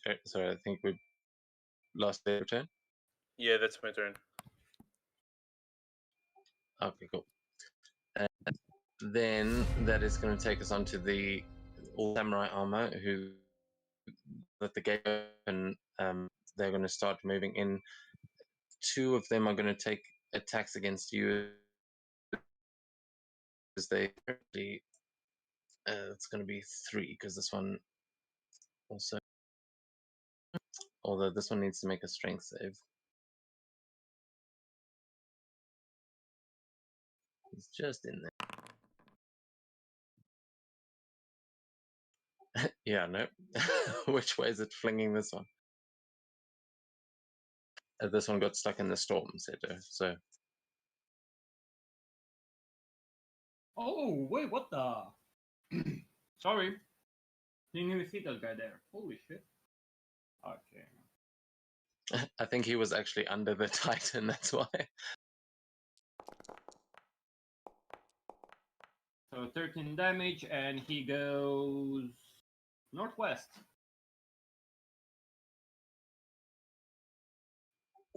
Okay, sorry, I think we lost their turn. Yeah, that's my turn. Okay, cool. And then that is going to take us on to the all samurai armor who let the gate open. They're going to start moving in. 2 of them are going to take attacks against you as they currently. It's going to be 3 because this one also. Although this one needs to make a strength save. He's just in there. Yeah, no. Which way is it flinging this one? This one got stuck in the storm, Seto. So. Oh, wait, what the? Sorry. Didn't even see that guy there. Holy shit. Okay. I think he was actually under the Titan, that's why. So 13 damage, and he goes northwest.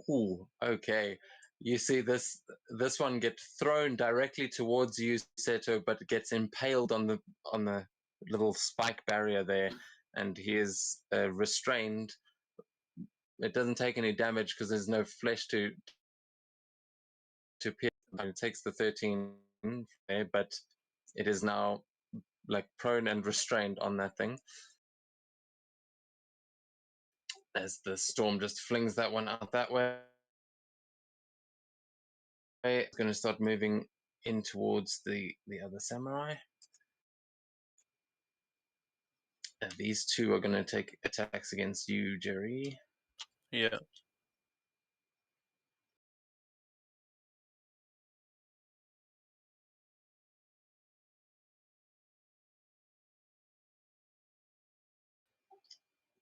Ooh, okay. You see this one get thrown directly towards you, Seto, but it gets impaled on the little spike barrier there, and he is restrained. It doesn't take any damage because there's no flesh to pierce. It takes the 13 there, but it is now like prone and restrained on that thing. As the storm just flings that one out that way. It's going to start moving in towards the other samurai. And these 2 are going to take attacks against you, Jerry. Yeah.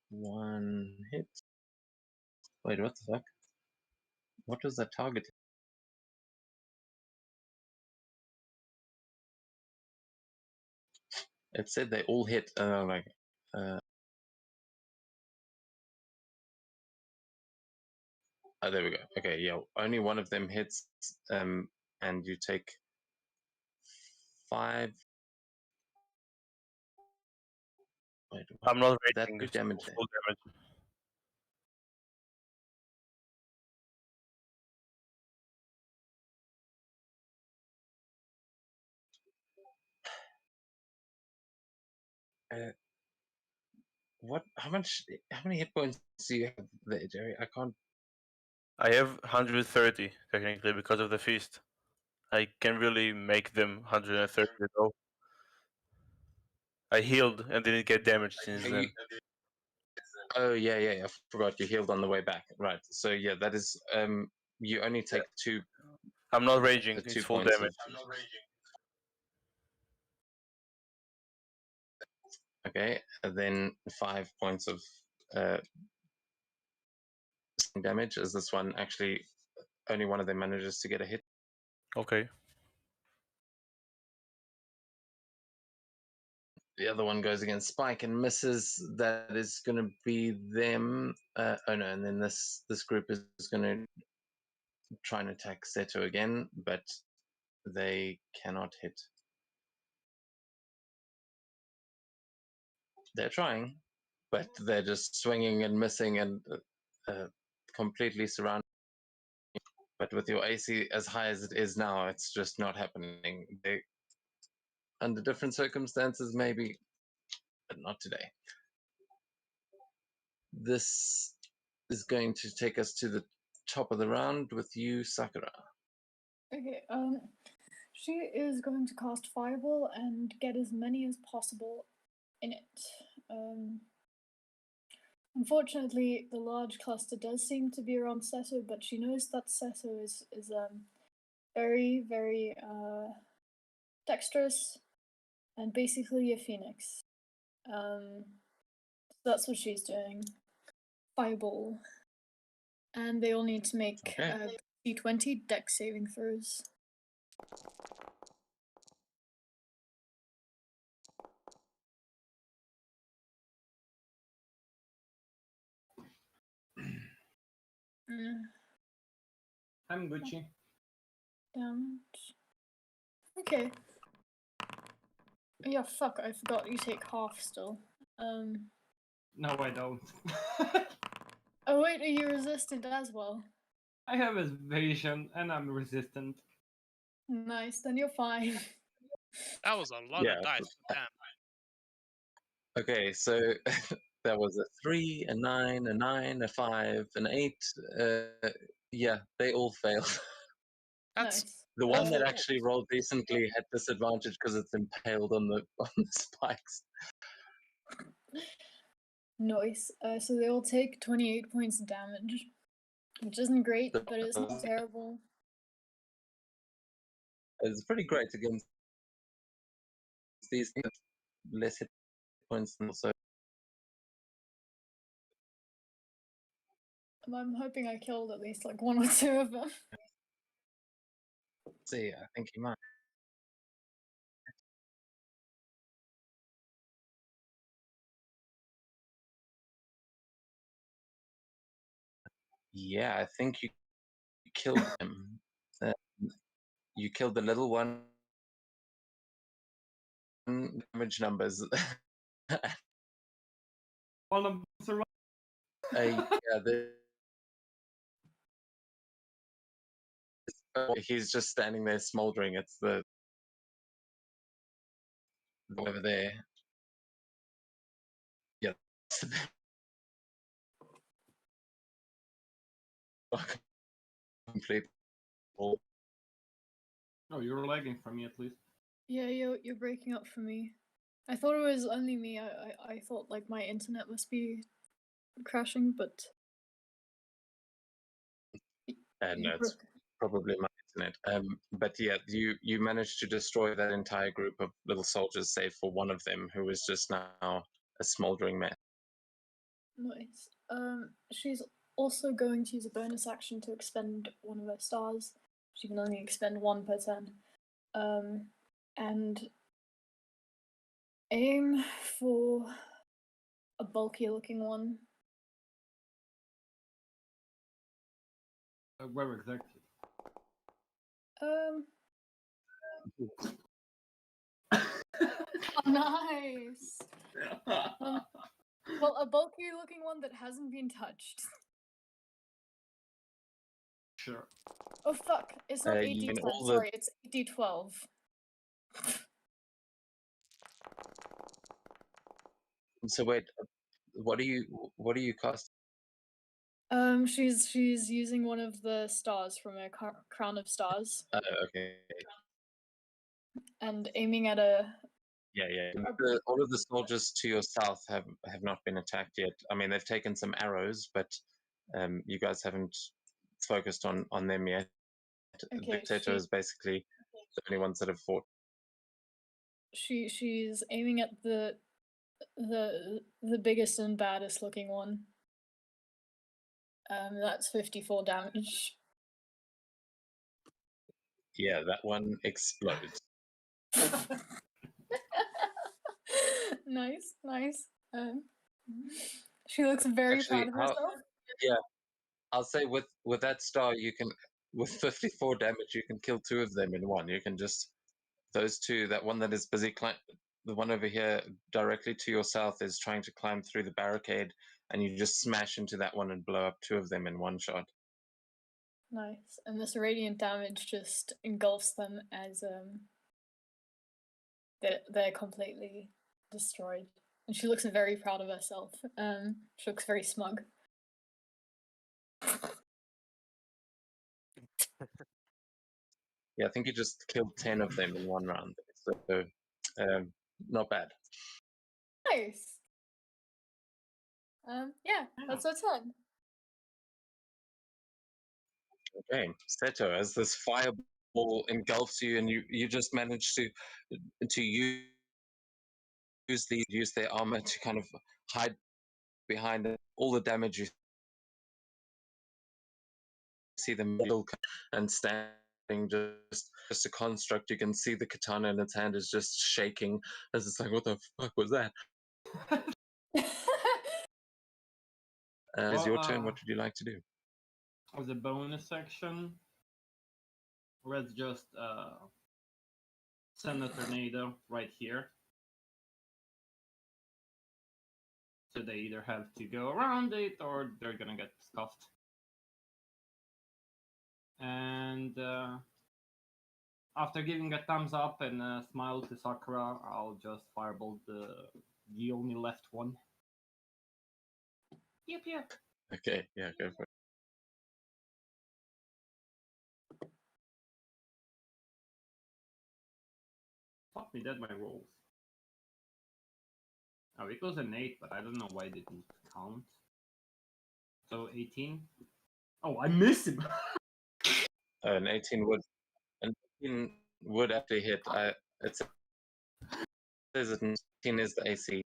One hit. Wait, what the fuck? What was that target? It said they all hit. Like, oh, there we go. Okay, yeah, only one of them hits, and you take 5. Wait, I'm not that rating. do It's damage full damage. What? How much? How many hit points do you have there, Jerry? I can't. I have 130 technically because of the feast. I can really make them 130 though. I healed and didn't get damaged since then. Oh yeah. I forgot you healed on the way back. Right. So yeah, that is. You only take 2. I'm not raging. It's 2 full points damage. Okay, and then 5 points of damage. As this one actually, only one of them manages to get a hit. Okay. The other one goes against Spike and misses. That is going to be them. Oh no, and then this group is going to try and attack Seto again, but they cannot hit. They're trying, but they're just swinging and missing and completely surrounded. But with your AC as high as it is now, it's just not happening. They, under different circumstances, maybe but not today. This is going to take us to the top of the round with you, Sakura. Okay, she is going to cast Fireball and get as many as possible in it. Unfortunately, the large cluster does seem to be around Seto, but she knows that Seto is very, very dexterous and basically a phoenix. That's what she's doing. Fireball. And they all need to make D20 dex saving throws. I'm Gucci. Damage. Okay. Yeah, fuck, I forgot you take half still. No, I don't. Oh wait, are you resistant as well? I have evasion and I'm resistant. Nice, then you're fine. That was a lot of dice. Damn. Okay, so that was a 3, a 9, a 9, a 5, an 8. Yeah, they all failed. That's Nice. The one that awful. actually rolled decently had disadvantage because it's impaled on the spikes. Nice. So they all take 28 points of damage, which isn't great, but it's not terrible. It's pretty great against these things. Less hit points and also. I'm hoping I killed at least like one or two of them. See, I think you might. Yeah, I think you killed him. You killed the little one. Damage numbers. All of them survive. He's just standing there smoldering. It's the over there. Yeah. Complete. Oh, you're lagging for me at least. Yeah, you're breaking up for me. I thought it was only me. I thought like my internet must be crashing, but No, it's probably my internet. But yeah, you managed to destroy that entire group of little soldiers, save for one of them, who was just now a smoldering mess. Nice. She's also going to use a bonus action to expend one of her stars. She can only expend one per turn. And aim for a bulkier looking one. Where exactly? Oh, nice. Well, a bulkier looking one that hasn't been touched. Sure. Oh fuck! It's not 8d10. Sorry, it's 8d12. So wait, what are you casting? She's using one of the stars from a crown of stars. Okay. And aiming at a. Yeah. All of the soldiers to your south have not been attacked yet. I mean, they've taken some arrows, but you guys haven't focused on them yet. Okay, Dictator is basically the only ones that have fought. She's aiming at the biggest and baddest looking one. That's 54 damage. Yeah, that one explodes. Nice. She looks very proud of herself. Yeah, I'll say with that star, you can, with 54 damage, you can kill two of them in one. You can just, those two, that one that is busy the one over here directly to your south is trying to climb through the barricade, and you just smash into that one and blow up two of them in one shot. Nice. And this radiant damage just engulfs them as they're completely destroyed And she looks very proud of herself. She looks very smug. Yeah, I think you just killed 10 of them in one round. So, not bad. Nice. Yeah, that's our turn. Okay, Seto, as this fireball engulfs you, and you just manage to use their armor to kind of hide behind it. All the damage you see them and standing just a construct. You can see the katana in its hand is just shaking as it's like, what the fuck was that? It's your turn. What would you like to do? As a bonus section, let's just send a tornado right here. So they either have to go around it or they're gonna get scuffed. And after giving a thumbs up and a smile to Sakura, I'll just firebolt the only left one. Yep. Okay, yeah, go for it. Fuck me dead, my rolls. Oh, it was an 8, but I don't know why it didn't count. So 18. Oh, I missed him! An 18 would actually hit. It says it 18 is the AC.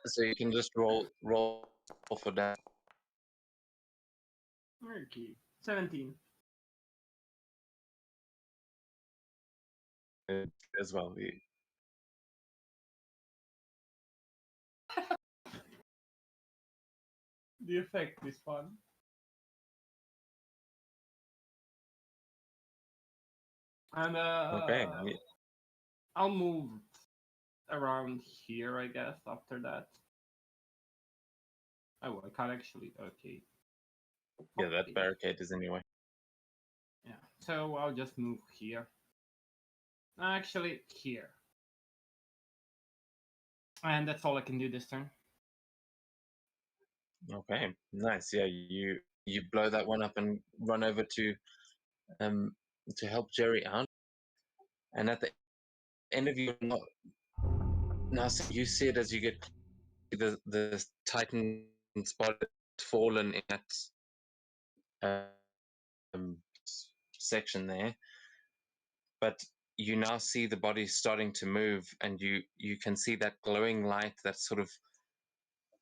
So you can just roll for that. Okay. 17. As well. The effect is fun. And Okay. I'll move around here, I guess, after that. Oh, I can't actually. Okay. Yeah, that barricade is anyway. Yeah, so I'll just move here. Actually, here. And that's all I can do this turn. Okay, nice. Yeah, you blow that one up and run over to help Jerry out. And at the end of your now, so you see it as you get the Titan spot fallen in that section there, but you now see the body starting to move, and you can see that glowing light that sort of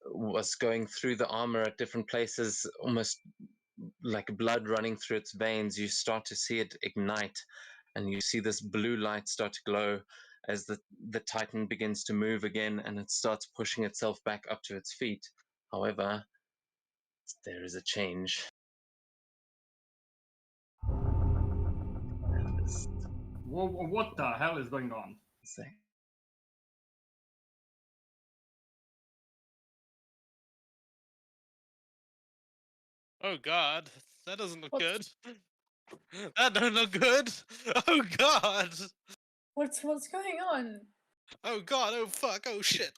was going through the armor at different places, almost like blood running through its veins. You start to see it ignite, and you see this blue light start to glow as the Titan begins to move again, and it starts pushing itself back up to its feet. However, there is a change. What the hell is going on? Oh god, that doesn't look good. That don't look good. Oh god. What's going on? Oh god, oh fuck, oh shit.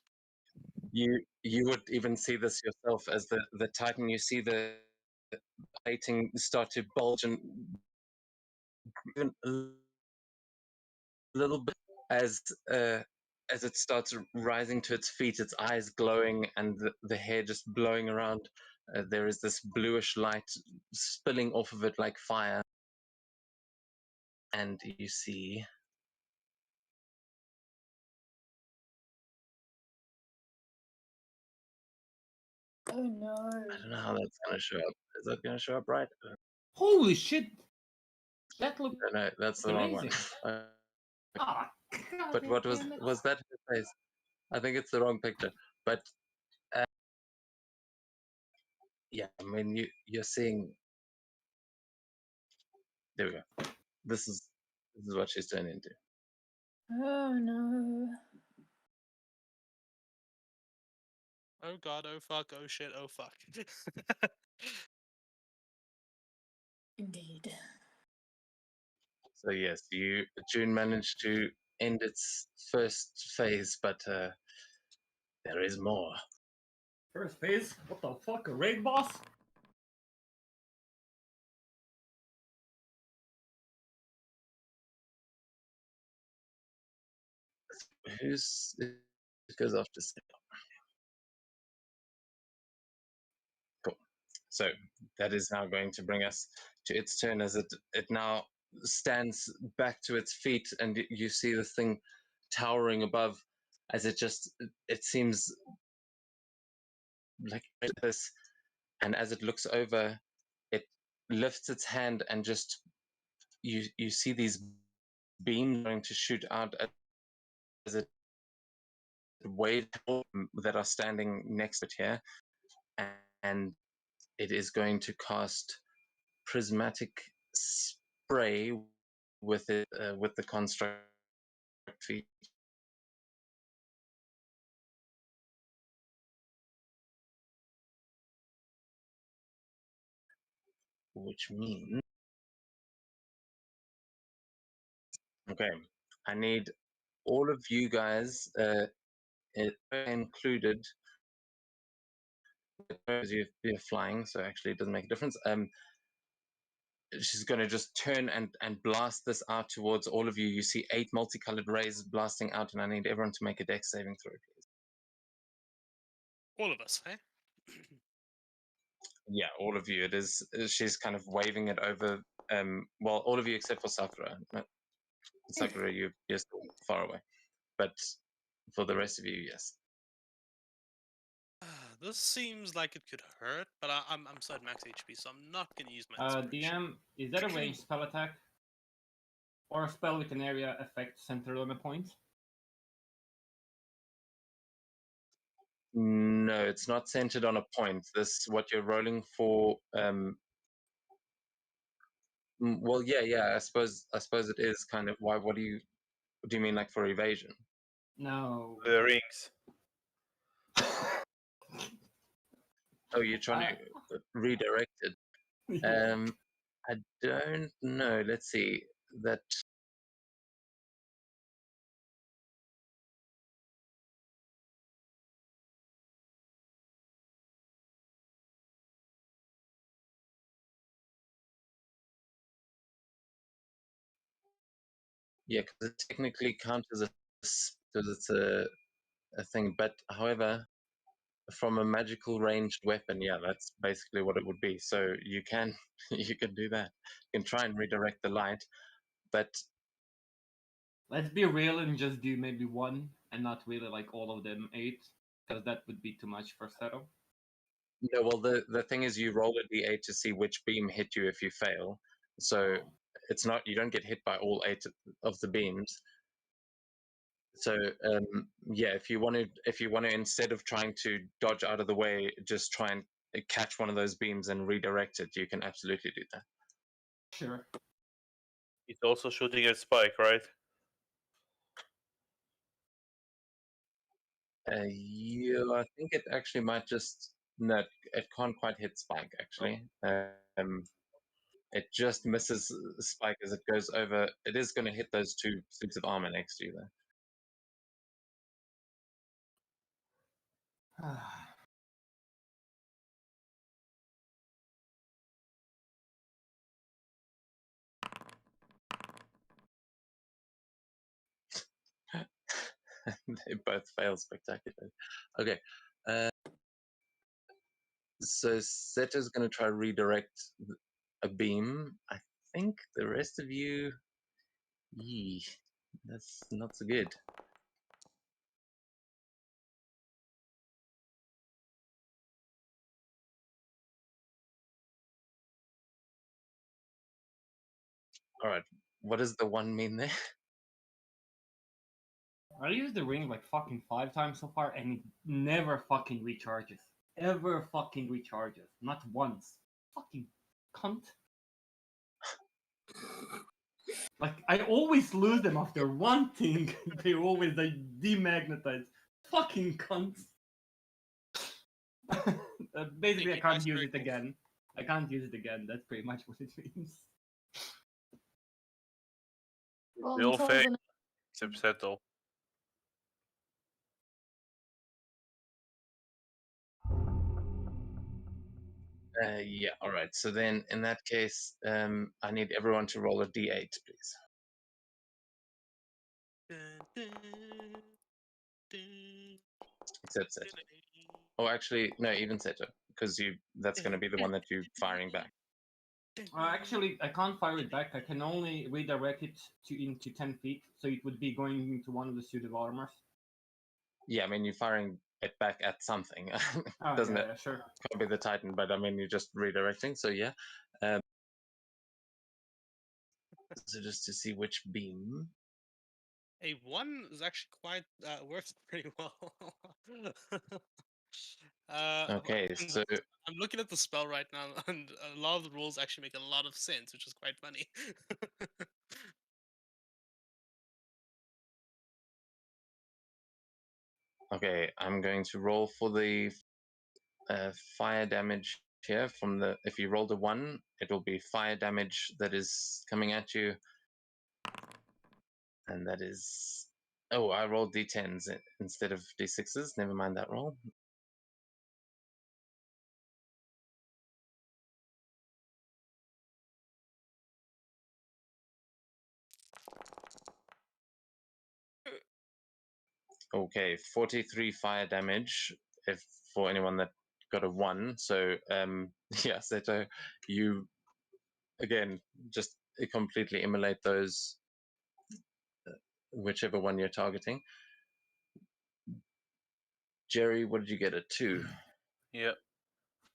You would even see this yourself as the Titan. You see the plating start to bulge and even a little bit as it starts rising to its feet, its eyes glowing and the hair just blowing around. There is this bluish light spilling off of it like fire, and you see Oh no. I don't know how that's going to show up. Is that going to show up right? Holy shit! That looked No, that's the wrong one. amazing. But what was that his face? I think it's the wrong picture. But yeah, I mean you're seeing. There we go. This is what she's turned into. Oh no. Oh god, oh fuck, oh shit, oh fuck. Indeed. So yes, June managed to end its first phase, but there is more. First phase? What the fuck? A raid boss? Who's it goes after Seto. Cool. So that is now going to bring us to its turn as it now stands back to its feet, and you see the thing towering above as it seems like this, and as it looks over, it lifts its hand and just you see these beams going to shoot out as it waves that are standing next to it here, and it is going to cast prismatic spray with it with the construct feat, which means okay, I need all of you guys, included, because you're flying, so actually it doesn't make a difference. She's going to just turn and blast this out towards all of you. You see 8 multicolored rays blasting out, and I need everyone to make a dex saving throw, please. All of us, eh? Yeah, all of you. It is. She's kind of waving it over. Well, all of you except for Sakura. Sakura, you're still far away, but for the rest of you, yes. This seems like it could hurt, but I'm so at max HP, so I'm not going to use my inspiration. DM, is that a ranged spell attack? Or a spell with an area effect centered on a point? No, it's not centered on a point. This what you're rolling for. Well, yeah. I suppose it is kind of. Why? What do you mean, like for evasion? No. The rings. Oh, you're trying to redirect it. Yeah. I don't know. Let's see. That yeah, because it technically counts as because it's a thing. But however, from a magical ranged weapon, yeah, that's basically what it would be. So you can you can do that. You can try and redirect the light, but Let's be real and just do maybe one and not really like all of them 8, because that would be too much for Seto. no. Well, the thing is, you roll a d8 to see which beam hit you if you fail. So it's not you don't get hit by all 8 of the beams. So yeah, if you want to instead of trying to dodge out of the way, just try and catch one of those beams and redirect it. You can absolutely do that. Sure. It's also shooting at Spike, right? Yeah, I think it actually might just no, it can't quite hit Spike actually. It just misses Spike as it goes over. It is going to hit those 2 suits of armor next to you though. They both fail spectacularly. Okay. So Seto's going to try to redirect a beam. I think the rest of you, yee, that's not so good. All right, what does the 1 mean there? I used the ring like fucking 5 times so far, and it never fucking recharges. Ever fucking recharges. Not once. Fucking cunt. Like, I always lose them after one thing. They always like demagnetize. Fucking cunts. Basically, I can't use it again. I can't use it again. That's pretty much what it means. Well, They all until fail. the Except Seto. Yeah, all right. So then, in that case, I need everyone to roll a d8, please. Except Seto. Oh, actually, no, even Seto, because that's going to be the one that you're firing back. Actually, I can't fire it back. I can only redirect it into 10 feet, so it would be going into one of the suit of armors. Yeah, I mean, you're firing it back at something. Oh, Doesn't yeah, it? yeah, sure. Can't be the Titan, but I mean, you're just redirecting. So yeah. So just to see which beam. A 1 is actually quite works pretty well. Okay, so I'm looking at the spell right now, and a lot of the rules actually make a lot of sense, which is quite funny. okay, I'm going to roll for the fire damage here. From the if you rolled a 1, it will be fire damage that is coming at you, and that is. Oh, I rolled d10s instead of d6s. Never mind that roll. Okay, 43 fire damage if for anyone that got a 1. So yeah, Seto, you again just completely immolate those, whichever one you're targeting. Jerry, what did you get? A 2? Yeah.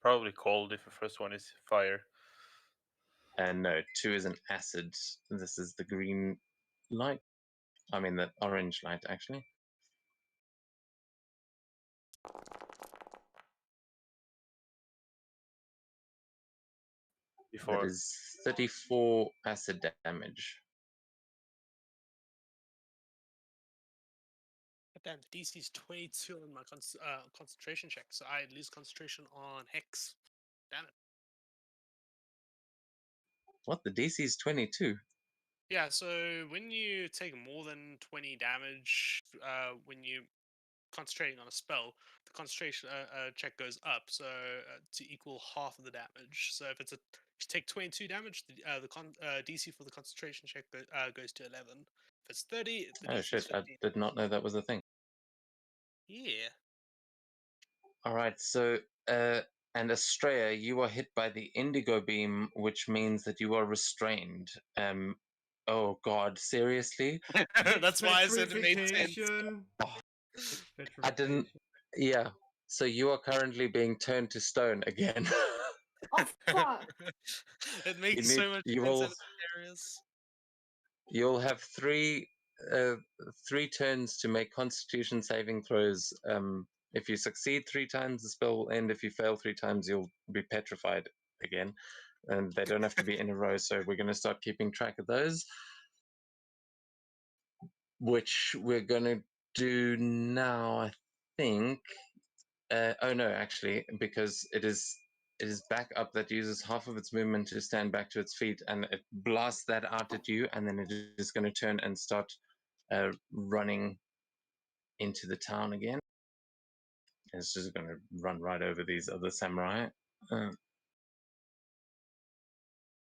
Probably cold if the first one is fire. And no, 2 is an acid. This is the green light. I mean the orange light, actually. Before. That is 34 acid damage. But damn, the DC is 22 on my concentration check, so I lose concentration on Hex. Damn it. What? The DC is 22? Yeah, so when you take more than 20 damage, when you concentrating on a spell, the concentration check goes up, so to equal half of the damage. So if you take 22 damage, the DC for the concentration check goes to 11. If it's 30, the Oh DC shit, is I 15. did not know that was a thing. Yeah. All right, so and Astraea, you are hit by the indigo beam, which means that you are restrained. Oh God, seriously? That's why I said it made sense. Petrification. I didn't. Yeah. So you are currently being turned to stone again. Oh fuck! It makes You need. so much You sense will. in areas. You'll have uh, 3 turns to make Constitution saving throws. If you succeed 3 times, the spell will end. If you fail 3 times, you'll be petrified again. And they don't have to be in a row. So we're going to start keeping track of those, which we're going to do now, I think. Oh no, actually, because it is back up that uses half of its movement to stand back to its feet, and it blasts that out at you, and then it is going to turn and start running into the town again. It's just going to run right over these other samurai.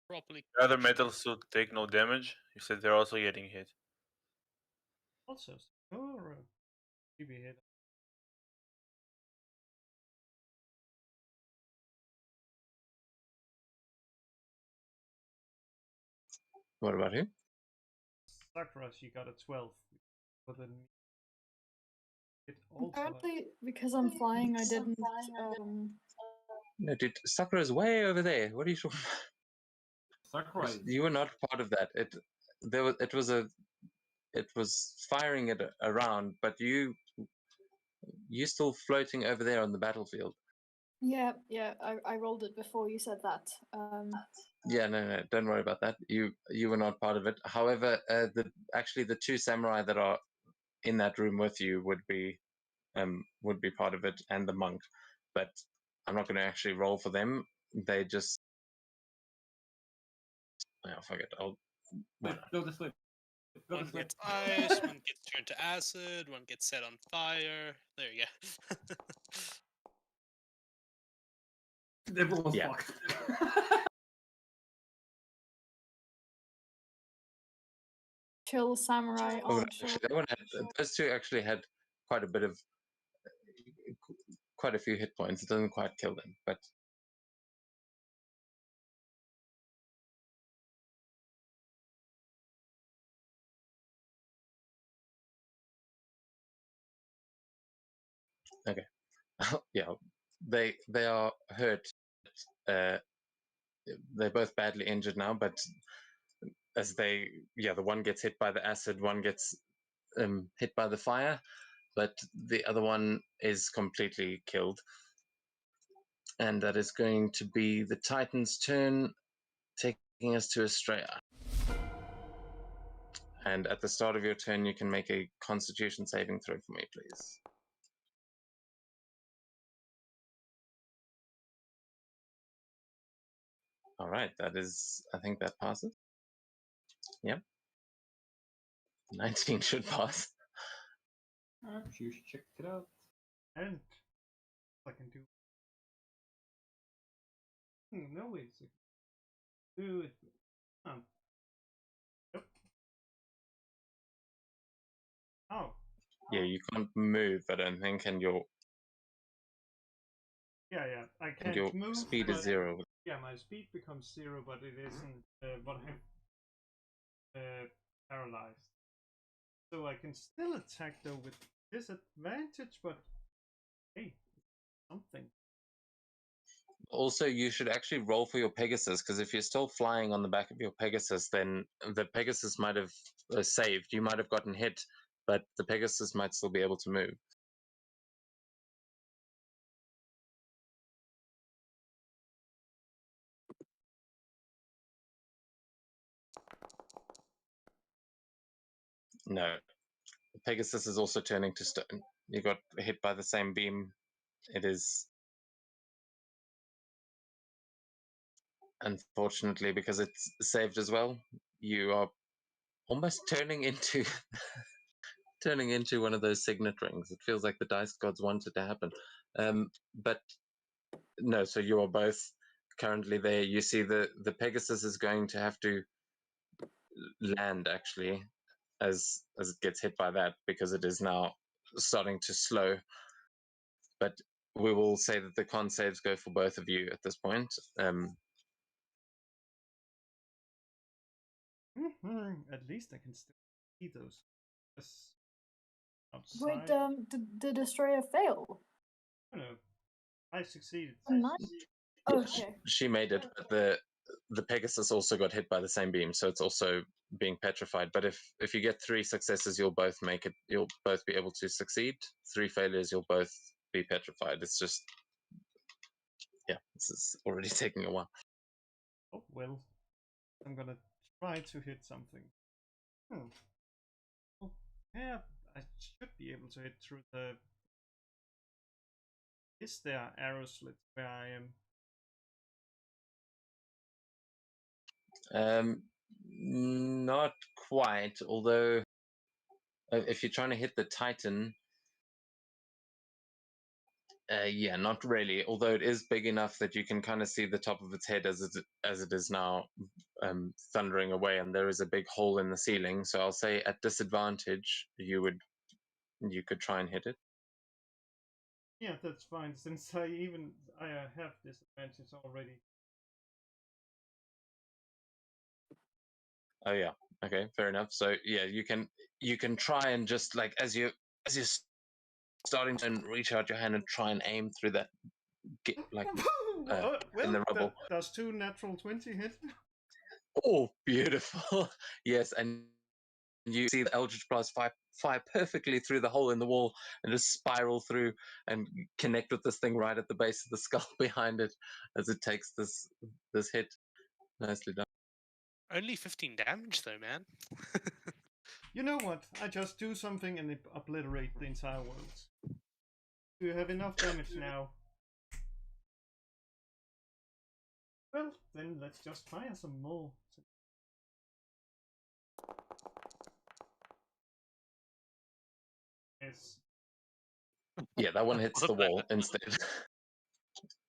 Properly. The other metal suit take no damage. You said they're also getting hit. Also, or maybe hit. What about who? Sakura, she got a 12. But then it also. Apparently, because I'm flying, I didn't. No, dude, Sakura's way over there. What are you talking about? Sakura. You were not part of that. It was firing it around, but you still floating over there on the battlefield. Yeah, I rolled it before you said that. Yeah, no, don't worry about that. You were not part of it. However, the 2 samurai that are in that room with you would be part of it, and the monk. But I'm not going to actually roll for them. They just. Oh, fuck it. Build a slip. One gets ice, one gets turned to acid, one gets set on fire. There you go. Everyone's Yeah. fucked. Chill samurai Oh, archer. actually, that one had, those two actually had quite a bit of, quite a few hit points. It doesn't quite kill them, but okay. Yeah, they are hurt. They're both badly injured now, but as they, yeah, the one gets hit by the acid, one gets hit by the fire, but the other one is completely killed. And that is going to be the Titan's turn, taking us to Astraea. And at the start of your turn, you can make a Constitution saving throw for me, please. All right, that is, I think that passes. Yep. 19 should pass. You should check it out. And I can do. No, wait a second. Do it. Yep. Oh. Yeah, you can't move, I don't think, and your Yeah, I can't move. Speed is 0. Yeah, my speed becomes 0, but it isn't what I'm paralyzed. So I can still attack though with disadvantage, but hey, something. Also, you should actually roll for your Pegasus, because if you're still flying on the back of your Pegasus, then the Pegasus might have saved. You might have gotten hit, but the Pegasus might still be able to move. No. Pegasus is also turning to stone. You got hit by the same beam. It is, unfortunately, because it's saved as well, you are almost turning into turning into one of those signet rings. It feels like the dice gods want it to happen. But no, so you are both currently there. You see the Pegasus is going to have to land actually as it gets hit by that, because it is now starting to slow. But we will say that the con saves go for both of you at this point. At least I can still see those. Outside. Wait, did Astraea fail? No, I succeeded. Okay. She made it, but the Pegasus also got hit by the same beam, so it's also being petrified. But if you get 3 successes, you'll both make it. You'll both be able to succeed. 3 failures, you'll both be petrified. It's just, yeah, this is already taking a while. Oh well, I'm gonna try to hit something. Oh, yeah, I should be able to hit through the. Is there arrow slits where I am? Not quite, although if you're trying to hit the Titan, yeah, not really. Although it is big enough that you can kind of see the top of its head as it is now thundering away, and there is a big hole in the ceiling. So I'll say at disadvantage, you could try and hit it. Yeah, that's fine. Since I have disadvantage already. Oh yeah, okay, fair enough. So yeah, you can try and just like as you're starting to reach out your hand and try and aim through that, like well, in the rubble. Does 2 natural 20 hit? Oh, beautiful! Yes, and you see the Eldritch Blast fire perfectly through the hole in the wall and just spiral through and connect with this thing right at the base of the skull behind it as it takes this hit. Nicely done. Only 15 damage though, man. You know what? I just do something and obliterate the entire world. Do you have enough damage now? Well, then let's just fire some more. Nice. Yeah, that one hits the wall instead.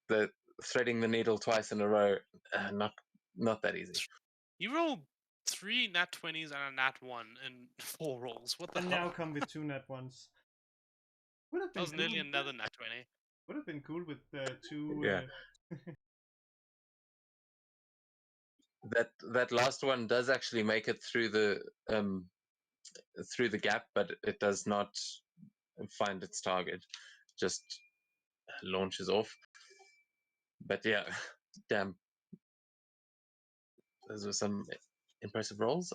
The threading the needle twice in a row, not that easy. You rolled 3 nat 20s and a nat 1 in 4 rolls. What the And hell? now come with 2 nat ones. Would have That been was nearly cool. another nat 20. Would have been cool with 2. Yeah. That last one does actually make it through the gap, but it does not find its target. Just launches off. But yeah, damn, those were some impressive rolls.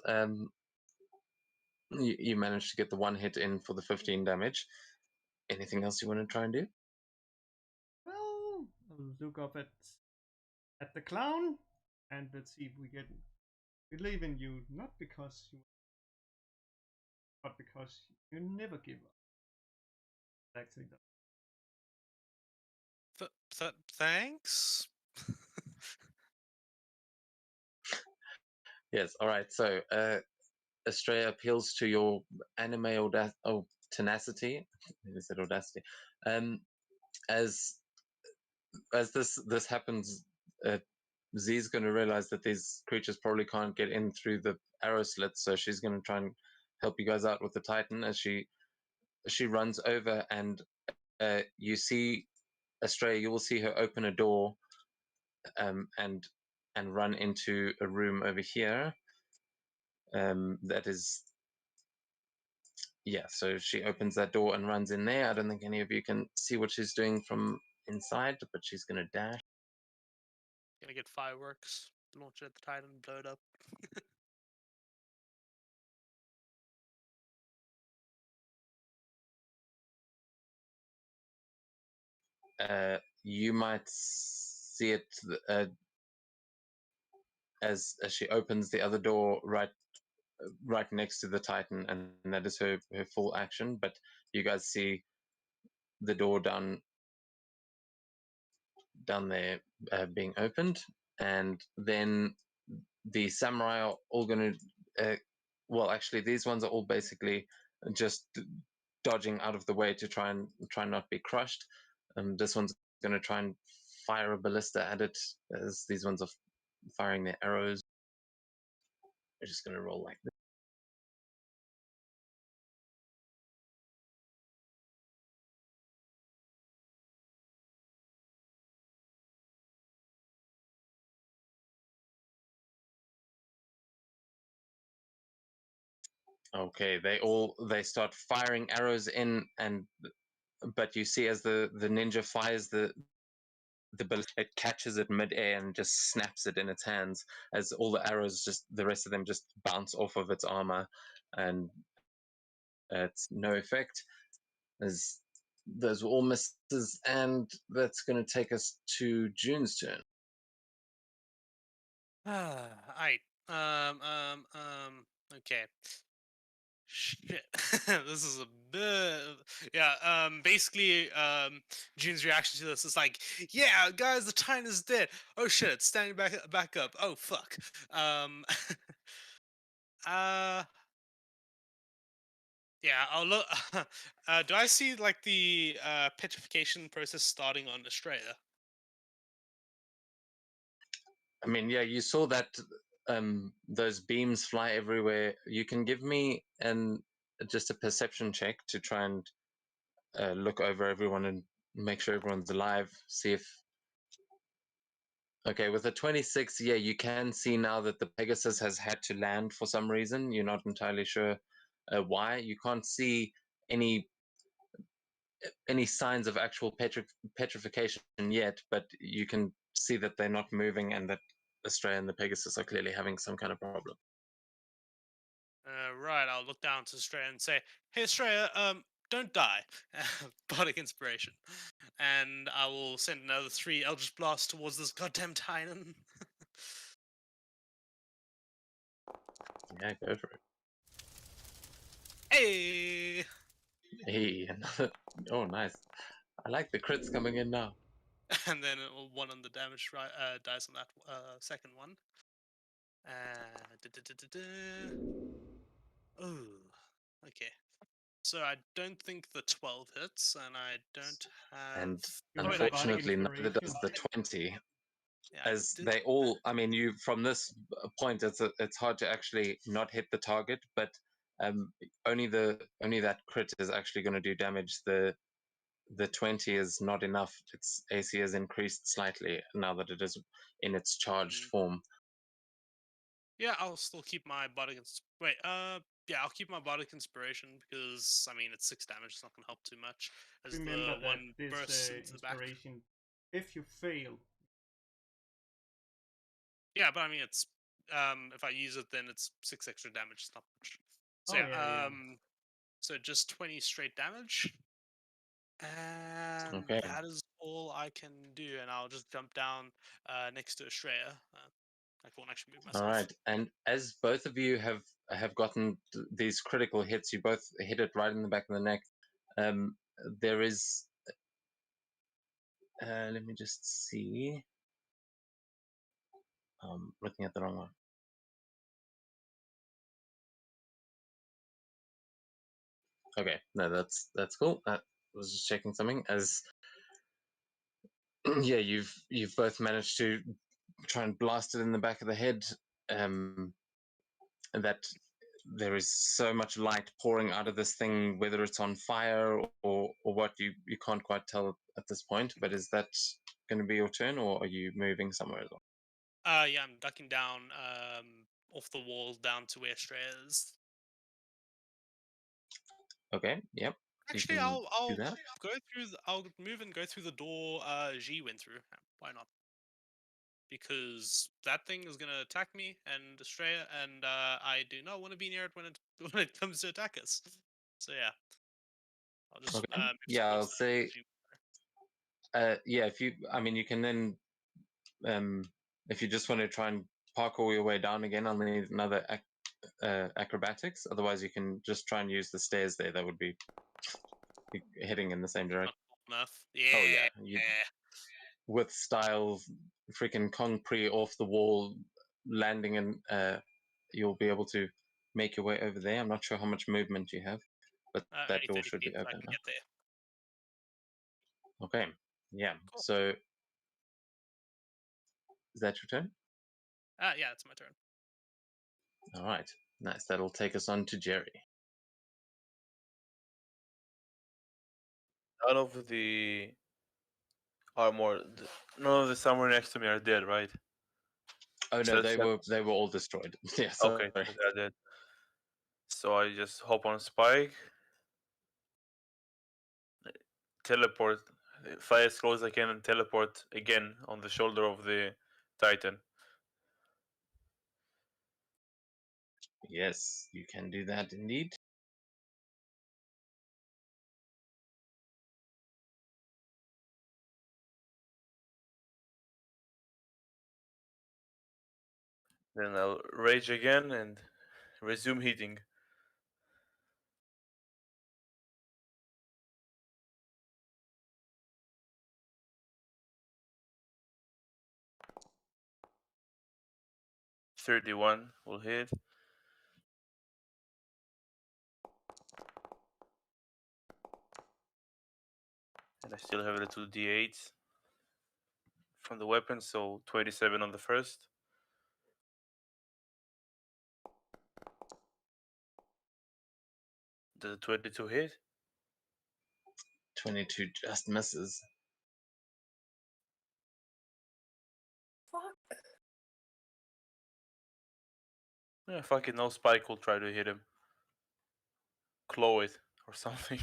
You managed to get the one hit in for the 15 damage. Anything else you want to try and do? Well, I'll look up at the clown, and let's see if we can believe in you, not because you, but because you never give up. Actually, Thanks. Yes. All right. So, Astraea appeals to your anime tenacity. Is it audacity? As this happens, Z's going to realize that these creatures probably can't get in through the arrow slits, so she's going to try and help you guys out with the Titan as she runs over, and you see Astraea. You will see her open a door, and run into a room over here. That is, yeah. So she opens that door and runs in there. I don't think any of you can see what she's doing from inside, but she's going to dash. Gonna get fireworks, launch it at the Titan, blow it up. You might see it as she opens the other door right next to the Titan, and that is her full action. But you guys see the door down there being opened, and then the samurai are all going to. Well, actually, these ones are all basically just dodging out of the way to try not be crushed. This one's going to try and fire a ballista at it, as these ones are firing their arrows. We're just going to roll like this. Okay, they start firing arrows in, but you see as the ninja fires the ballista, it catches it midair and just snaps it in its hands, as all the arrows, just the rest of them, just bounce off of its armor, and it's no effect, as those were all misses. And that's going to take us to June's turn. Alright. Okay. Shit. This is a bit. Yeah. Basically, June's reaction to this is like, "Yeah, guys, the Titan is dead. Oh shit, it's standing back up. Oh fuck." Uh. Yeah. I'll look. Do I see like the petrification process starting on Astraea? I mean, yeah, you saw that those beams fly everywhere. You can give me just a perception check to try and look over everyone and make sure everyone's alive. See if okay, with a 26, yeah, you can see now that the Pegasus has had to land for some reason. You're not entirely sure why. You can't see any signs of actual petrification yet, but you can see that they're not moving, and that Astraea and the Pegasus are clearly having some kind of problem. Right. I'll look down to Astraea and say, "Hey, Astraea, don't die." Bardic inspiration, and I will send another 3 Eldritch Blasts towards this goddamn Titan. Yeah, go for it. Hey! Hey, another. Oh, nice. I like the crits coming in now. And then it will 1 on the damage dice on that second one. Ooh. Okay. So I don't think the 12 hits, and I don't have. And You have unfortunately, bardic neither does the inspiration. 20. Yeah, I As did they all, I mean, you from this point, it's hard to actually not hit the target, but only that crit is actually going to do damage. The 20 is not enough. Its AC has increased slightly now that it is in its charged form. Yeah, I'll still keep my bardic. Yeah, I'll keep my bardic inspiration because I mean it's 6 damage. It's not gonna help too much as Remember the that one this bursts into the back. inspiration, if you fail, Yeah, but I mean it's if I use it, then it's 6 extra damage. It's not much. So Oh, yeah, yeah. so just 20 straight damage, and Okay. that is all I can do. And I'll just jump down next to Astraea. I can't actually move myself. All right, and as both of you have gotten these critical hits, you both hit it right in the back of the neck. There is. Let me just see. Looking at the wrong one. Okay, no, that's cool. I was just checking something. As yeah, you've both managed to try and blast it in the back of the head. That there is so much light pouring out of this thing, whether it's on fire or what, you can't quite tell at this point. But is that going to be your turn, or are you moving somewhere as well? Yeah, I'm ducking down off the wall down to where Astraea is. Okay, yep. Actually, can I'll do that. go through. I'll move and go through the door. G went through. Why not? Because that thing is gonna attack me and Astraea, and I do not want to be near it when it when it comes to attack us. So yeah, I'll just Okay. move Yeah, I'll towards the say. G. Yeah, I mean, you can then, if you just want to try and parkour your way down again, I'll need another acrobatics. Otherwise, you can just try and use the stairs there. That would be heading in the same direction. Enough. Oh Yeah. yeah, with style, freaking concrete off the wall, landing, and you'll be able to make your way over there. I'm not sure how much movement you have, but that Only door 30 should feet. be I open can now. get there. Okay, yeah. Cool. So is that your turn? Yeah, it's my turn. All right, nice. That'll take us on to Jerry. None of the armor, none of the somewhere next to me are dead, right? Oh So no, that's they were all destroyed. Yeah, okay. sorry. They're dead. So I just hop on Spike, teleport, fly as close as I can, and teleport again on the shoulder of the Titan. Yes, you can do that indeed. Then I'll rage again and resume hitting. $31 will hit. And I still have the 2d8s from the weapon, so 27 on the first. Does the 22 hit? 22 just misses. Fuck. Yeah, fucking no Spike will try to hit him. Claw it or something.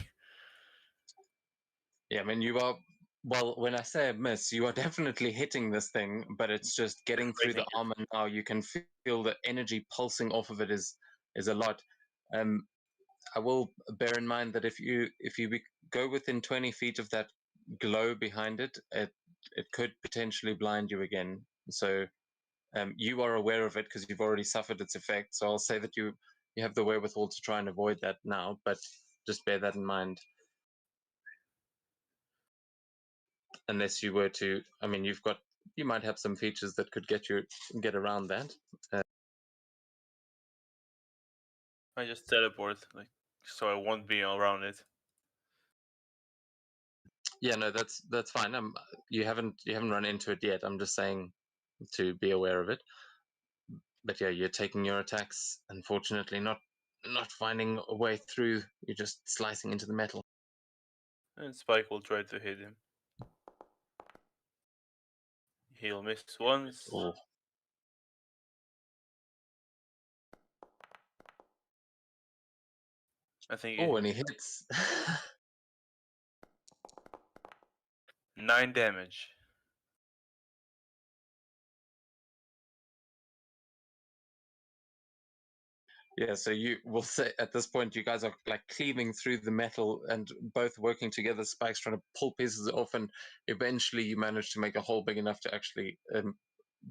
Yeah, I mean, you are. Well, when I say a miss, you are definitely hitting this thing, but it's just getting through the armor now. You can feel the energy pulsing off of it is a lot. I will bear in mind that if you go within 20 feet of that glow behind it, it could potentially blind you again. So you are aware of it because you've already suffered its effect. So I'll say that you have the wherewithal to try and avoid that now, but just bear that in mind. Unless you were to, I mean, you might have some features that could get around that. I just teleport, like so I won't be around it. Yeah, no, that's fine. You haven't run into it yet. I'm just saying to be aware of it. But yeah, you're taking your attacks. Unfortunately, not finding a way through. You're just slicing into the metal. And Spike will try to hit him. He'll miss once. Oh, I think and he hits. 9 damage. Yeah, so you will say at this point you guys are like cleaving through the metal and both working together. Spike's trying to pull pieces off, and eventually you manage to make a hole big enough to actually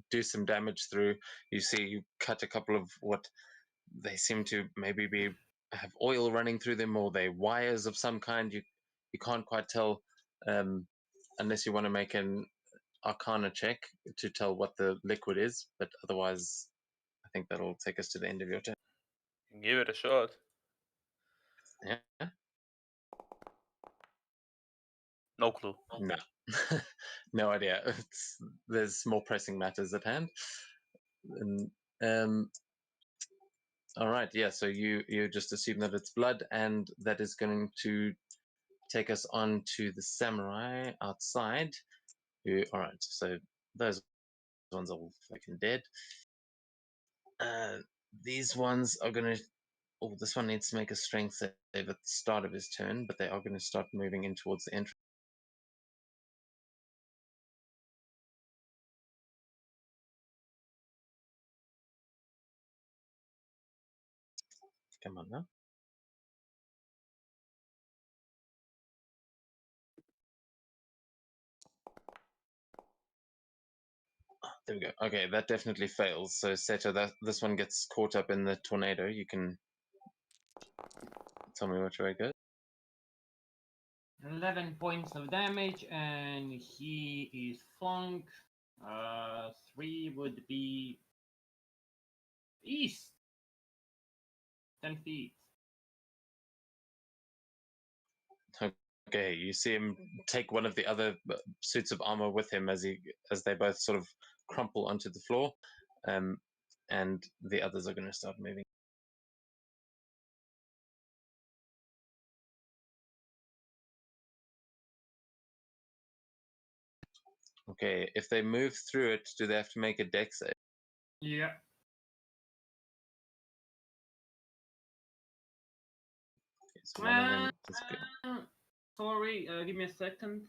do some damage through. You see, you cut a couple of what they seem to maybe have oil running through them, or they wires of some kind. You can't quite tell unless you want to make an Arcana check to tell what the liquid is. But otherwise, I think that'll take us to the end of your turn. Give it a shot. Yeah. No clue. No, no idea. There's more pressing matters at hand. And, all right, yeah. So you just assume that it's blood, and that is going to take us on to the samurai outside. All right, so those ones are all fucking dead. These ones are going to. Oh, this one needs to make a strength save at the start of his turn, but they are going to start moving in towards the entrance. Come on now. There we go. Okay, that definitely fails. So Seto, this one gets caught up in the tornado. You can tell me which way it goes. 11 points of damage, and he is flank. 3 would be east. 10 feet. Okay, you see him take one of the other suits of armor with him as they both sort of crumple onto the floor, and the others are going to start moving. Okay, if they move through it, do they have to make a dex save? Yeah. So one of them is good. Sorry, give me a second.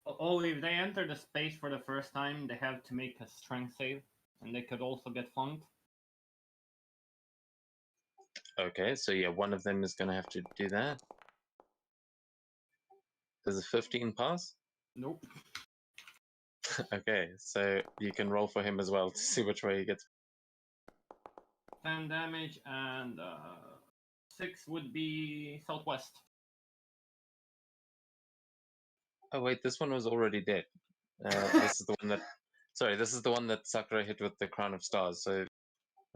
Oh, if they enter the space for the first time, they have to make a strength save, and they could also get flanked. Okay, so yeah, one of them is going to have to do that. Does a 15 pass? Nope. Okay, so you can roll for him as well to see which way he gets. 10 damage, and 6 would be southwest. Oh wait, this one was already dead. This is the one that. Sorry, this is the one that Sakura hit with the crown of stars. So that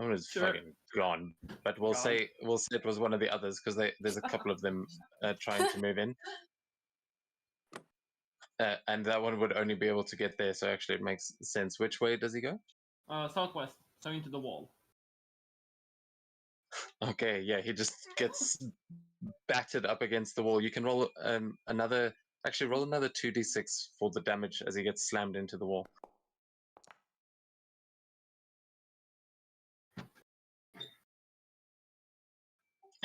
one is fucking gone. But we'll say it was one of the others because there's a couple of them trying to move in. And that one would only be able to get there, so actually it makes sense. Which way does he go? Southwest, so into the wall. Okay, yeah, he just gets battered up against the wall. You can roll another 2d6 for the damage as he gets slammed into the wall.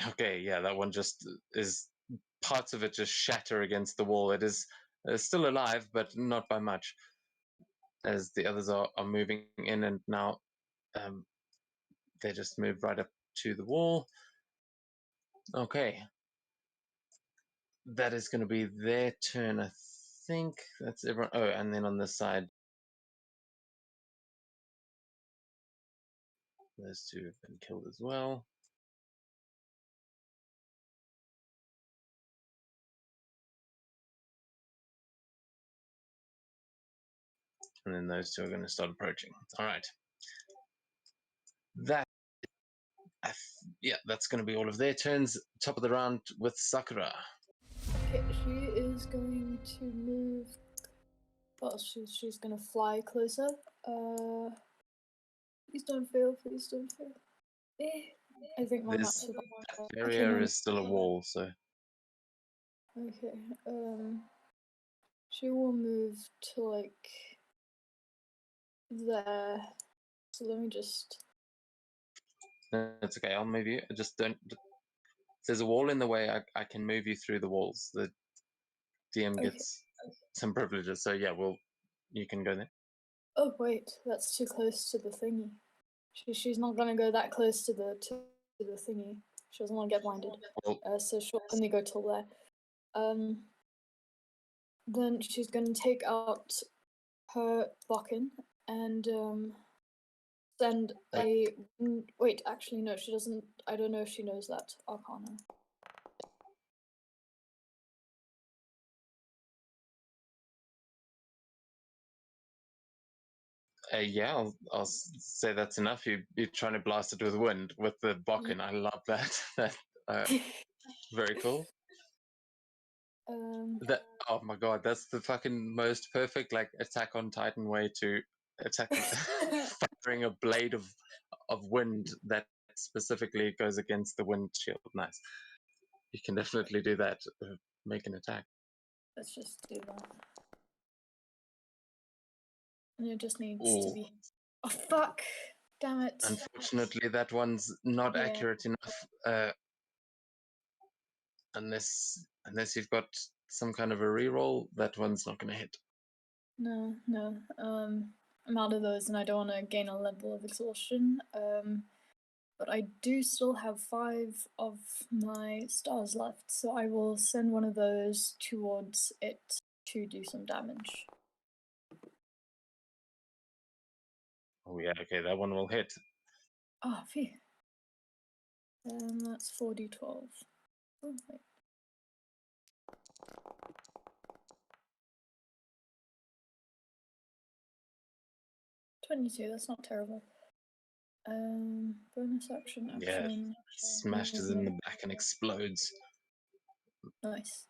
Okay, yeah, that one just is, parts of it just shatter against the wall. It is still alive, but not by much, as the others are moving in, and now they just move right up to the wall. Okay. That is going to be their turn, I think. That's everyone. Oh, and then on this side, those two have been killed as well. And then those two are going to start approaching. All right. That Yeah, that's going to be all of their turns. Top of the round with Sakura. Okay, she is going to move. Well, she's gonna fly closer. Please don't fail. Please don't fail. I think my This maps are area is still a wall, so Okay. She will move to like there. So let me just. that's okay. I'll move you. Just don't. If there's a wall in the way, I can move you through the walls. The DM gets some privileges, so yeah, you can go there. Oh wait, that's too close to the thingy. She's not gonna go that close to the thingy. She doesn't want to get blinded. Well, So she'll only go till there. Then she's gonna take out her Bokken and send a. Wait, actually no, she doesn't. I don't know if she knows that Arcana. Yeah, I'll say that's enough. You're trying to blast it with wind with the Bokken. I love that. That very cool. That oh my god, that's the fucking most perfect like Attack on Titan way to attack, firing a blade of wind that specifically goes against the wind shield. Nice. You can definitely do that. Make an attack. Let's just do that. And it just needs Ooh. to be. Oh fuck! Damn it. Unfortunately, that one's not Yeah. accurate enough. Unless you've got some kind of a reroll, that one's not going to hit. No. I'm out of those, and I don't want to gain a level of exhaustion. But I do still have 5 of my stars left, so I will send one of those towards it to do some damage. Oh yeah, okay, that one will hit. Oh, phew. That's 4d12. Oh, wait. 22, that's not terrible. Bonus action. Yeah, smashes in the back and explodes. Nice.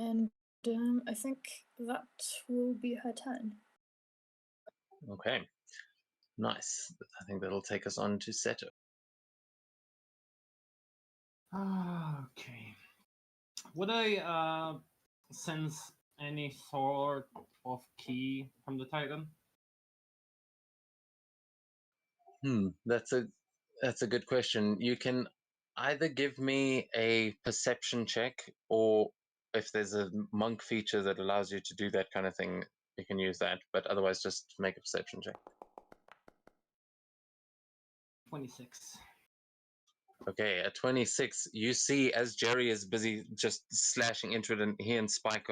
And I think that will be her turn. Okay, nice. I think that'll take us on to Seto. Okay. Would I sense any sort of key from the Titan? That's a good question. You can either give me a perception check, or if there's a monk feature that allows you to do that kind of thing, you can use that. But otherwise, just make a perception check. 26. Okay, at 26, you see as Jerry is busy just slashing into it, and he and Spike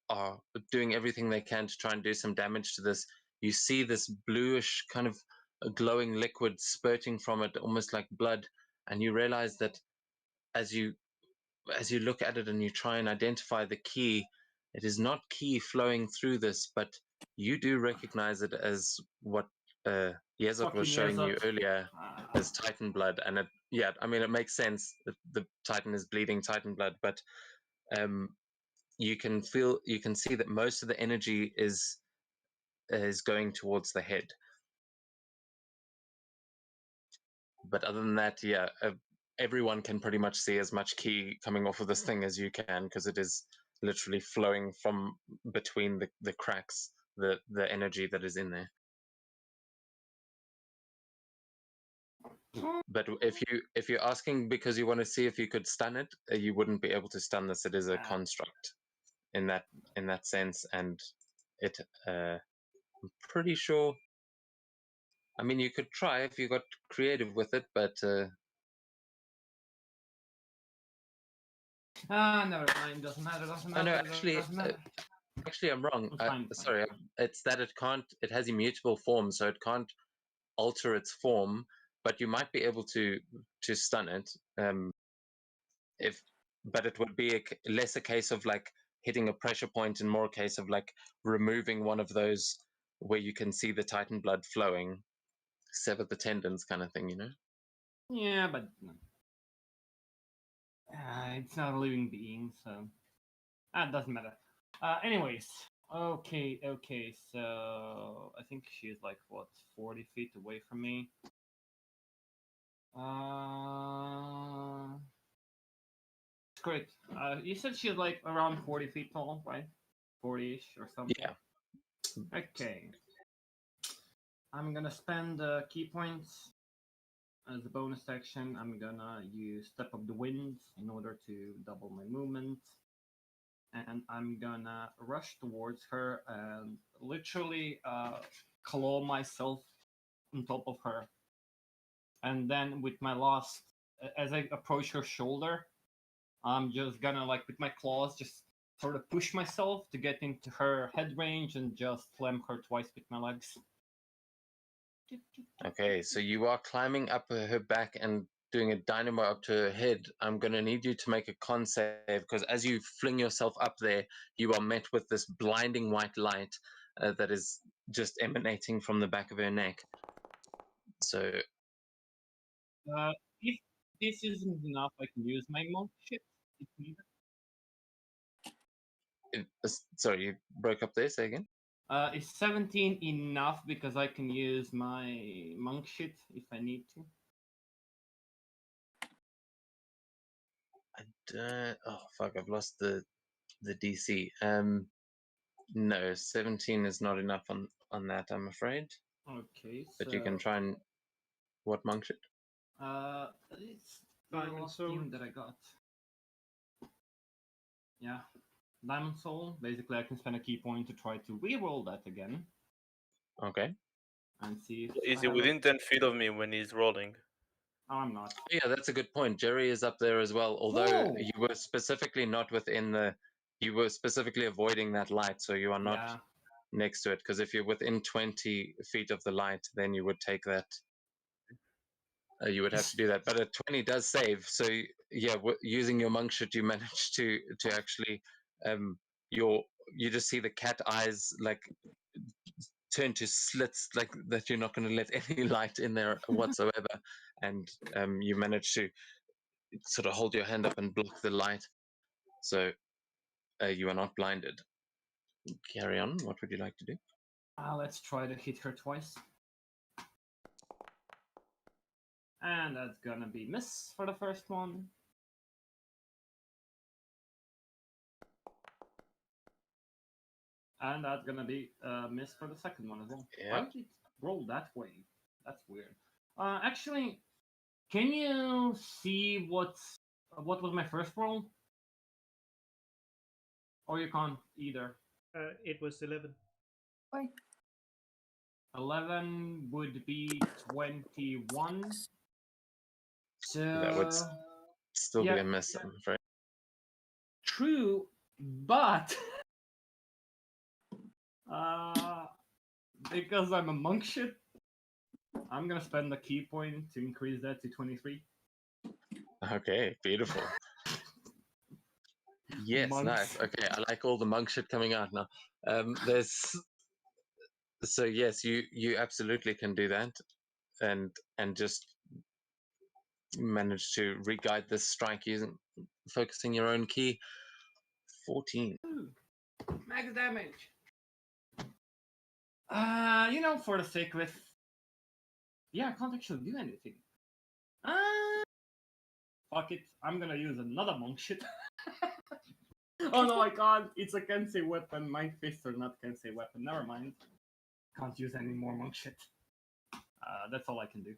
are doing everything they can to try and do some damage to this. You see this bluish kind of glowing liquid spurting from it, almost like blood, and you realize that as you look at it and you try and identify the key, it is not key flowing through this, but you do recognize it as what Yezot was showing you earlier as Titan blood. And it makes sense that the Titan is bleeding Titan blood, but you can see that most of the energy is going towards the head. But other than that, everyone can pretty much see as much ki coming off of this thing as you can, because it is literally flowing from between the cracks, the energy that is in there. But if you're asking because you want to see if you could stun it, you wouldn't be able to stun this. It is a construct in that sense, and it I'm pretty sure. I mean, you could try if you got creative with it, but never mind. Doesn't matter. Doesn't matter. no, actually, I'm wrong. Sorry, it's that it can't. It has immutable form, so it can't alter its form. But you might be able to stun it. But it would be less a case of like hitting a pressure point, and more a case of like removing one of those where you can see the Titan blood flowing. sever the tendons kind of thing, you know? Yeah, but it's not a living being, so that doesn't matter. Anyways, okay, so I think she's like, what, 40 feet away from me? Great. You said she's like around 40 feet tall, right? 40-ish or something? Yeah. Okay. I'm gonna spend key points as a bonus action. I'm gonna use Step of the Wind in order to double my movement. And I'm gonna rush towards her and literally claw myself on top of her. And then with my last, as I approach her shoulder, I'm just gonna, like, with my claws, just sort of push myself to get into her head range and just slam her twice with my legs. Okay, so you are climbing up her back and doing a dynamo up to her head. I'm going to need you to make a con save, because as you fling yourself up there, you are met with this blinding white light that is just emanating from the back of her neck. So, If this isn't enough, I can use my monk shit if needed. sorry, you broke up there. Say again. Is 17 enough, because I can use my monk shit if I need to? Oh fuck! I've lost the DC. No, 17 is not enough on that. I'm afraid. Okay, But so you can try and what monk shit? it's the Diamond last Soul. team that I got. Yeah, Diamond Soul. Basically, I can spend a key point to try to re-roll that again Okay. and see if Is I he have within 10 feet of me when he's rolling? Oh, I'm not. Yeah, that's a good point. Jerry is up there as well, although Oh! you were specifically not within the. You were specifically avoiding that light, so you are not Yeah. next to it. Because if you're within 20 feet of the light, then you would take that. You would have to do that. But a 20 does save. So yeah, using your monk shit, you managed to actually you just see the cat eyes like turn to slits like that. You're not going to let any light in there whatsoever, and you manage to sort of hold your hand up and block the light, so you are not blinded. Carry on. What would you like to do? Let's try to hit her twice. And that's gonna be miss for the first one. And that's gonna be miss for the second one as well. Yeah. Why would it roll that way? That's weird. Actually, can you see what was my first roll? Or you can't either. It was 11. Why? 11 would be 21. So That would still be a miss, I'm afraid. True, but because I'm a monk shit, I'm gonna spend a key point to increase that to 23. Okay, beautiful. Yes, Monks. nice. Okay, I like all the monk shit coming out now. There's so yes, you absolutely can do that, and just manage to re-guide this strike using focusing your own key. 14. Ooh, max damage. For the sake of it, yeah, I can't actually do anything. Fuck it, I'm gonna use another monk shit. Oh no, I can't. It's a Kensei weapon. My fists are not Kensei weapon. Never mind. Can't use any more monk shit. That's all I can do.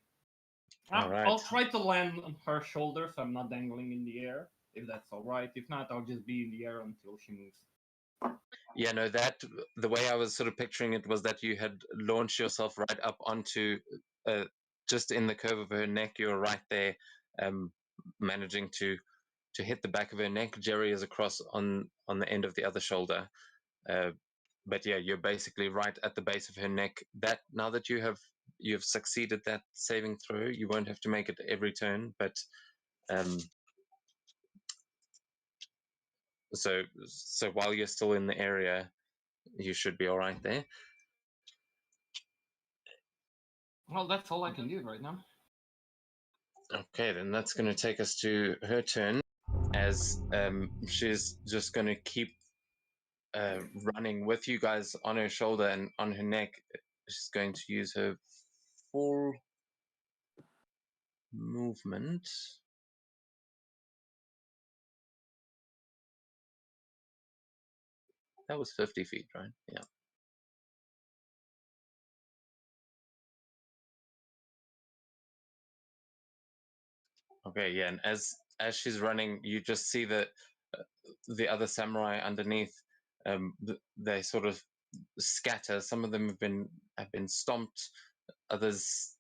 All right. I'll try to land on her shoulder so I'm not dangling in the air, if that's alright. If not, I'll just be in the air until she moves. Yeah, no, that the way I was sort of picturing it was that you had launched yourself right up onto just in the curve of her neck. You were right there, managing to hit the back of her neck. Jerry is across on the end of the other shoulder. But yeah, you're basically right at the base of her neck. That now that you've succeeded that saving throw, you won't have to make it every turn, but so while you're still in the area, you should be all right there. Well, that's all I can do right now. Okay, then that's going to take us to her turn, as she's just going to keep running with you guys on her shoulder and on her neck. She's going to use her full movement. That was 50 feet, right? Yeah. Okay, yeah, and as she's running, you just see that the other samurai underneath, they sort of scatter. Some of them have been stomped. Others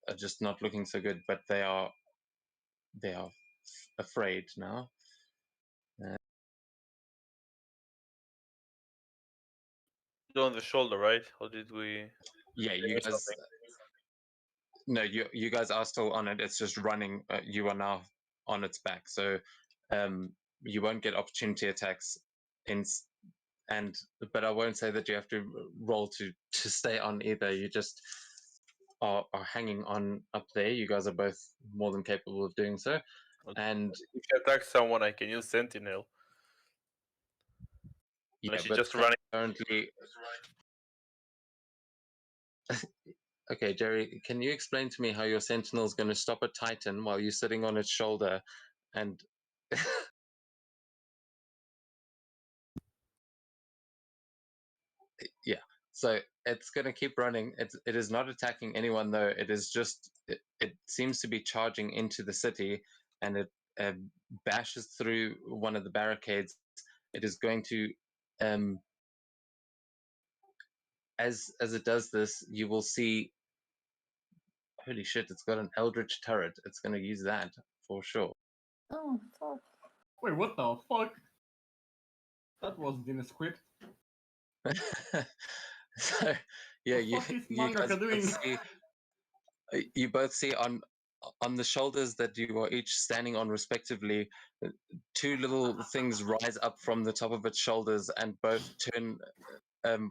are just not looking so good, but they are afraid now. On the shoulder, right? Or did we? Yeah, you guys. No, you guys are still on it. It's just running. You are now on its back, so you won't get opportunity attacks. But I won't say that you have to roll to stay on either. You just are hanging on up there. You guys are both more than capable of doing so. Okay. And if you attack someone, I can use Sentinel. yeah, she's but just running. currently. Okay, Jerry, can you explain to me how your Sentinel is going to stop a Titan while you're sitting on its shoulder and yeah, so it's going to keep running. It is not attacking anyone, though. It is just it seems to be charging into the city, and it bashes through one of the barricades. It is going to as it does this, you will see, holy shit, it's got an eldritch turret. It's going to use that for sure. Oh, fuck. Wait, what the fuck? That wasn't in the script. So yeah, What the fuck is you guys mangaka doing? see, you both see on the shoulders that you are each standing on respectively, two little things rise up from the top of its shoulders and both turn.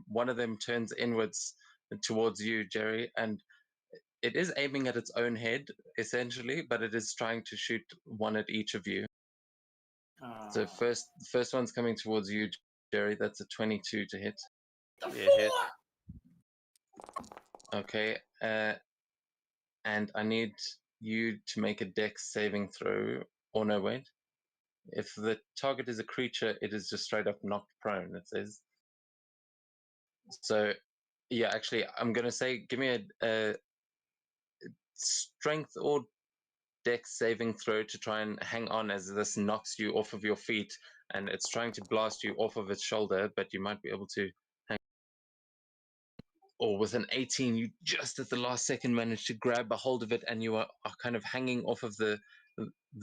One of them turns inwards towards you, Jerry, and it is aiming at its own head essentially, but it is trying to shoot one at each of you. So first one's coming towards you, Jerry. That's a 22 to hit. Yeah, hit. Okay, and I need you to make a dex saving throw. Or no, wait. If the target is a creature, it is just straight up knocked prone, it says. So, yeah, actually, I'm going to say give me a strength or dex saving throw to try and hang on as this knocks you off of your feet, and it's trying to blast you off of its shoulder, but you might be able to hang. Or with an 18, you just at the last second manage to grab a hold of it, and you are kind of hanging off of the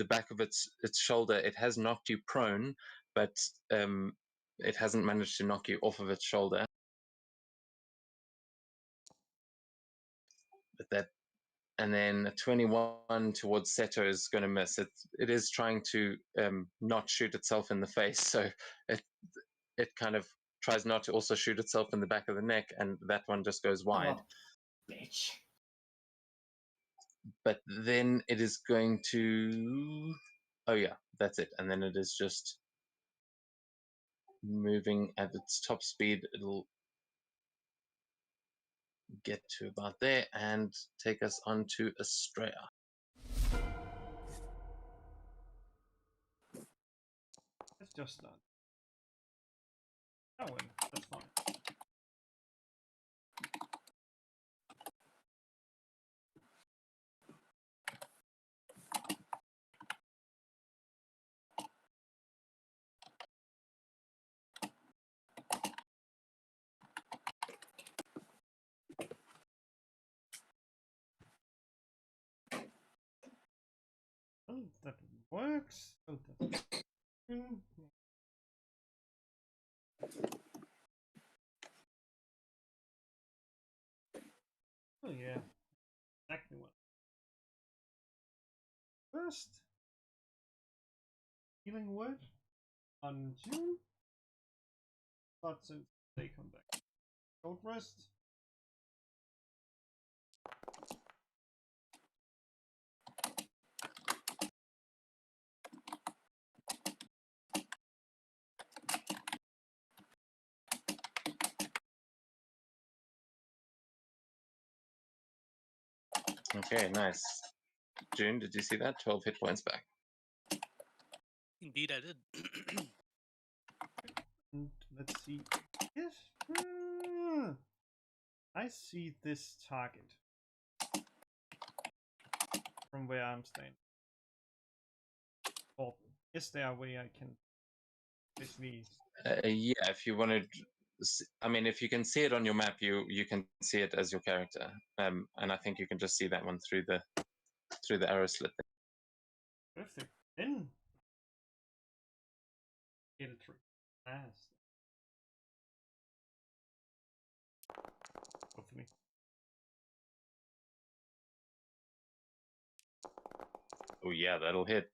back of its shoulder. It has knocked you prone, but it hasn't managed to knock you off of its shoulder. But that, and then 21 towards Seto is going to miss. It is trying to not shoot itself in the face, so it kind of tries not to also shoot itself in the back of the neck, and that one just goes wide. Oh, bitch. But then it is going to, oh yeah, that's it. And then it is just moving at its top speed. It'll get to about there and take us on to Astraea. Let's just start. Oh, well, that's fine. Oh, that works. Oh, that. Oh yeah, exactly what. First, healing word on June. But since they come back, short rest. Okay, nice. June, did you see that? 12 hit points back. Indeed, I did. And let's see. Yes. I see this target from where I'm standing. Or is there a way I can basically? Yeah, if you wanted, I mean, if you can see it on your map, you can see it as your character, and I think you can just see that one through the arrow slit. Perfect. Then get it through. Fast. Hopefully. Oh yeah, that'll hit.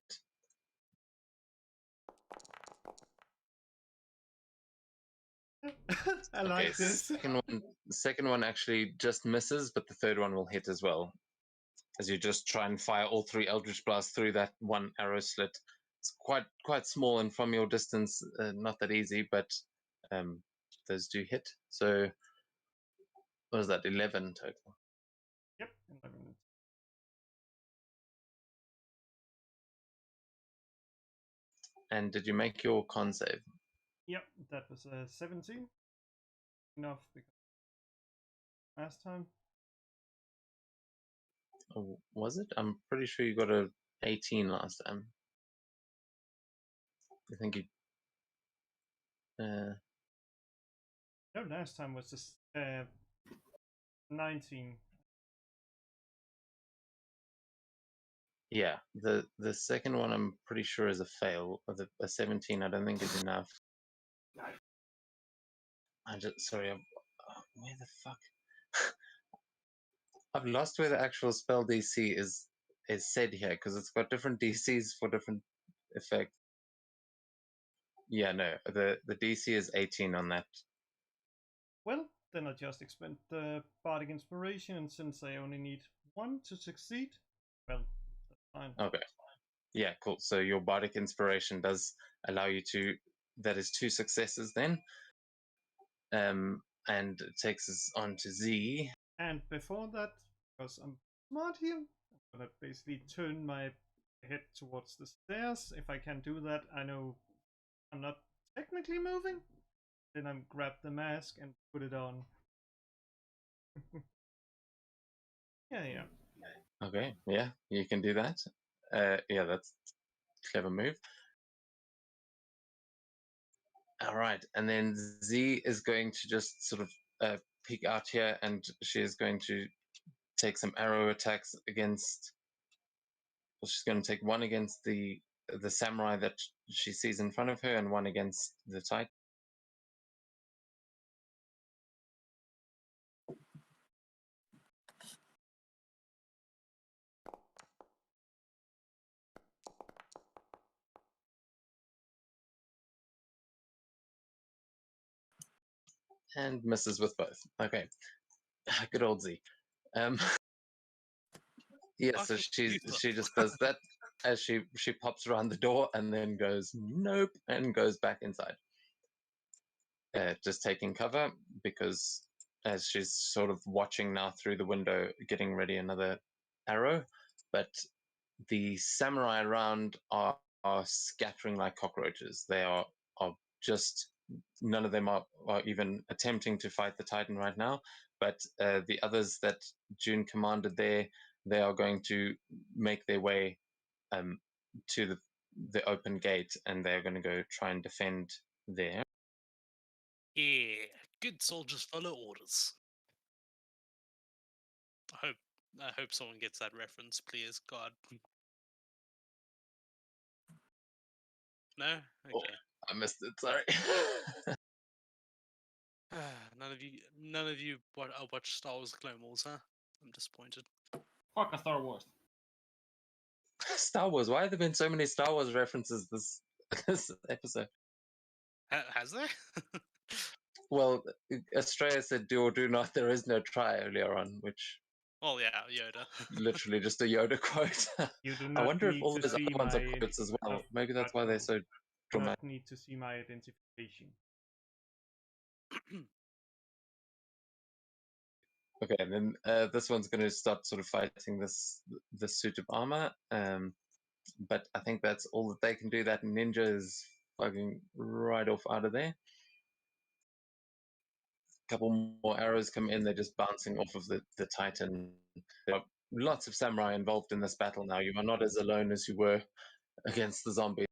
I like this. Second one actually just misses, but the third one will hit as well. As you just try and fire all 3 Eldritch Blasts through that one arrow slit. It's quite small, and from your distance, not that easy, but those do hit. So what was that? 11 total. Yep. 11. And did you make your con save? Yep, that was a 17. Enough because last time. Or was it? I'm pretty sure you got a 18 last time. I think you. No, last time was just 19. Yeah, the second one I'm pretty sure is a fail. A 17 I don't think is enough. Sorry, where the fuck? I've lost where the actual spell DC is said here, because it's got different DCs for different effects. Yeah, no, the DC is 18 on that. Well, then I just expend the Bardic Inspiration, and since I only need 1 to succeed, well, that's fine. Okay. Yeah, cool. So your Bardic Inspiration does allow you to. That is 2 successes then. And it takes us on to Z. And before that, because I'm smart here, I'm gonna basically turn my head towards the stairs. If I can do that, I know I'm not technically moving. Then I'm grab the mask and put it on. Yeah. Okay, yeah, you can do that. Yeah, that's a clever move. All right, and then Z is going to just sort of peek out here, and she is going to take some arrow attacks against. Well, she's going to take one against the samurai that she sees in front of her, and one against the Titan. And misses with both. Okay, good old Z. Yeah, so she just does that as she pops around the door and then goes nope and goes back inside. Just taking cover, because as she's sort of watching now through the window, getting ready another arrow, but the samurai around are scattering like cockroaches. They are just, none of them are even attempting to fight the Titan right now, but the others that June commanded there, they are going to make their way to the open gate, and they're going to go try and defend there. Yeah, good soldiers follow orders. I hope someone gets that reference, please, God. No? Okay. Oh, I missed it, sorry. None of you watch Star Wars Clone Wars, huh? I'm disappointed. Fuck a Star Wars. Star Wars, why have there been so many Star Wars references this episode? Has there? Well, Astraea said do or do not, there is no try earlier on, which... Well, yeah, Yoda. Literally just a Yoda quote. You do I not wonder if need all to those other see ones are my quotes as well. Maybe that's why they're so You do dramatic. not need to see my identification. Okay, and then this one's going to start sort of fighting this suit of armor. But I think that's all that they can do. That ninja is fucking right off out of there. A couple more arrows come in. They're just bouncing off of the Titan. There are lots of samurai involved in this battle now. You are not as alone as you were against the zombies.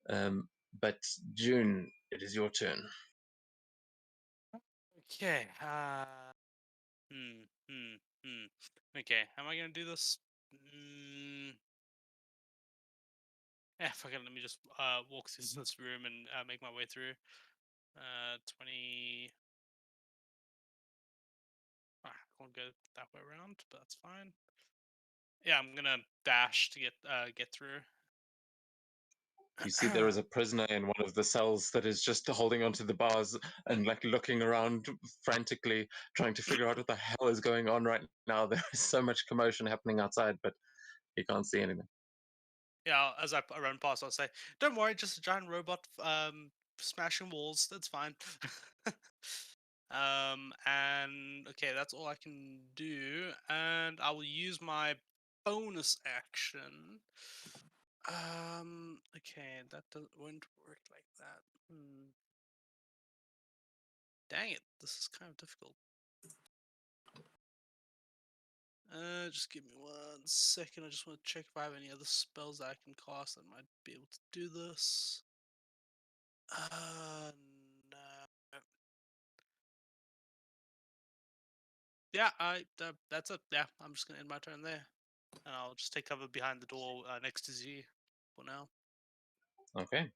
But June, it is your turn. Okay. Okay, how am I gonna do this? Yeah, fuck it. Let me just walk through this room and make my way through. 20. I can't go that way around, but that's fine. Yeah, I'm gonna dash to get through. You see there is a prisoner in one of the cells that is just holding onto the bars and like looking around frantically, trying to figure out what the hell is going on right now. There is so much commotion happening outside, but he can't see anything. Yeah, as I run past, I'll say, "Don't worry, just a giant robot smashing walls. That's fine." And okay, that's all I can do, and I will use my bonus action. Okay, that won't work like that. Dang it, this is kind of difficult. Just give me 1 second. I just want to check if I have any other spells that I can cast that might be able to do this. No. Yeah, that's it. Yeah, I'm just gonna end my turn there, and I'll just take cover behind the door next to Z for now. Okay.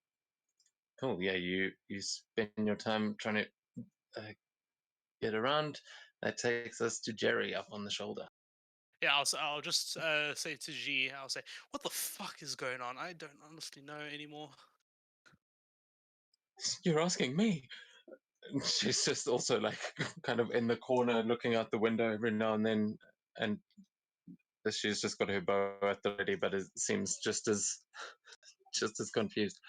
Cool. Yeah, you spend your time trying to get around. That takes us to Jerry up on the shoulder. Yeah, I'll just say to G, I'll say, "What the fuck is going on? I don't honestly know anymore." You're asking me. She's just also like kind of in the corner looking out the window every now and then, and she's just got her bow at the ready, but it seems just as confused.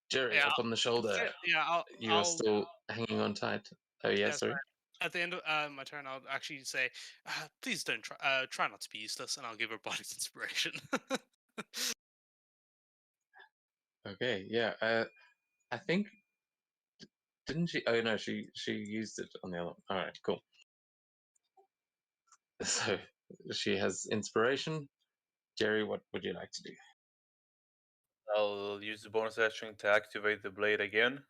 Jerry, Yeah, up on the shoulder. yeah, You are still hanging on tight. Oh yeah, sorry. At the end of my turn, I'll actually say, "Please don't try not to be useless," and I'll give her body's inspiration. Okay, yeah. I think didn't she? Oh no, she used it on the other one. All right, cool. So she has inspiration. Jerry, what would you like to do? I'll use the bonus action to activate the blade again.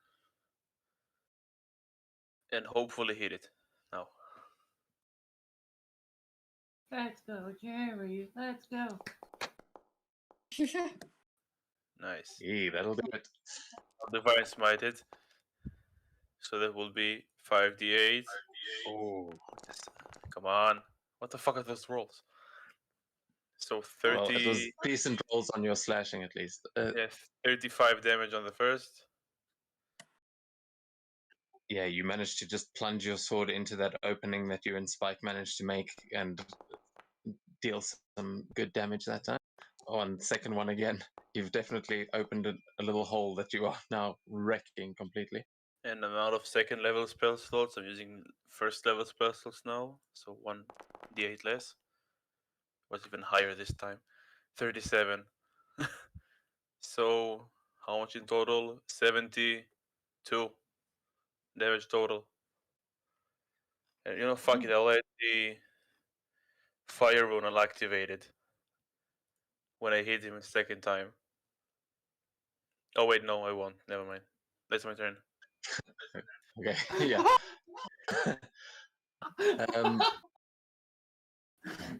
And hopefully hit it. Now. Let's go, Jerry. Let's go. Nice. Yeah, that'll do it. I'll divine smite it. So that will be 5d8. Oh, Come on. What the fuck are those rolls? So 30. well, it was decent rolls on your slashing at least. Yeah, 35 damage on the first. Yeah, you managed to just plunge your sword into that opening that you and Spike managed to make and deal some good damage that time. On the second one again, you've definitely opened a little hole that you are now wrecking completely. And I'm out of second level spell slots. I'm using first level spell slots now. So 1d8 less. Was even higher this time. 37. So how much in total? 72 damage total. And fuck it, I'll let the fire rune activated when I hit him a second time. Oh wait, no, I won't. Never mind. That's my turn. Okay, yeah.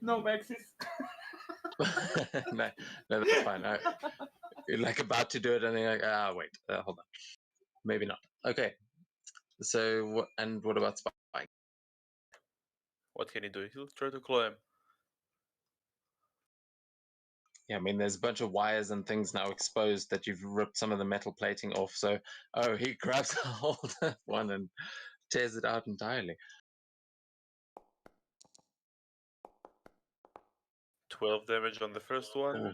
No Maxis. no, that's fine. You're like about to do it, and then you're like, wait, hold on, maybe not. Okay, so and what about Spike? What can he do? He'll try to claw him. Yeah, I mean, there's a bunch of wires and things now exposed that you've ripped some of the metal plating off. So, he grabs a hold of one and tears it out entirely. 12 damage on the first one. Ooh.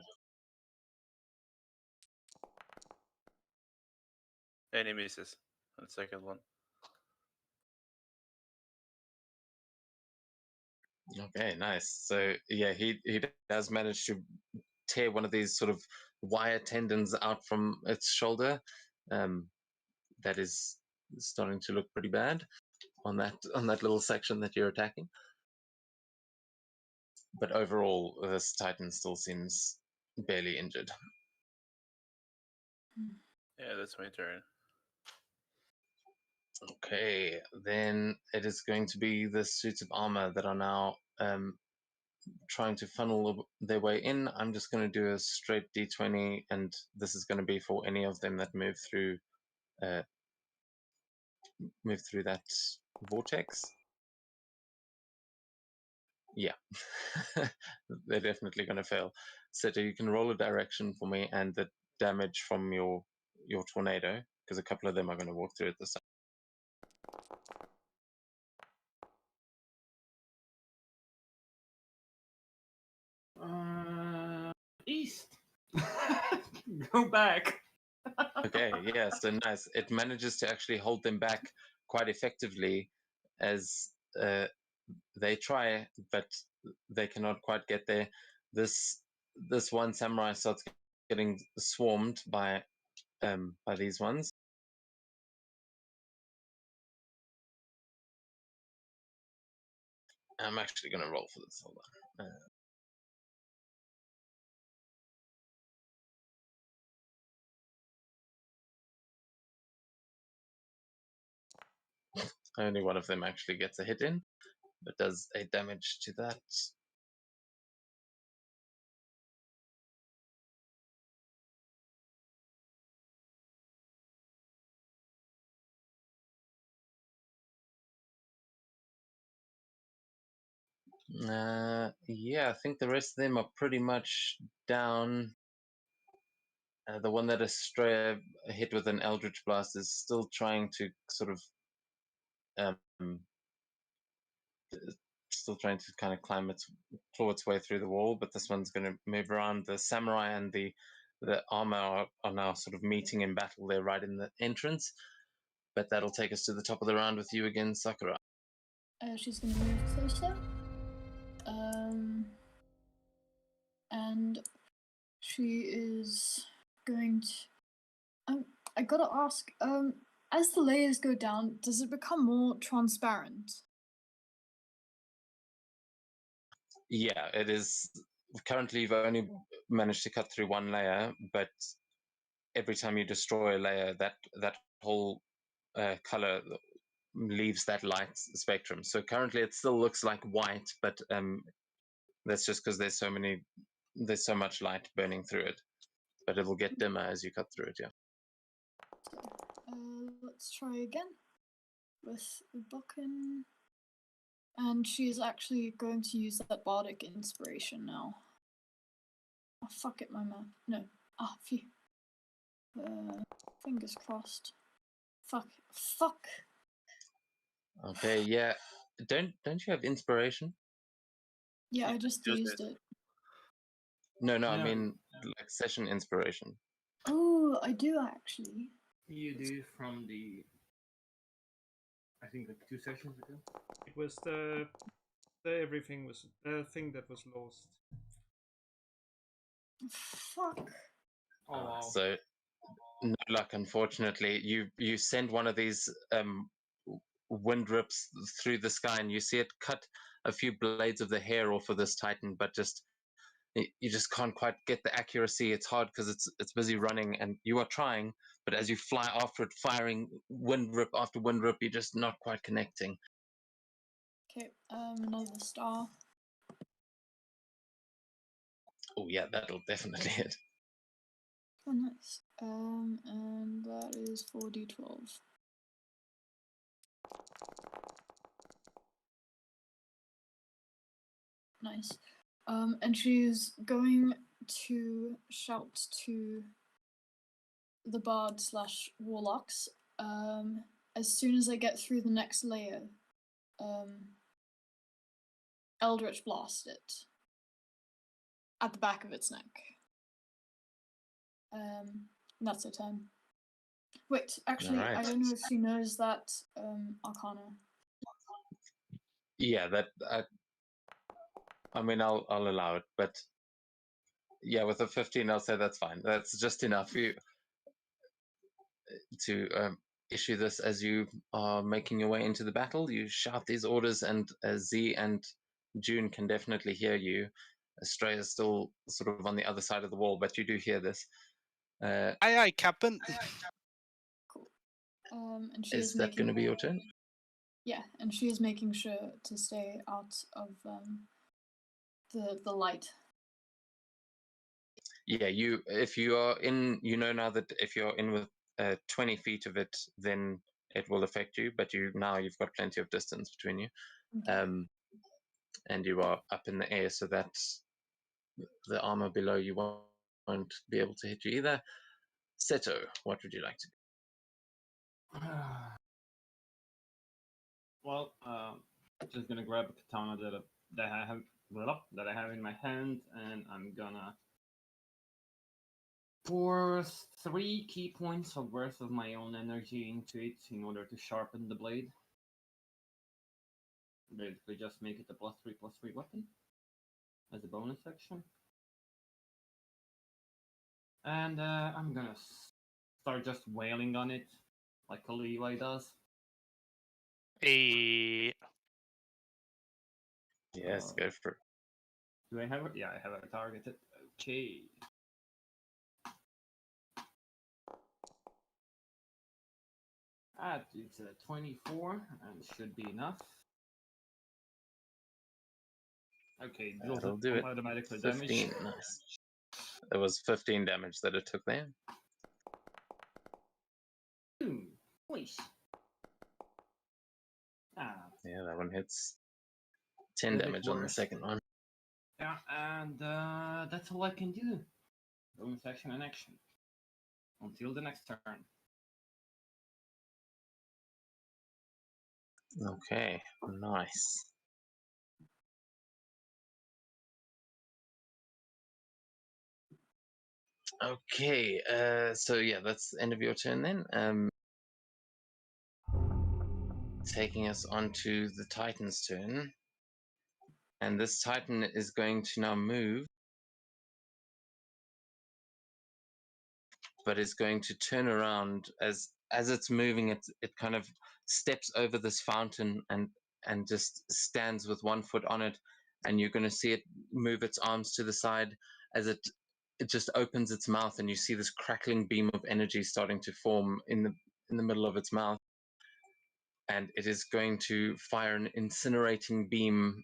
And he misses on the second one. Okay, nice. So yeah, he does manage to tear one of these sort of wire tendons out from its shoulder. That is starting to look pretty bad on that little section that you're attacking. But overall, this Titan still seems barely injured. Yeah, that's my turn. Okay, then it is going to be the suits of armor that are now trying to funnel their way in. I'm just going to do a straight d20, and this is going to be for any of them that move through that vortex. Yeah, they're definitely going to fail. Seta, you can roll a direction for me and the damage from your tornado, because a couple of them are going to walk through it this time. East. Go back. Okay, yeah, so nice. It manages to actually hold them back quite effectively as they try, but they cannot quite get there. This one samurai starts getting swarmed by these ones. I'm actually going to roll for this. Hold on. Only one of them actually gets a hit in, but does 8 damage to that. Yeah, I think the rest of them are pretty much down. The one that Astraea hit with an Eldritch Blast is still trying to sort of kind of claw its way through the wall, but this one's going to move around. The samurai and the armor are now sort of meeting in battle. They're right in the entrance, but that'll take us to the top of the round with you again, Sakura. She's gonna move closer. And she is going to. I gotta ask. As the layers go down, does it become more transparent? Yeah, it is. Currently, you've only managed to cut through one layer, but every time you destroy a layer, that whole color leaves that light spectrum. So currently, it still looks like white, but that's just because there's so much light burning through it. But it will get dimmer as you cut through it. Yeah. So, let's try again with Buchan. And she is actually going to use that bardic inspiration now. Oh, fuck it, my man. No. Ah, phew. Fingers crossed. Fuck. Okay. Yeah. Don't you have inspiration? Yeah, I just used it. No, I mean like session inspiration. Oh, I do actually. You do from the, I think like 2 sessions ago. It was the everything was the thing that was lost. Fuck. Oh wow. So no luck, unfortunately. You send one of these wind rips through the sky, and you see it cut a few blades of the hair off of this Titan, but you just can't quite get the accuracy. It's hard because it's busy running, and you are trying, but as you fly after it, firing wind rip after wind rip, you're just not quite connecting. Okay, another star. Oh yeah, that'll definitely hit. Oh, nice. And that is 4d12. Nice. And she's going to shout to the bard / warlocks. As soon as I get through the next layer, Eldritch Blast it at the back of its neck. That's her turn. Wait, actually, Alright. I don't know if she knows that Arcana. Yeah, that I mean, I'll allow it, but yeah, with a 15, I'll say that's fine. That's just enough for you to issue this as you are making your way into the battle. You shout these orders, and Z and June can definitely hear you. Astraea is still sort of on the other side of the wall, but you do hear this. Aye, Captain. Cool. And she is that going to be your turn? Yeah, and she is making sure to stay out of the light. Yeah, if you are in, you know now that if you're in with 20 feet of it, then it will affect you. But you've got plenty of distance between you, Okay. and you are up in the air, so that the armor below you won't be able to hit you either. Seto, what would you like to do? Well, just gonna grab a katana that I have in my hand, and I'm gonna pour 3 key points of worth of my own energy into it in order to sharpen the blade. Basically, just make it a +3/+3 weapon as a bonus action. And I'm gonna start just wailing on it like a Levi does. Hey. Yes, go for it. Do I have it? Yeah, I have it targeted. Okay. That is a 24 and should be enough. Okay, That'll do it. automatically 15, damage. nice. It was 15 damage that it took there. Please. Yeah, that one hits. 10 damage on the second one. Yeah, and that's all I can do. Bonus action and action. Until the next turn. Okay, nice. Okay, so yeah, that's the end of your turn then. Taking us onto the Titan's turn. And this Titan is going to now move, but is going to turn around as it's moving. It kind of steps over this fountain and just stands with one foot on it, and you're going to see it move its arms to the side as it just opens its mouth, and you see this crackling beam of energy starting to form in the middle of its mouth, and it is going to fire an incinerating beam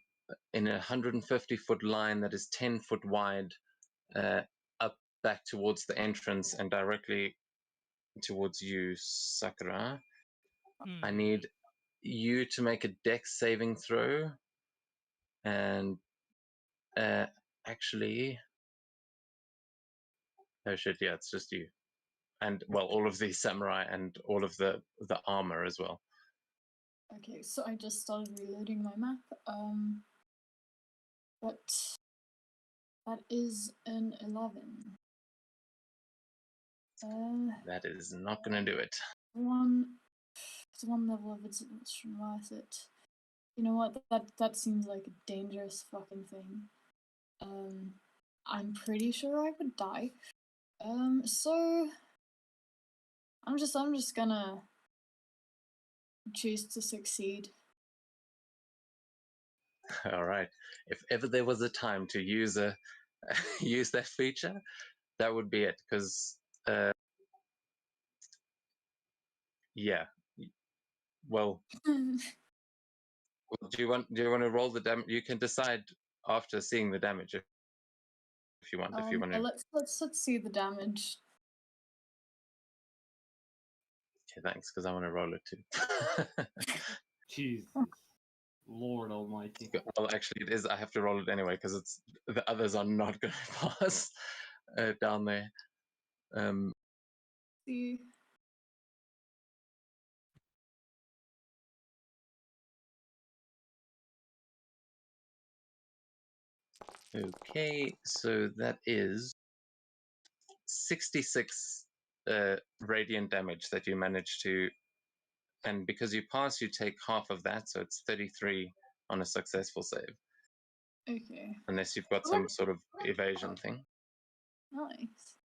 in a 150-foot line that is 10 foot wide, up back towards the entrance and directly towards you, Sakura. I need you to make a dex saving throw, and actually, oh shit, yeah, it's just you, and well, all of the samurai and all of the armor as well. Okay, so I just started reloading my map. But that is an 11. That is not gonna do it. It's one level of it's worth it. You know what? That seems like a dangerous fucking thing. I'm pretty sure I would die. So I'm just gonna choose to succeed. All right. If ever there was a time to use use that feature, that would be it. Because yeah. Well, do you want to roll the damage? You can decide after seeing the damage if you want. If you want to. Let's see the damage. Okay, thanks. Because I want to roll it too. Jesus, Lord Almighty. Well, actually, it is. I have to roll it anyway because it's the others are not going to pass down there. See. Okay, so that is 66 radiant damage that you manage to, and because you pass, you take half of that, so it's 33 on a successful save. Okay. Unless you've got some sort of evasion thing. Nice.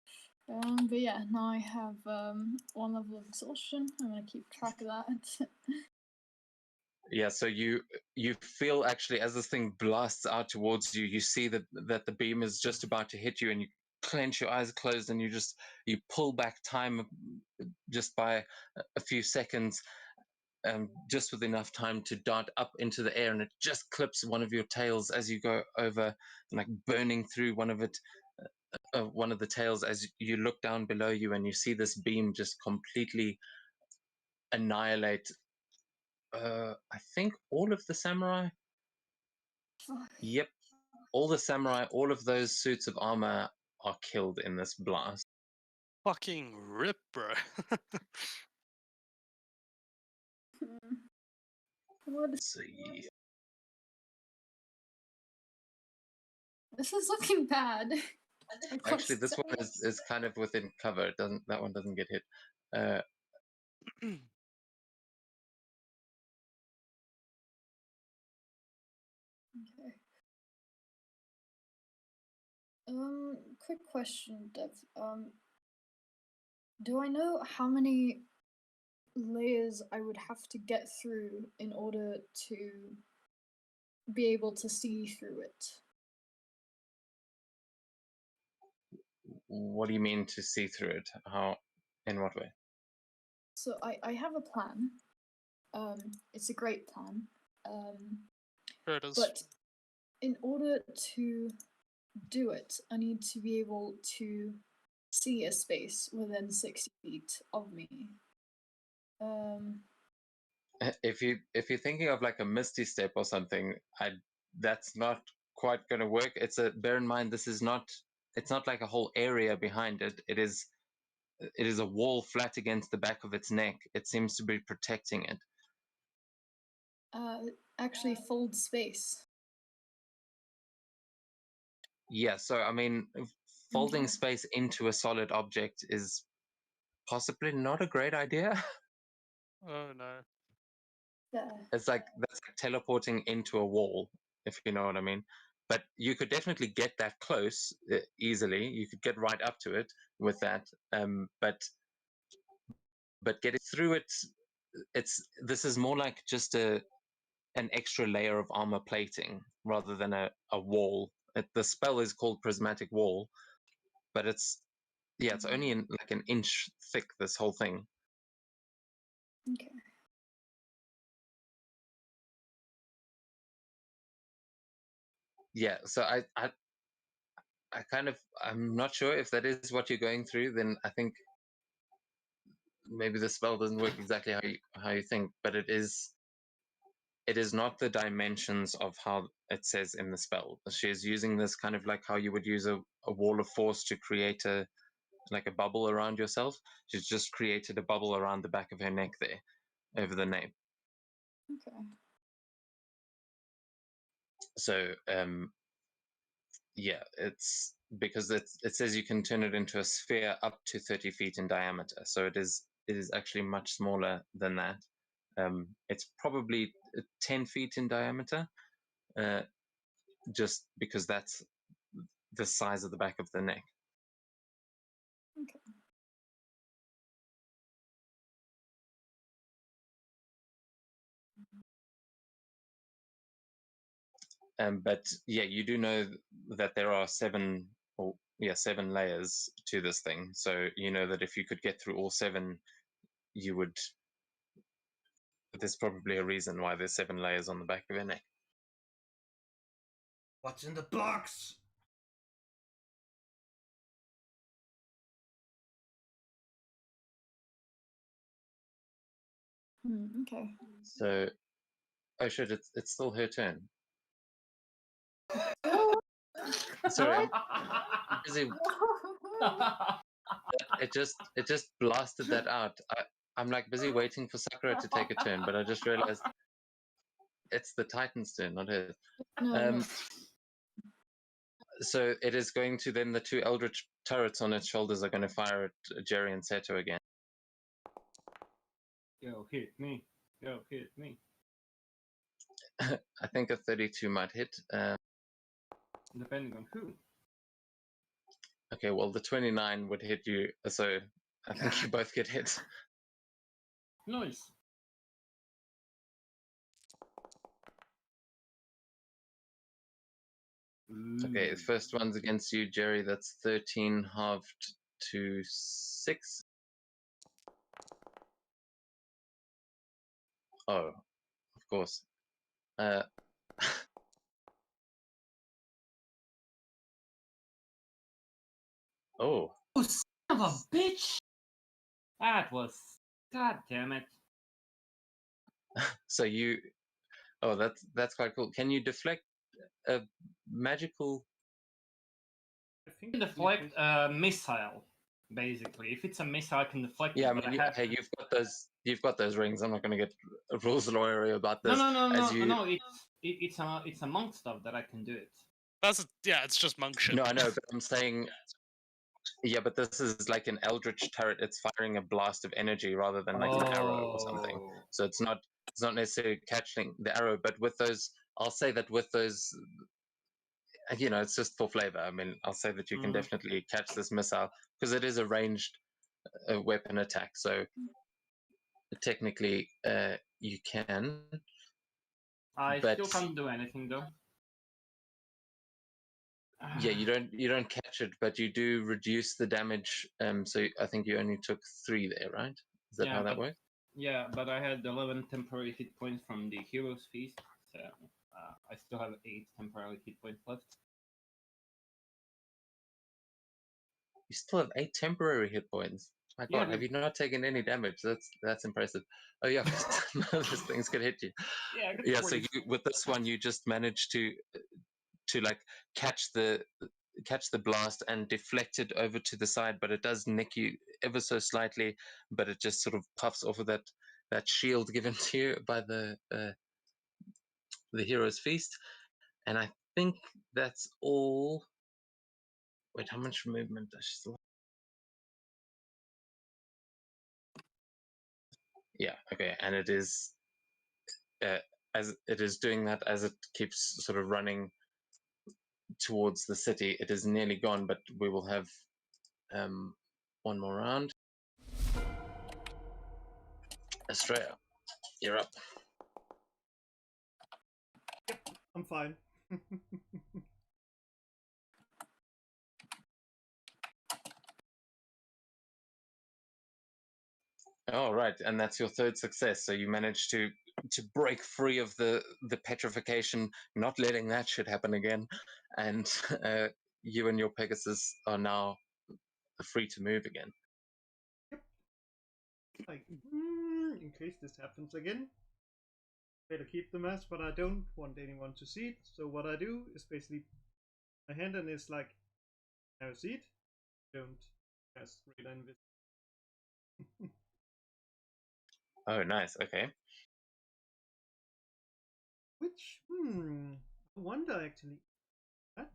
But yeah, now I have 1 level of exhaustion. I'm gonna keep track of that. Yeah, so you feel actually as this thing blasts out towards you, you see that the beam is just about to hit you, and you clench your eyes closed, and you pull back time just by a few seconds, just with enough time to dart up into the air, and it just clips one of your tails as you go over, like burning through one of the tails as you look down below you, and you see this beam just completely annihilate. I think all of the samurai. Yep, all the samurai, all of those suits of armor are killed in this blast. Fucking rip, bro. So, yeah. This is looking bad. Actually, this one is kind of within cover. That one doesn't get hit. Okay. Quick question, Dev. Do I know how many layers I would have to get through in order to be able to see through it? What do you mean to see through it? How? In what way? So I have a plan. It's a great plan. Here it is. But in order to do it, I need to be able to see a space within 60 feet of me. If you're thinking of like a misty step or something, that's not quite going to work. Bear in mind, it's not like a whole area behind it. It is a wall flat against the back of its neck. It seems to be protecting it. Actually fold space. Yeah, so I mean, folding Okay. space into a solid object is possibly not a great idea. Oh no. Yeah. That's like teleporting into a wall, if you know what I mean. But you could definitely get that close easily. You could get right up to it with that. But getting through it, this is more like just an extra layer of armor plating rather than a wall. The spell is called Prismatic Wall, but it's only like an inch thick, this whole thing. Okay. Yeah, so I'm not sure if that is what you're going through. Then I think maybe the spell doesn't work exactly how you think, but it is not the dimensions of how it says in the spell. She is using this kind of like how you would use a wall of force to create a bubble around yourself. She's just created a bubble around the back of her neck there, over the nape. Okay. So yeah, it's because it says you can turn it into a sphere up to 30 feet in diameter. So it is actually much smaller than that. It's probably 10 feet in diameter, just because that's the size of the back of the neck. Okay. But yeah, you do know that there are seven layers to this thing. So you know that if you could get through all seven, you would. There's probably a reason why there's 7 layers on the back of your neck. What's in the box? Okay. So, oh shit, it's still her turn. Sorry, I'm busy. It just blasted that out. I'm like busy waiting for Sakura to take a turn, but I just realized it's the Titan's turn, not hers. No. So it is going to then the 2 Eldritch turrets on its shoulders are going to fire at Jerry and Seto again. Yo, hit me. Yo, hit me. I think a 32 might hit. Depending on who. Okay, well, the 29 would hit you, so I think you both get hit. Nice. Okay, Ooh. the first one's against you, Jerry. That's 13 halved to 6. Oh, of course. Oh, Oh, son of a bitch! That was. God damn it. so you. Oh, that's quite cool. Can you deflect a magical? I think Can deflect a missile, basically. If it's a missile, I can deflect Yeah, it. I But mean, I have. hey, you've got those. You've got those rings. I'm not going to get a rules lawyer about this. No. It's among stuff that I can do it. It's just monk shit. No, I know, but I'm saying. Yeah, but this is like an eldritch turret. It's firing a blast of energy rather than like an arrow or something. So it's not necessarily catching the arrow. But with those, I'll say that with those, it's just for flavor. I mean, I'll say that you can definitely catch this missile because it is a ranged weapon attack. So technically, you can. I but still can't do anything though. yeah, you don't catch it, but you do reduce the damage. So I think you only took 3 there, right? Is that how that works? Yeah, but I had 11 temporary hit points from the hero's feast, so I still have 8 temporary hit points left. You still have 8 temporary hit points. My God, have you not taken any damage? That's impressive. Oh yeah, those things could hit you. Yeah. So with this one, you just managed to like catch the blast and deflect it over to the side, but it does nick you ever so slightly. But it just sort of puffs off of that shield given to you by the hero's feast, and I think that's all. Wait, how much movement does she still? Yeah, okay, and it is as it is doing that, as it keeps sort of running towards the city, it is nearly gone, but we will have one more round. Astraea, you're up. Yep, I'm fine. All right, and that's your third success. So you managed to break free of the petrification, not letting that shit happen again, and you and your Pegasus are now free to move again. Yep. Like, in case this happens again, better keep the mask, but I don't want anyone to see it. So what I do is basically my hand and it's like, have a seat. Don't cast radar invisible. Oh, nice. Okay. Which, I wonder actually. That,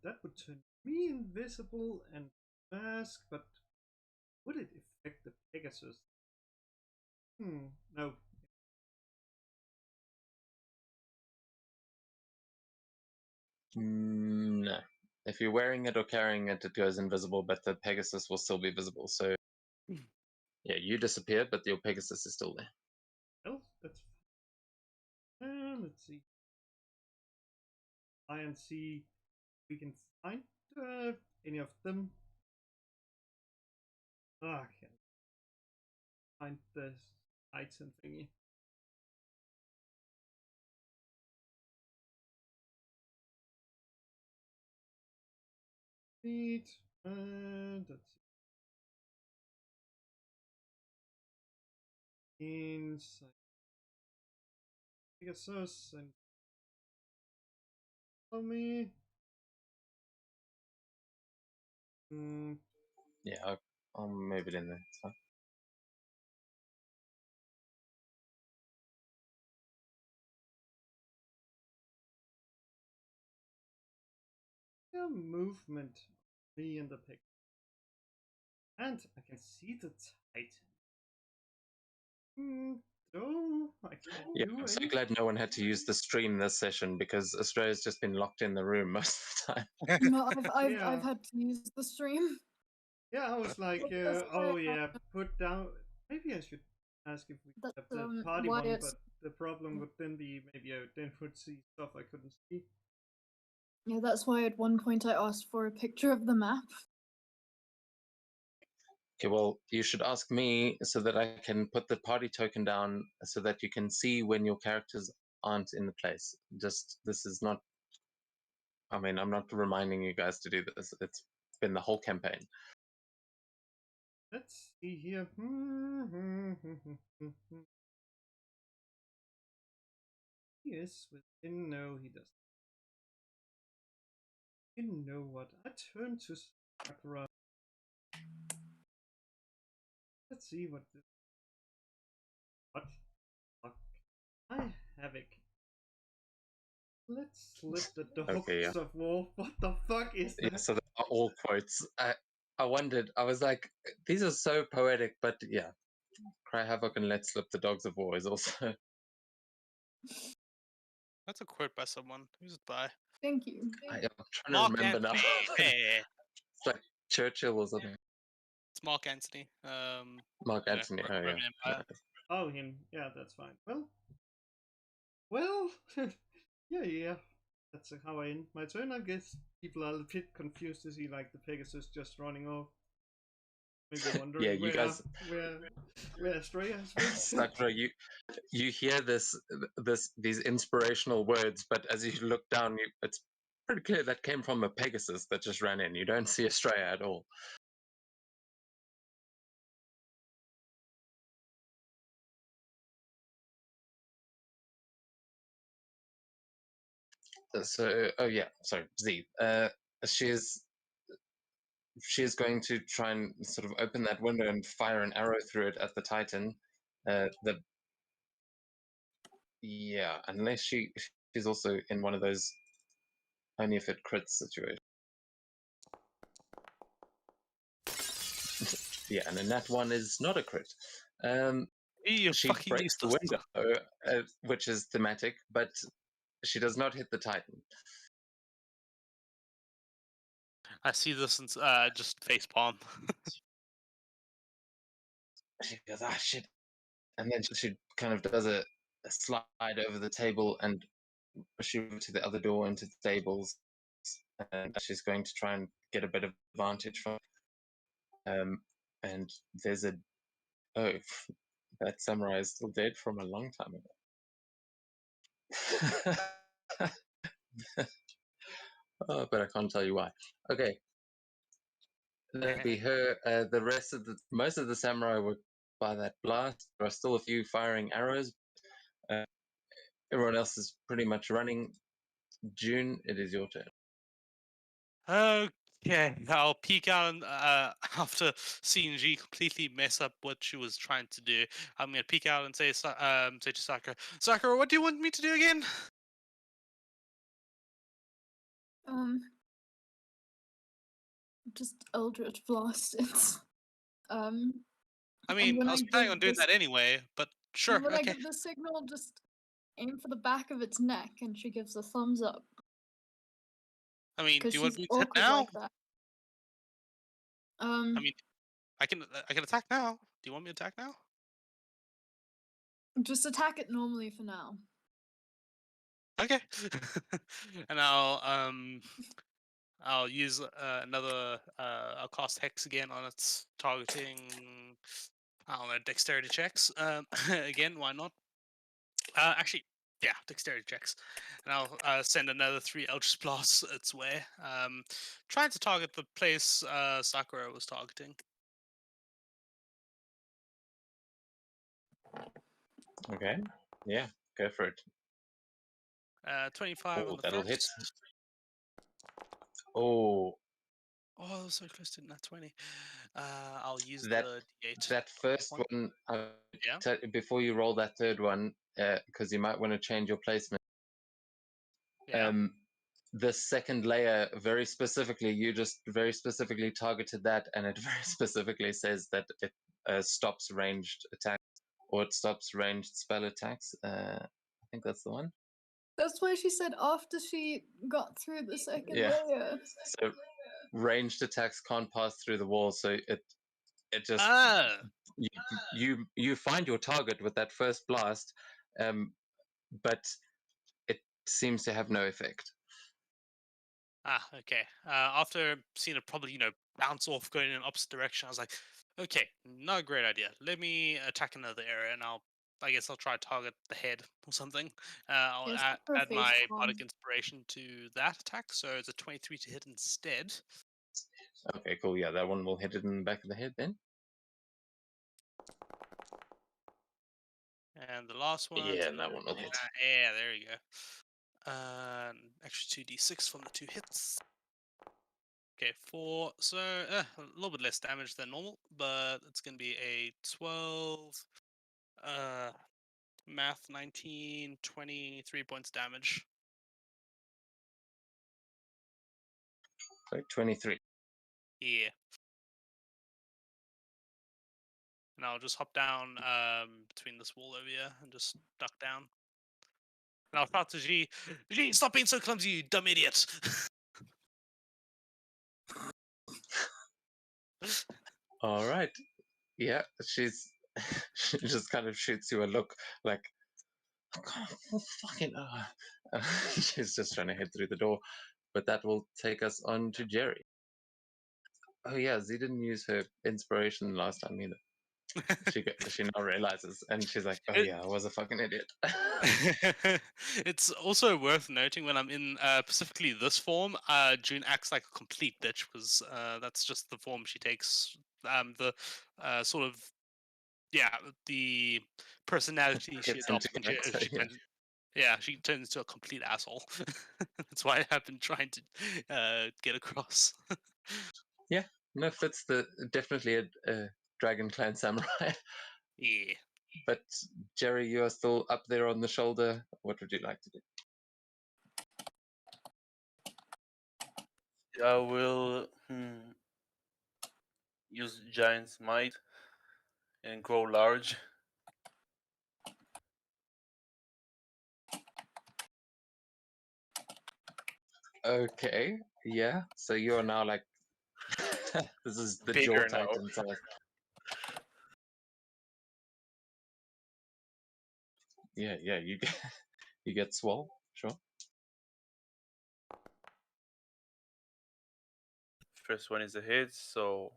that would turn me invisible and mask, but would it affect the Pegasus? No. No. If you're wearing it or carrying it, it goes invisible, but the Pegasus will still be visible. So, yeah, you disappeared, but your Pegasus is still there. Well, that's let's see. Try and see if we can find any of them. I can't find the item thingy. Neat. Let's see. Inside Pegasus and follow me. Yeah, I'll move it in there. It's fine. Yeah, movement. Me and the pig. And I can see the Titan. So I can't Yeah, do I'm so anything. glad no one had to use the stream this session because Australia's just been locked in the room most of the time. No, I've Yeah. had to use the stream. Yeah, I was like, That's oh why, yeah, put down. Maybe I should ask if we could have that's the party why one, it's but the problem would then be maybe I then would see stuff I couldn't see. yeah. That's why at one point I asked for a picture of the map. Okay, well, you should ask me so that I can put the party token down so that you can see when your characters aren't in the place. Just, this is not, I mean, I'm not reminding you guys to do this. It's been the whole campaign. Let's see here. Yes, within. No, he doesn't. You know what? I turn to Sakura. Let's see what. What? Fuck. I havoc. Let's slip the dogs Okay, yeah. of war. What the fuck is that? Yeah, so they are all quotes. I wondered, I was like, these are so poetic, but yeah. Cry havoc and let slip the dogs of war is also. That's a quote by someone. Who's it by? Thank you. I'm trying Mark to remember Antony. now. Hey, It's like Churchill or something. it's Mark Antony. Mark you know, Antony. Oh, Roman yeah. Empire. Oh, him. Yeah, that's fine. Well, yeah. That's how I end my turn. I guess people are a bit confused to see like the Pegasus just running off. Maybe wondering Yeah, you guys. where Astraea has been. Sakura, you hear these inspirational words, but as you look down, it's pretty clear that came from a Pegasus that just ran in. You don't see Astraea at all. So, oh yeah, sorry, Z. She is going to try and sort of open that window and fire an arrow through it at the Titan. Yeah, unless she's also in one of those only if it crits situation. Yeah, and then that one is not a crit. You She fucking breaks the useless. window, which is thematic, but she does not hit the Titan. I see this and just facepalm. She goes, ah, shit. And then she kind of does a slide over the table and she moves to the other door into the stables. And she's going to try and get a bit of advantage from and there's a that samurai is still dead from a long time ago. Oh, but I can't tell you why. Okay, that'd be her. The rest of most of the samurai were by that blast. There are still a few firing arrows. Everyone else is pretty much running. June, it is your turn. Okay, I'll peek out and, after seeing G completely mess up what she was trying to do. I'm gonna peek out and say to Sakura, Sakura, what do you want me to do again? Just Eldritch Blast it. I And mean, when I was I planning give on doing this- that anyway, but sure, and when I okay. give the signal, just aim for the back of its neck, and she gives a thumbs up. I mean, do Because you want she's me to hit awkward now? like that. I mean, I can attack now. Do you want me to attack now? Just attack it normally for now. Okay. And I'll use another I'll cast Hex again on its targeting. I don't know, dexterity checks. Again, why not? Actually, yeah, dexterity checks, and I'll send another 3 Eldritch Blasts its way. Trying to target the place Sakura was targeting. Okay, yeah, go for it. 25 on Oh, the that'll hit. first. Oh, Oh, so close to that 20. I'll use that the D8. that first one. Yeah. Before you roll that third one, because you might want to change your placement. Yeah. The second layer, very specifically, you just very specifically targeted that, and it very specifically says that it stops ranged attack. or it stops ranged spell attacks. I think that's the one. That's why she said after she got through the second layer. So ranged attacks can't pass through the wall, so it just you find your target with that first blast, but it seems to have no effect. Okay. After seeing it probably, bounce off going in an opposite direction, I was like, okay, not a great idea. Let me attack another area, and I guess I'll try to target the head or something. I'll Yes, add my face palm. bardic inspiration to that attack, so it's a 23 to hit instead. Okay, cool. Yeah, that one will hit it in the back of the head then. And the last one. Yeah, that one will hit. Yeah, there you go. Extra 2d6 from the 2 hits. Okay, 4. So a little bit less damage than normal, but it's going to be a 12. Math 19, 23 points damage. So 23. Yeah. And I'll just hop down between this wall over here and just duck down. And I'll shout to G, stop being so clumsy, you dumb idiot! All right. Yeah, she just kind of shoots you a look like, oh, fucking. She's just trying to head through the door, but that will take us on to Jerry. Oh yeah, Z didn't use her inspiration last time either. She now realizes, and she's like, "Oh yeah, I was a fucking idiot." It's also worth noting when I'm in specifically this form, June acts like a complete bitch because that's just the form she takes. The sort of the personality she Gets adopts into when character, she yeah. turns. She turns into a complete asshole. That's why I've been trying to get across. Yeah, no, fits definitely a Dragon Clan samurai. Yeah. But Jerry, you are still up there on the shoulder. What would you like to do? I will use Giant's Might and grow large. Okay, yeah. So you are now like this is the Jaw Bigger now. Titan size. Yeah, you get swole, sure. First one is a hit, so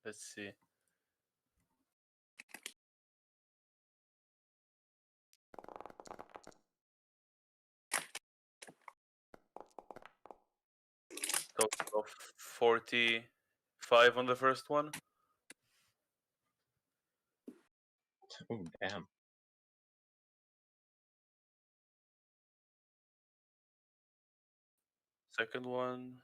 let's see. Total of 45 on the first one. Oh damn. Second one.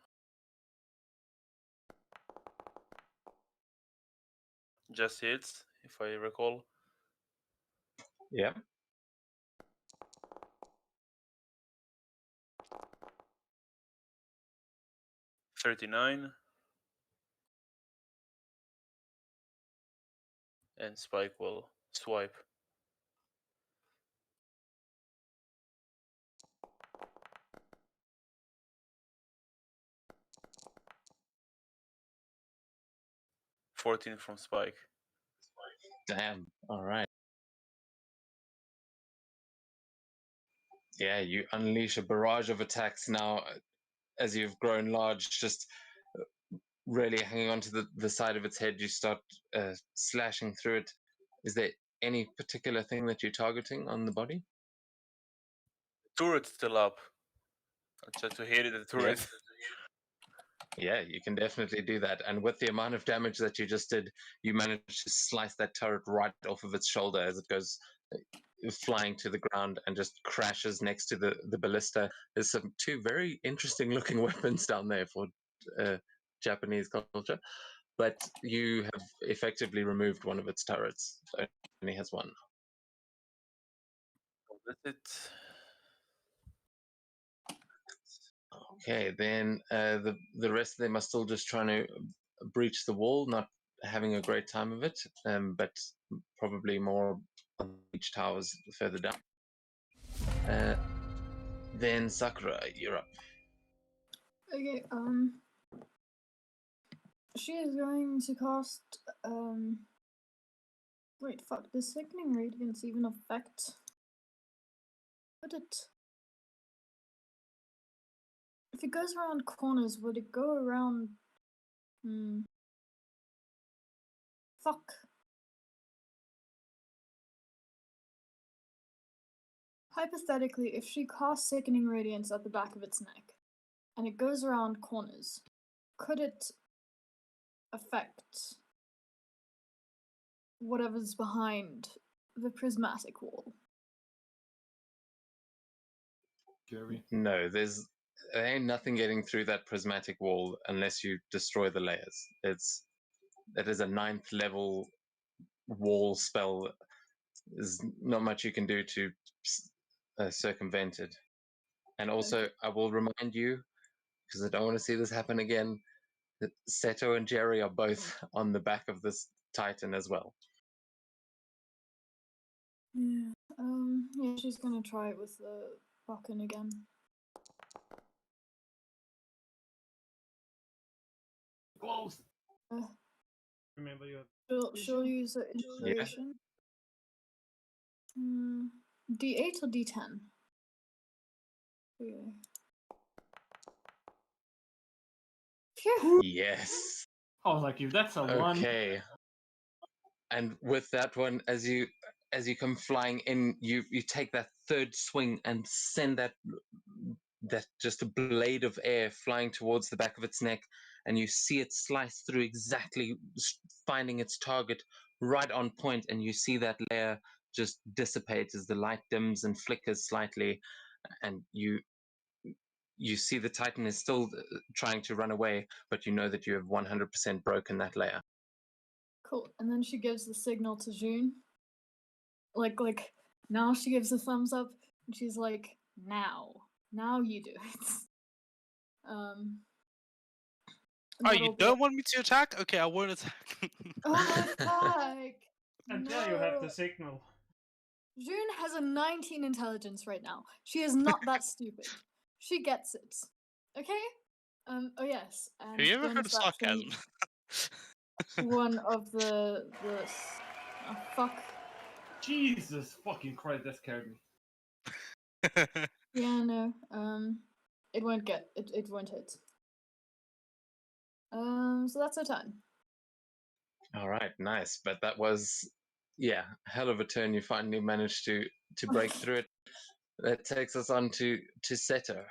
Just hits, if I recall. Yeah. 39. And Spike will swipe. $14 from Spike. Damn. All right. Yeah, you unleash a barrage of attacks now as you've grown large, just really hanging onto the side of its head. You start slashing through it. Is there any particular thing that you're targeting on the body? Turret's still up. I'll try to hit it at the turret. Yeah, you can definitely do that. And with the amount of damage that you just did, you managed to slice that turret right off of its shoulder as it goes flying to the ground and just crashes next to the ballista. There's two very interesting looking weapons down there for Japanese culture, but you have effectively removed one of its turrets. So it only has one. That's it. Okay, then the rest of them are still just trying to breach the wall, not having a great time of it, but probably more on each towers further down. Then Sakura, you're up. Okay, she is going to cast, wait, fuck, does Sickening Radiance even affect? Would it? If it goes around corners, would it go around, fuck. Hypothetically, if she casts Sickening Radiance at the back of its neck, and it goes around corners, could it affect whatever's behind the prismatic wall? Jerry. No, there ain't nothing getting through that prismatic wall unless you destroy the layers. It is a 9th level wall spell. There's not much you can do to circumvent it. And also, I will remind you, because I don't want to see this happen again, that Seto and Jerry are both on the back of this Titan as well. Yeah, yeah, she's gonna try it with the Buckin again. Close. Remember your She'll use the inspiration. D8 or D10? Okay. Phew. Yes. I was like, if that's a one. Okay. And with that one, as you come flying in, you take that third swing and send that just a blade of air flying towards the back of its neck, and you see it slice through exactly, finding its target right on point, and you see that layer just dissipate as the light dims and flickers slightly, and you see the Titan is still trying to run away, but you know that you have 100% broken that layer. Cool. And then she gives the signal to June. Like now she gives a thumbs up, and she's like, now you do it. Oh, you don't want me to attack? Okay, I won't attack. Oh fuck! Until you have the signal. June has a 19 intelligence right now. She is not that stupid. She gets it. Okay? Oh yes. And Have you ever heard of bonus action, sarcasm? one of the oh, fuck. Jesus fucking Christ, that scared me. Yeah, no. It won't get it. It won't hit. So that's her turn. All right, nice. But that was, yeah, a hell of a turn. You finally managed to break through it. That takes us on to Seto.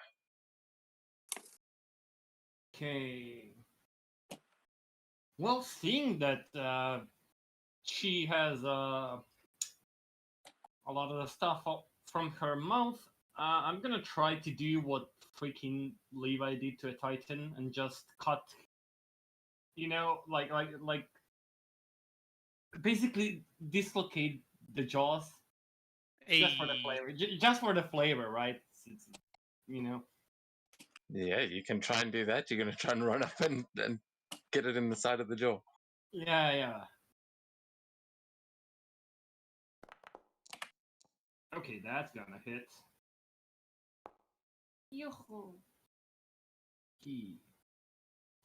Okay. Well, seeing that she has a lot of the stuff from her mouth, I'm gonna try to do what freaking Levi did to a Titan and just cut. You know, like basically dislocate the jaws just for the flavor. Just for the flavor, right? It's, you know. Yeah, you can try and do that. You're going to try and run up and get it in the side of the jaw. Yeah. Okay, that's gonna hit. Yoo-hoo.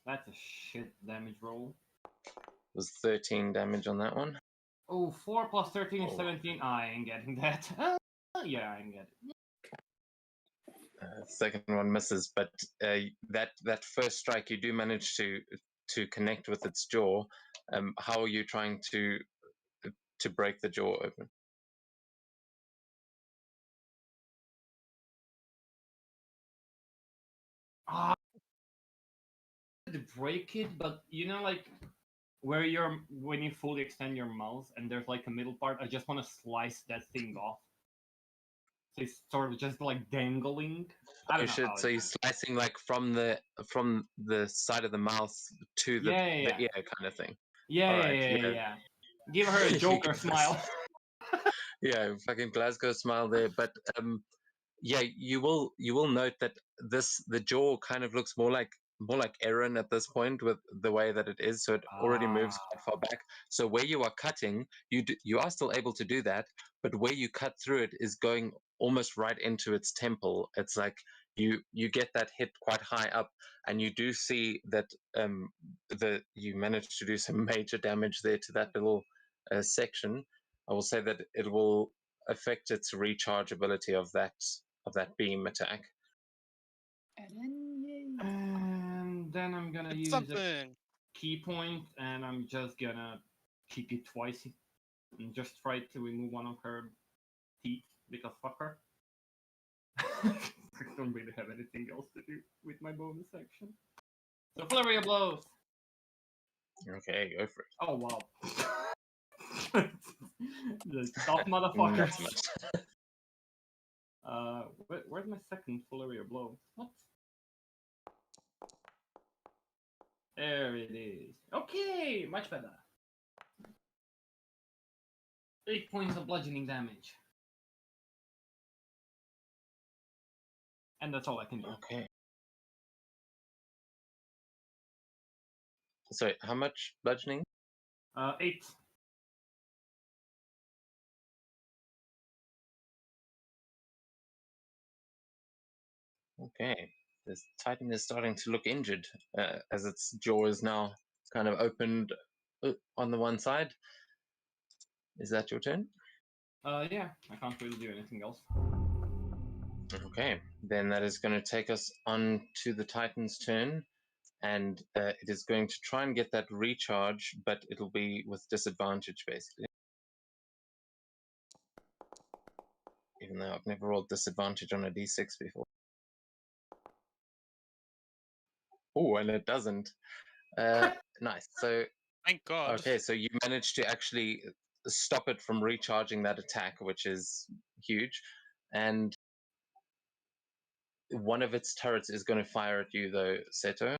That's a shit damage roll. It was 13 damage on that one. Oh, 4 plus 13 is 17. I ain't getting that. Yeah, I ain't getting it. Second one misses, but that first strike you do manage to connect with its jaw. How are you trying to break the jaw open? To break it, but you know, like where when you fully extend your mouth and there's like a middle part, I just want to slice that thing off. So it's sort of just like dangling. I don't know. So you're slicing like from the side of the mouth to the ear kind of thing. Yeah. Give her a Joker smile. Yeah, fucking Glasgow smile there. But yeah, you will note that the jaw kind of looks more like more like Aaron at this point with the way that it is. So it already moves quite far back. So where you are cutting, you are still able to do that, but where you cut through it is going almost right into its temple. It's like you get that hit quite high up, and you do see that you managed to do some major damage there to that little section. I will say that it will affect its rechargeability of that beam attack. And then I'm gonna use a key point, and I'm just gonna kick it twice and just try to remove one of her teeth, because fuck her. I don't really have anything else to do with my bonus action. So flurry of blows. Okay, go for it. Oh wow. The tough motherfuckers. Where's my second flurry of blows? What? There it is. Okay, much better. 8 points of bludgeoning damage. And that's all I can do. Okay. Sorry, how much bludgeoning? 8. Okay. This Titan is starting to look injured as its jaw is now kind of opened on the one side. Is that your turn? Yeah, I can't really do anything else. Okay, then that is going to take us on to the Titan's turn, and it is going to try and get that recharge, but it'll be with disadvantage, basically. Even though I've never rolled disadvantage on a d6 before. Oh, and it doesn't. Nice. So, Thank God. okay, so you managed to actually stop it from recharging that attack, which is huge. And one of its turrets is going to fire at you, though, Seto.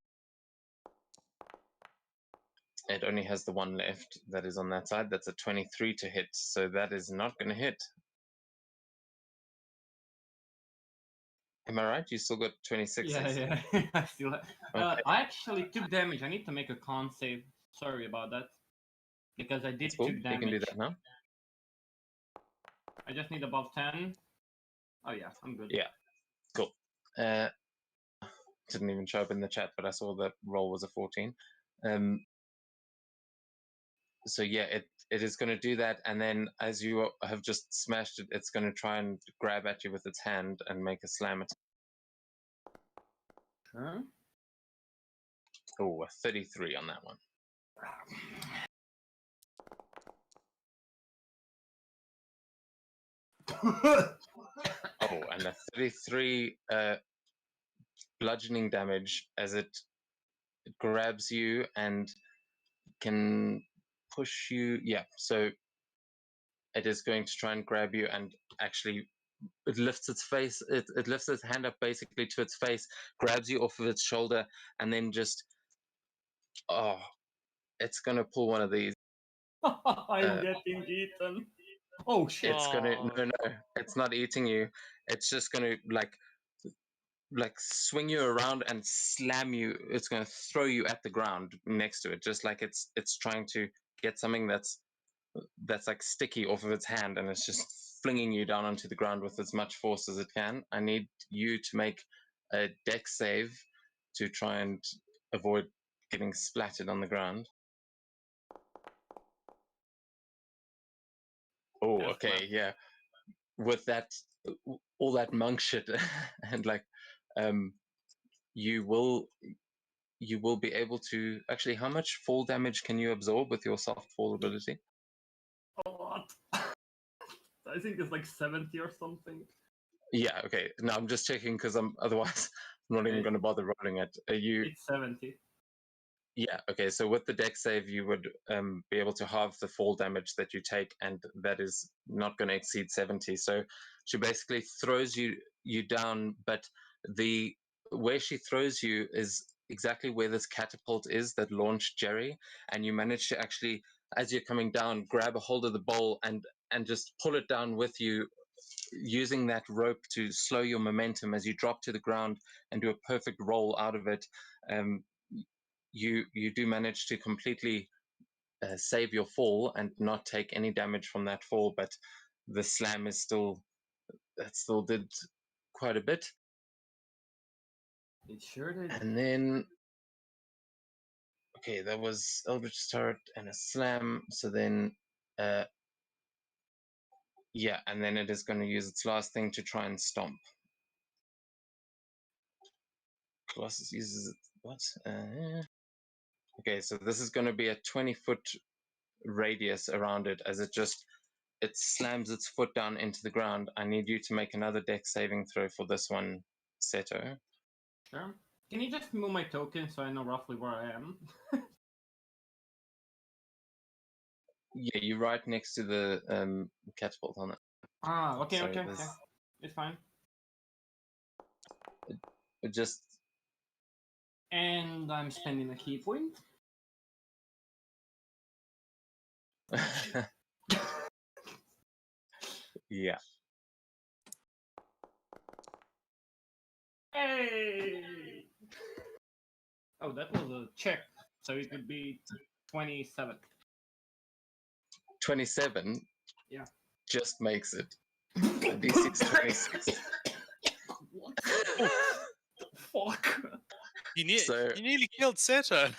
It only has the one left that is on that side. That's a 23 to hit, so that is not going to hit. Am I right? You still got 26. Yeah. I still have... Okay. I actually took damage. I need to make a con save. Sorry about that. Because I did Cool. took damage. You can do that now. I just need above 10. Oh yeah, I'm good. Yeah, cool. Didn't even show up in the chat, but I saw that roll was a 14. So yeah, it is going to do that, and then as you have just smashed it, it's going to try and grab at you with its hand and make a slam attack. Sure. Oh, a 33 on that one. Oh, and a 33 bludgeoning damage as it grabs you and can push you. Yeah, so it is going to try and grab you, and actually it lifts its face, it lifts its hand up basically to its face, grabs you off of its shoulder, and then just, it's going to pull one of these. I'm getting eaten. Oh shit. It's going to, no, it's not eating you. It's just going to like swing you around and slam you. It's going to throw you at the ground next to it, just like it's trying to get something that's like sticky off of its hand, and it's just flinging you down onto the ground with as much force as it can. I need you to make a dex save to try and avoid getting splattered on the ground. Oh, okay, yeah. With that, all that monk shit, and like, you will be able to actually. How much fall damage can you absorb with your soft fall ability? A lot. I think it's like 70 or something. Yeah. Okay. No, I'm just checking because otherwise I'm not even going to bother rolling it. It's 70. Yeah. Okay. So with the dex save, you would be able to halve the fall damage that you take, and that is not going to exceed 70. So she basically throws you down, but the where she throws you is exactly where this catapult is that launched Jerry, and you manage to actually, as you're coming down, grab a hold of the bowl and just pull it down with you using that rope to slow your momentum as you drop to the ground and do a perfect roll out of it. You do manage to completely save your fall and not take any damage from that fall, but the slam is still did quite a bit. It sure did. And then okay, that was Eldritch Start and a slam. So then yeah, and then it is going to use its last thing to try and stomp. Colossus uses it. What? Okay, so this is going to be a 20-foot radius around it as it slams its foot down into the ground. I need you to make another dex saving throw for this one, Seto. Sure. Can you just move my token so I know roughly where I am? Yeah, you're right next to the catapult on it. Ah, okay, Sorry, okay. It's fine. It just... And I'm spending a key point. Yeah. Hey! Oh, that was a check. So it would be 27. 27? Yeah. Just makes it. DC is 26. What the fuck? You So- nearly killed Seto.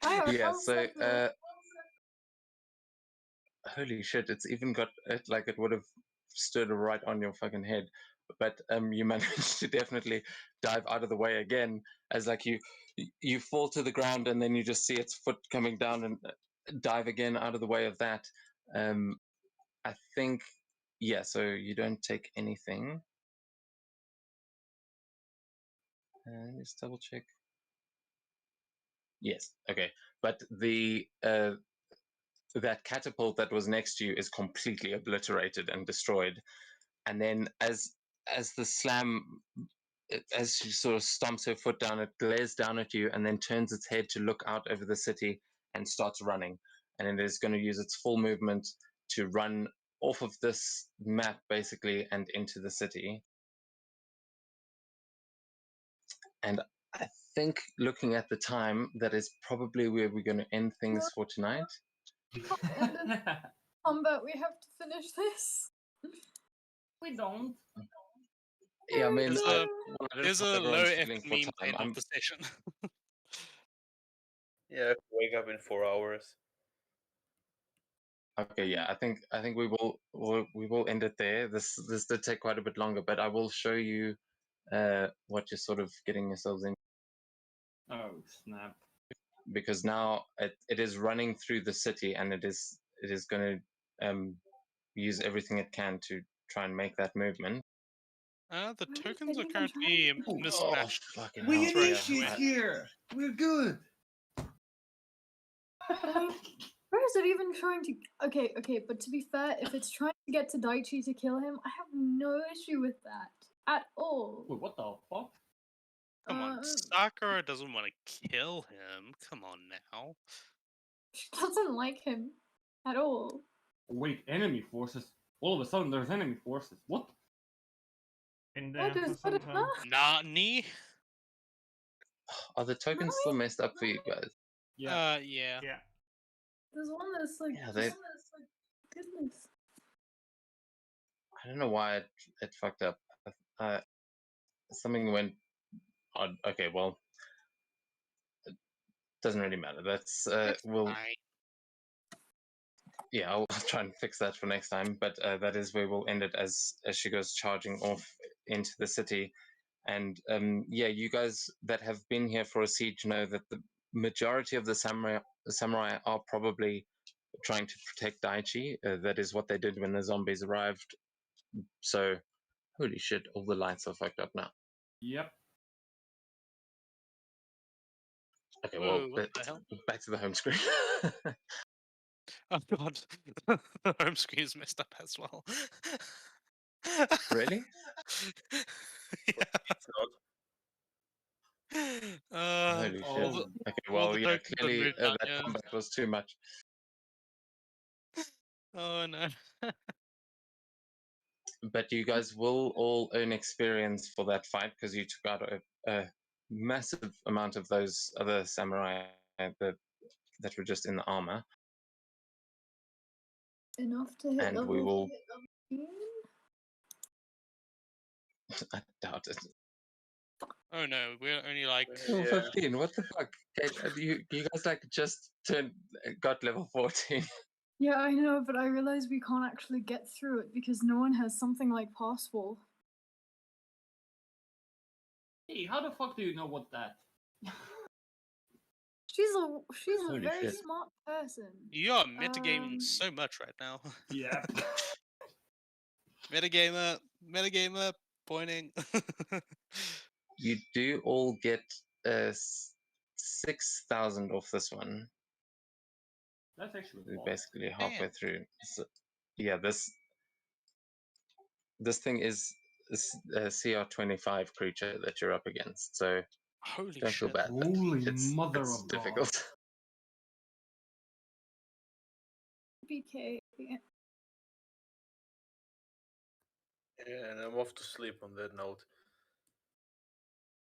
Yeah, so holy shit, it's even got it like it would have stood right on your fucking head. But you managed to definitely dive out of the way again as like you fall to the ground and then you just see its foot coming down and dive again out of the way of that. I think, yeah, so you don't take anything. Just double check. Yes, okay. But the that catapult that was next to you is completely obliterated and destroyed. And then as the slam, as she sort of stomps her foot down, it glares down at you and then turns its head to look out over the city and starts running. And it is going to use its full movement to run off of this map basically and into the city. And I think looking at the time, that is probably where we're going to end things for tonight. Combat, we have to finish this. We don't. Yeah, I mean, There's a low effort meme end of the session. Yeah, I can wake up in 4 hours. Okay, yeah, I think we will end it there. This did take quite a bit longer, but I will show you what you're sort of getting yourselves in, Oh, snap. because now it is running through the city and it is going to use everything it can to try and make that movement. The tokens are currently mismatched. Fucking We hell, initiate yeah. here. We're good. Where is it even trying to? Okay, but to be fair, if it's trying to get to Daichi to kill him, I have no issue with that at all. Wait, what the fuck? Come on, Sakura doesn't want to kill him. Come on now. She doesn't like him at all. Wait, enemy forces. All of a sudden, there's enemy forces. What? In there That for is some what time. Nani? Are the tokens still messed up for you guys? Yeah. Yeah. Yeah. There's one that's like, Yeah, they... goodness. I don't know why it fucked up. Something went odd. Okay, well, it doesn't really matter. That's we'll... Yeah, I'll try and fix that for next time. But that is where we'll end it as she goes charging off into the city. And yeah, you guys that have been here for a siege know that the majority of the samurai are probably trying to protect Daichi. That is what they did when the zombies arrived. So, holy shit, all the lights are fucked up now. Yep. Okay, well, Whoa, what the hell? back to the home screen. Oh god, the home screen is messed up as well. Really? Yeah. It's not. Holy oh, shit. the- Okay, all well, the yeah, tokens are clearly moved out, that yeah. combat was too much. Oh no. but you guys will all earn experience for that fight because you took out a massive amount of those other samurai that were just in the armor. Enough to hit And level we will. 15? I doubt it. Oh no, we're only like Level Yeah. 15. What the fuck? You guys like just got level 14. Yeah, I know, but I realize we can't actually get through it because no one has something like Passwall. Hey, how the fuck do you know what that? She's a Holy very shit. smart person. you are metagaming so much right now. Yeah. Metagamer, pointing. You do all get 6,000 off this one. That's actually We're a lot. basically halfway Damn. through. So, yeah, this thing is a CR25 creature that you're up against. So Holy don't feel shit. bad. But Holy it's mother of difficult. God. BK. Yeah, and I'm off to sleep on that note.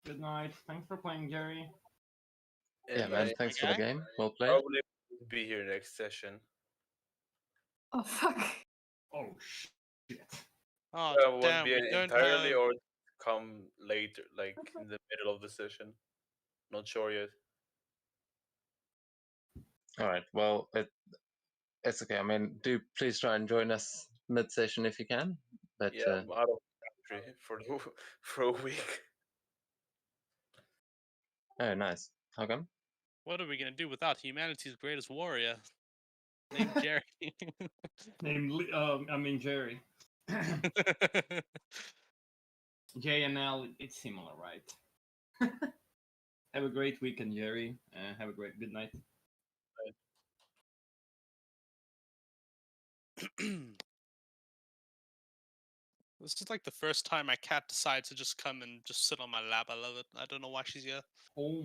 Good night. Thanks for playing, Jerry. Yeah, man. I Thanks for the Okay. game. Well played. probably won't be here next session. Oh fuck. Oh shit. Oh Won't damn, be we don't entirely have. or come later, like in the middle of the session. Not sure yet. All right. Well, it's okay. I mean, do please try and join us mid-session if you can. But Yeah, I'm out of country for for a week. oh, nice. How come? What are we gonna do without humanity's greatest warrior? Named Jerry. Jerry. JNL, it's similar, right? Have a great weekend, Jerry. Have a great good night. This is like the first time my cat decides to just come and just sit on my lap. I love it. I don't know why she's here. Oh my